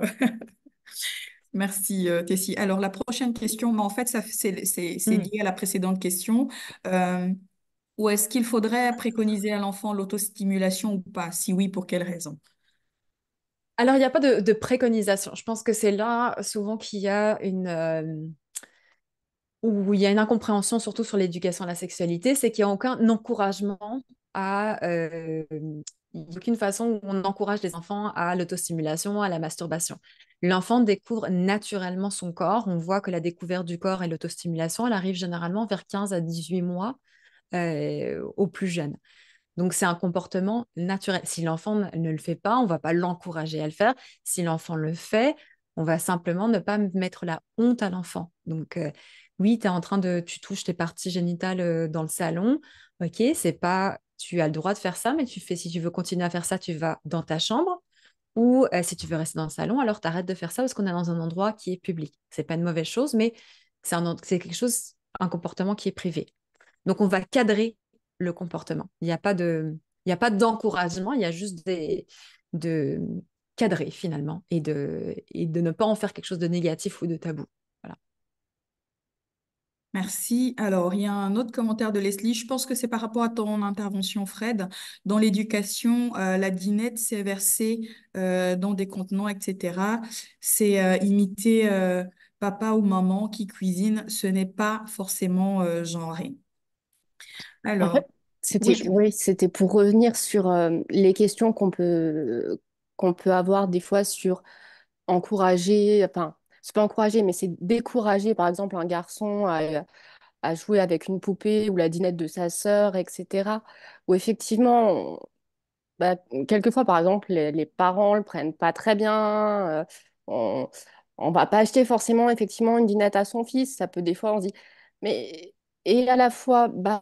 Merci, Tessie. Alors, la prochaine question, mais en fait, c'est Mm. lié à la précédente question. Euh, Ou est-ce qu'il faudrait préconiser à l'enfant l'autostimulation ou pas? Si oui, pour quelles raisons? Alors, il n'y a pas de préconisation. Je pense que c'est là souvent qu'il y a où il y a une incompréhension, surtout sur l'éducation à la sexualité, c'est qu'il n'y a aucun encouragement il n'y a aucune façon où on encourage les enfants à l'autostimulation, à la masturbation. L'enfant découvre naturellement son corps. On voit que la découverte du corps et l'autostimulation, elle arrive généralement vers 15 à 18 mois au plus jeune. Donc, c'est un comportement naturel. Si l'enfant ne le fait pas, on va pas l'encourager à le faire. Si l'enfant le fait, on va simplement ne pas mettre la honte à l'enfant. Donc, oui, tu touches tes parties génitales dans le salon. Ok, c'est pas, tu as le droit de faire ça, mais si tu veux continuer à faire ça, tu vas dans ta chambre. Ou si tu veux rester dans le salon, alors tu arrêtes de faire ça parce qu'on est dans un endroit qui est public. C'est pas une mauvaise chose, mais c'est quelque chose, un comportement qui est privé. Donc, on va cadrer le comportement. Il y a pas d'encouragement, il y a juste de cadrer finalement et de ne pas en faire quelque chose de négatif ou de tabou. Voilà. Merci. Alors, il y a un autre commentaire de Leslie. Je pense que c'est par rapport à ton intervention, Fred. Dans l'éducation, la dinette, c'est verser dans des contenants, etc. C'est imiter papa ou maman qui cuisine. Ce n'est pas forcément genré. En Alors, fait, oui, c'était pour revenir sur les questions qu'on peut avoir des fois sur encourager, enfin, c'est pas encourager, mais c'est décourager, par exemple, un garçon à jouer avec une poupée ou la dinette de sa sœur, etc. Où effectivement, bah, quelquefois, par exemple, les parents le prennent pas très bien. On, on va pas acheter forcément effectivement une dinette à son fils. Ça peut des fois, on se dit, mais et à la fois, bah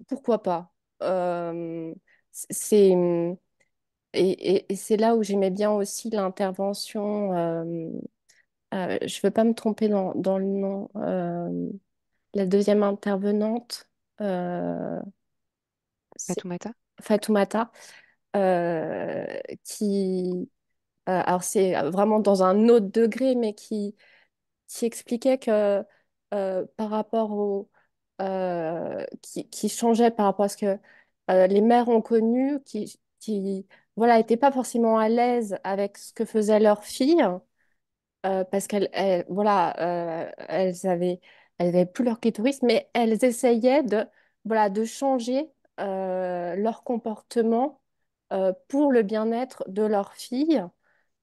pourquoi pas? Euh, c'est et c'est là où j'aimais bien aussi l'intervention. Je veux pas me tromper dans le nom. La deuxième intervenante, c'est Fatoumata? Fatoumata, euh, qui alors c'est vraiment dans un autre degré, mais qui expliquait que par rapport qui changeait par rapport à ce que les mères ont connu, qui voilà, n'étaient pas forcément à l'aise avec ce que faisait leur fille, parce voilà, elles avaient plus leur clitoris, mais elles essayaient voilà, de changer leur comportement pour le bien-être de leur fille.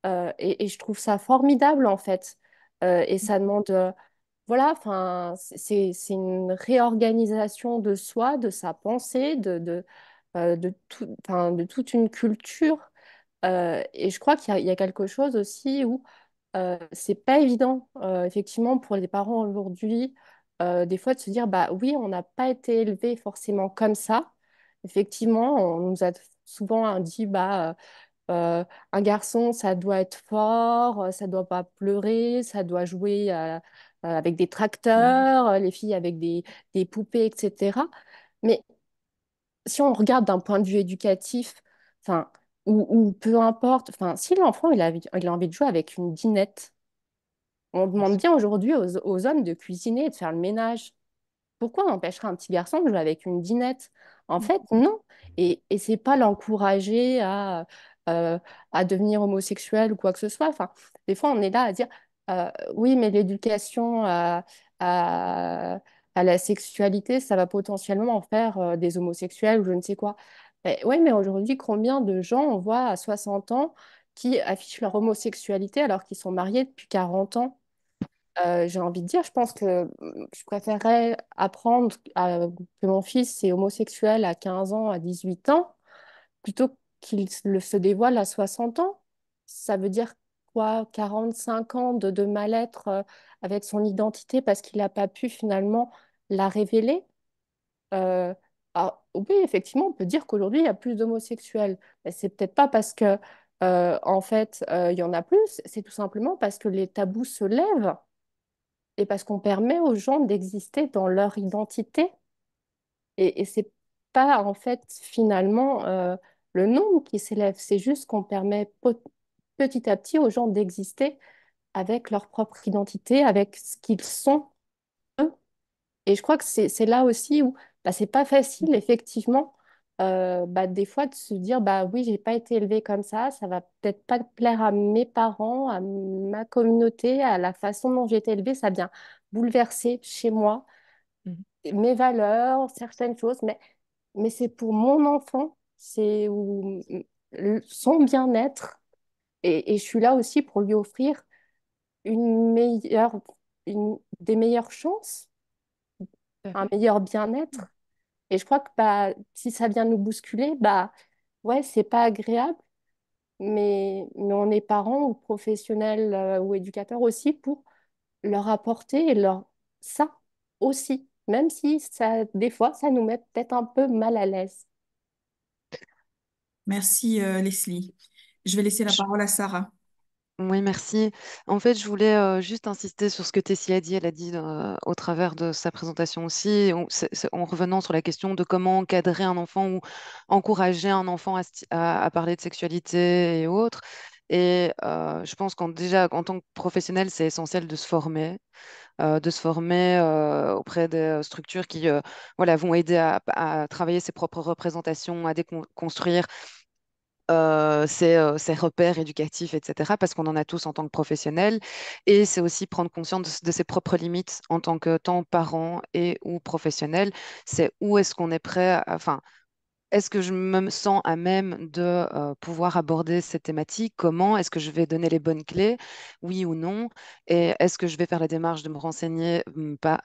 Et je trouve ça formidable en fait. Et ça demande, voilà, enfin, c'est une réorganisation de soi, de sa pensée, enfin, de toute une culture. Et je crois il y a quelque chose aussi où c'est pas évident, effectivement, pour les parents aujourd'hui, des fois de se dire, bah oui, on n'a pas été élevé forcément comme ça. Effectivement, on nous a souvent dit, bah un garçon, ça doit être fort, ça doit pas pleurer, ça doit jouer avec des tracteurs, les filles avec des poupées, etc. Mais si on regarde d'un point de vue éducatif, enfin, ou peu importe, enfin, si l'enfant il a envie de jouer avec une dinette, on demande bien aujourd'hui aux hommes de cuisiner et de faire le ménage. Pourquoi on empêcherait un petit garçon de jouer avec une dinette? En fait, non. Et c'est pas l'encourager euh, à devenir homosexuel ou quoi que ce soit. Enfin, des fois, on est là à dire oui, mais l'éducation à, à la sexualité, ça va potentiellement en faire des homosexuels ou je ne sais quoi. Oui, mais aujourd'hui, combien de gens on voit à 60 ans qui affichent leur homosexualité alors qu'ils sont mariés depuis 40 ans? J'ai envie de dire, je pense que je préférerais apprendre que mon fils est homosexuel à 15 ans, à 18 ans, plutôt qu'il se dévoile à 60 ans. Ça veut dire quoi? 45 ans de mal-être avec son identité parce qu'il n'a pas pu finalement la révéler. Euh, oui, effectivement, on peut dire qu'aujourd'hui, il y a plus d'homosexuels. Mais c'est peut-être pas parce que, en fait, il y en a plus, c'est tout simplement parce que les tabous se lèvent et parce qu'on permet aux gens d'exister dans leur identité. Et c'est pas en fait finalement le nombre qui s'élève, c'est juste qu'on permet petit à petit aux gens d'exister avec leur propre identité, avec ce qu'ils sont eux. Et je crois que c'est là aussi où bah, c'est pas facile effectivement bah, des fois de se dire bah oui j'ai pas été élevée comme ça va peut-être pas plaire à mes parents, à ma communauté, à la façon dont j'ai été élevée, ça vient bouleverser chez moi Mhm. mes valeurs, certaines choses, mais mais c'est pour mon enfant, c'est son bien-être. Et je suis là aussi pour lui offrir une meilleure, des meilleures chances, Tout à un fait. meilleur bien-être. Et je crois que bah, si ça vient nous bousculer, bah, ouais, c'est pas agréable, mais on est parents ou professionnels ou éducateurs aussi pour leur apporter ça aussi, même si ça, des fois, ça nous met peut-être un peu mal à l'aise. Merci, Leslie. Je vais laisser la parole à Sarah. Oui, merci. En fait, je voulais juste insister sur ce que Tessie a dit. Elle a dit au travers de sa présentation aussi, en revenant sur la question de comment encadrer un enfant ou encourager un enfant à parler de sexualité et autres. Et je pense déjà, en tant que professionnel, c'est essentiel de se former auprès des structures qui voilà, vont aider à travailler ses propres représentations, à déconstruire ses repères éducatifs, etc., parce qu'on en a tous en tant que professionnels. Et c'est aussi prendre conscience de ses propres limites en tant que tant parent et ou professionnel. C'est où est-ce qu'on est prêt enfin, est-ce que je me sens à même de pouvoir aborder cette thématique? Comment? Est-ce que je vais donner les bonnes clés? Oui ou non? Et est-ce que je vais faire la démarche de me renseigner pas,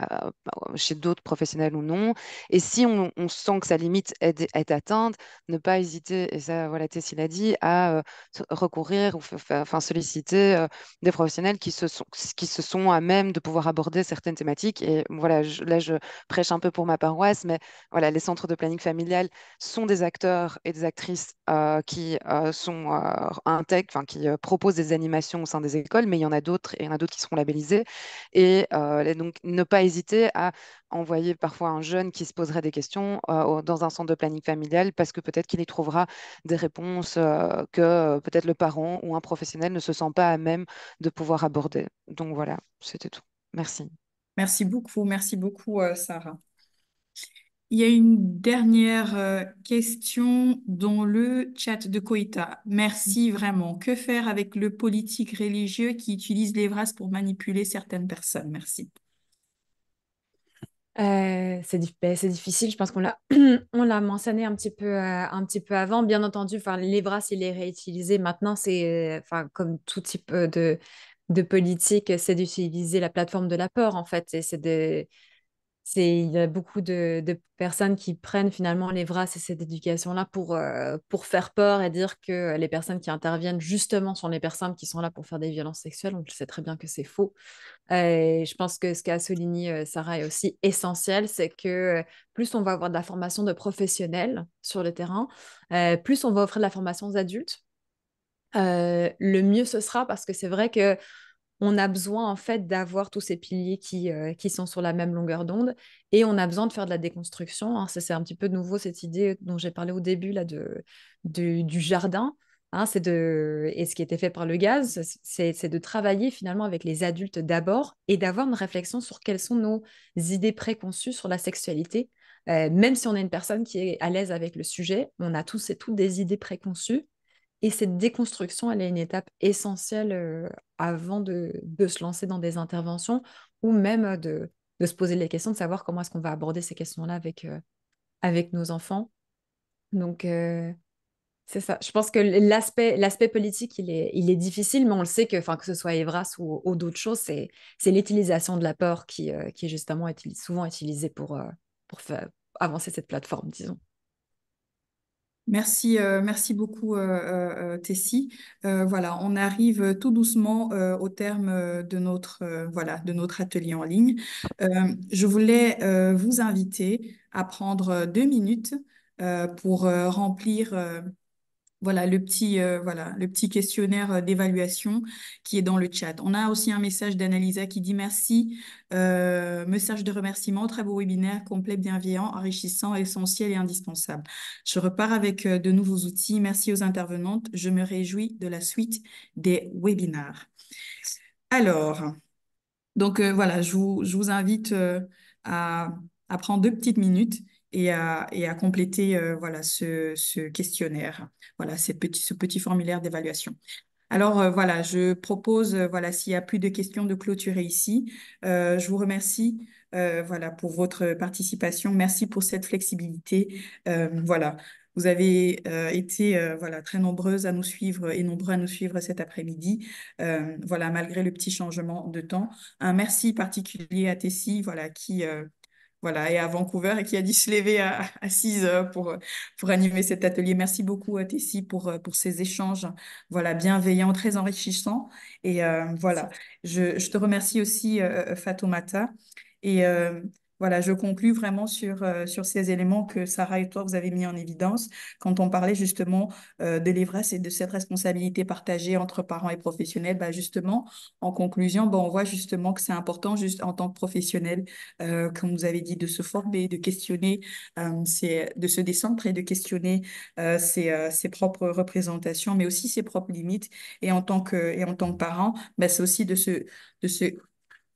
chez d'autres professionnels ou non? Et si on sent que sa limite est atteinte, ne pas hésiter, et ça, voilà, Tessie l'a dit, à recourir ou enfin, solliciter des professionnels qui se sont à même de pouvoir aborder certaines thématiques. Et voilà, là, je prêche un peu pour ma paroisse, mais voilà, les centres de planning familial sont des acteurs et des actrices qui sont intègres, enfin, qui proposent des animations au sein des écoles, mais il y en a d'autres et il y en a d'autres qui seront labellisés. Et donc, ne pas hésiter à envoyer parfois un jeune qui se poserait des questions dans un centre de planning familial parce que peut-être qu'il y trouvera des réponses que peut-être le parent ou un professionnel ne se sent pas à même de pouvoir aborder. Donc voilà, c'était tout. Merci. Merci beaucoup, Sarah. Il y a une dernière question dans le chat de Koïta. Merci vraiment. Que faire avec le politique religieux qui utilise les phrases pour manipuler certaines personnes? Merci. C'est difficile, je pense qu'on l'a on l'a mentionné un petit peu avant. Bien entendu, enfin, les bras, il est réutilisé. Maintenant, c'est enfin, comme tout type de politique, c'est d'utiliser la plateforme de la peur, en fait. Il y a beaucoup de personnes qui prennent finalement les VRAS et cette éducation-là pour faire peur et dire que les personnes qui interviennent justement sont les personnes qui sont là pour faire des violences sexuelles. Donc, je sais très bien que c'est faux. Et je pense que ce qu'a souligné Sarah est aussi essentiel, c'est que plus on va avoir de la formation de professionnels sur le terrain, plus on va offrir de la formation aux adultes, le mieux ce sera parce que c'est vrai que on a besoin en fait d'avoir tous ces piliers qui sont sur la même longueur d'onde et on a besoin de faire de la déconstruction, hein. Ça, c'est un petit peu de nouveau cette idée dont j'ai parlé au début là, du jardin. Hein, et ce qui a été fait par le gaz, c'est de travailler finalement avec les adultes d'abord et d'avoir une réflexion sur quelles sont nos idées préconçues sur la sexualité. Même si on est une personne qui est à l'aise avec le sujet, on a tous et toutes des idées préconçues et cette déconstruction, elle est une étape essentielle avant de se lancer dans des interventions ou même de se poser les questions, de savoir comment est-ce qu'on va aborder ces questions-là avec nos enfants. Donc, c'est ça. Je pense que l'aspect politique, il est difficile, mais on le sait que, enfin, que ce soit Evras ou d'autres choses, c'est l'utilisation de la peur qui est justement souvent utilisée pour faire avancer cette plateforme, disons. Merci beaucoup, Tessie. Voilà, on arrive tout doucement au terme de notre atelier en ligne. Je voulais vous inviter à prendre 2 minutes pour remplir le petit questionnaire d'évaluation qui est dans le chat. On a aussi un message d'Annalisa qui dit merci, message de remerciement, très beau webinaire, complet, bienveillant, enrichissant, essentiel et indispensable. Je repars avec de nouveaux outils. Merci aux intervenantes. Je me réjouis de la suite des webinaires. Alors, voilà, je vous invite à, à prendre 2 petites minutes et à compléter ce questionnaire, voilà, ce petit formulaire d'évaluation. Alors voilà, je propose, voilà, s'il n'y a plus de questions, de clôturer ici. Je vous remercie voilà, pour votre participation. Merci pour cette flexibilité. Voilà. Vous avez été voilà, très nombreuses à nous suivre et nombreux à nous suivre cet après-midi, voilà, malgré le petit changement de temps. Un merci particulier à Tessie, voilà, qui voilà, est à Vancouver et qui a dû se lever à 6 heures pour animer cet atelier. Merci beaucoup à Tessie pour ces échanges voilà, bienveillants, très enrichissants. Et voilà, je te remercie aussi, Fatoumata. Et voilà, je conclus vraiment sur ces éléments que Sarah et toi, vous avez mis en évidence quand on parlait justement de l'ivresse et de cette responsabilité partagée entre parents et professionnels. Bah, justement, en conclusion, bah, on voit justement que c'est important, juste en tant que professionnel, comme vous avez dit, de se former, de questionner, de se décentrer, de questionner ses propres représentations, mais aussi ses propres limites. Et en tant que parent, bah, c'est aussi de se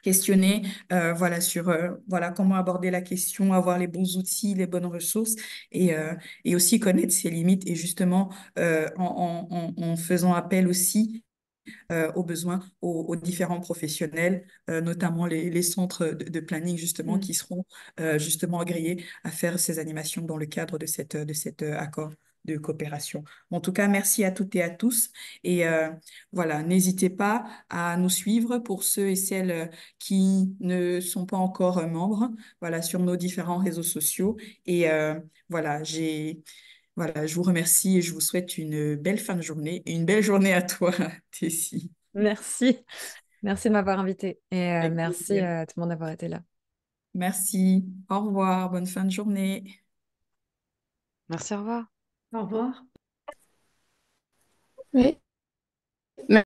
questionner voilà sur voilà comment aborder la question, avoir les bons outils, les bonnes ressources et aussi connaître ses limites et justement en faisant appel aussi aux besoins aux différents professionnels, notamment les centres de planning justement Mm. qui seront justement agréés à faire ces animations dans le cadre de cet accord de coopération. En tout cas, merci à toutes et à tous. Et voilà, n'hésitez pas à nous suivre pour ceux et celles qui ne sont pas encore membres, voilà, sur nos différents réseaux sociaux. Et voilà, voilà, je vous remercie et je vous souhaite une belle fin de journée et une belle journée à toi, Tessie. Merci. Merci de m'avoir invitée et Avec merci plaisir. à tout le monde d'avoir été là. Merci. Au revoir. Bonne fin de journée. Merci, au revoir. Au revoir. Oui.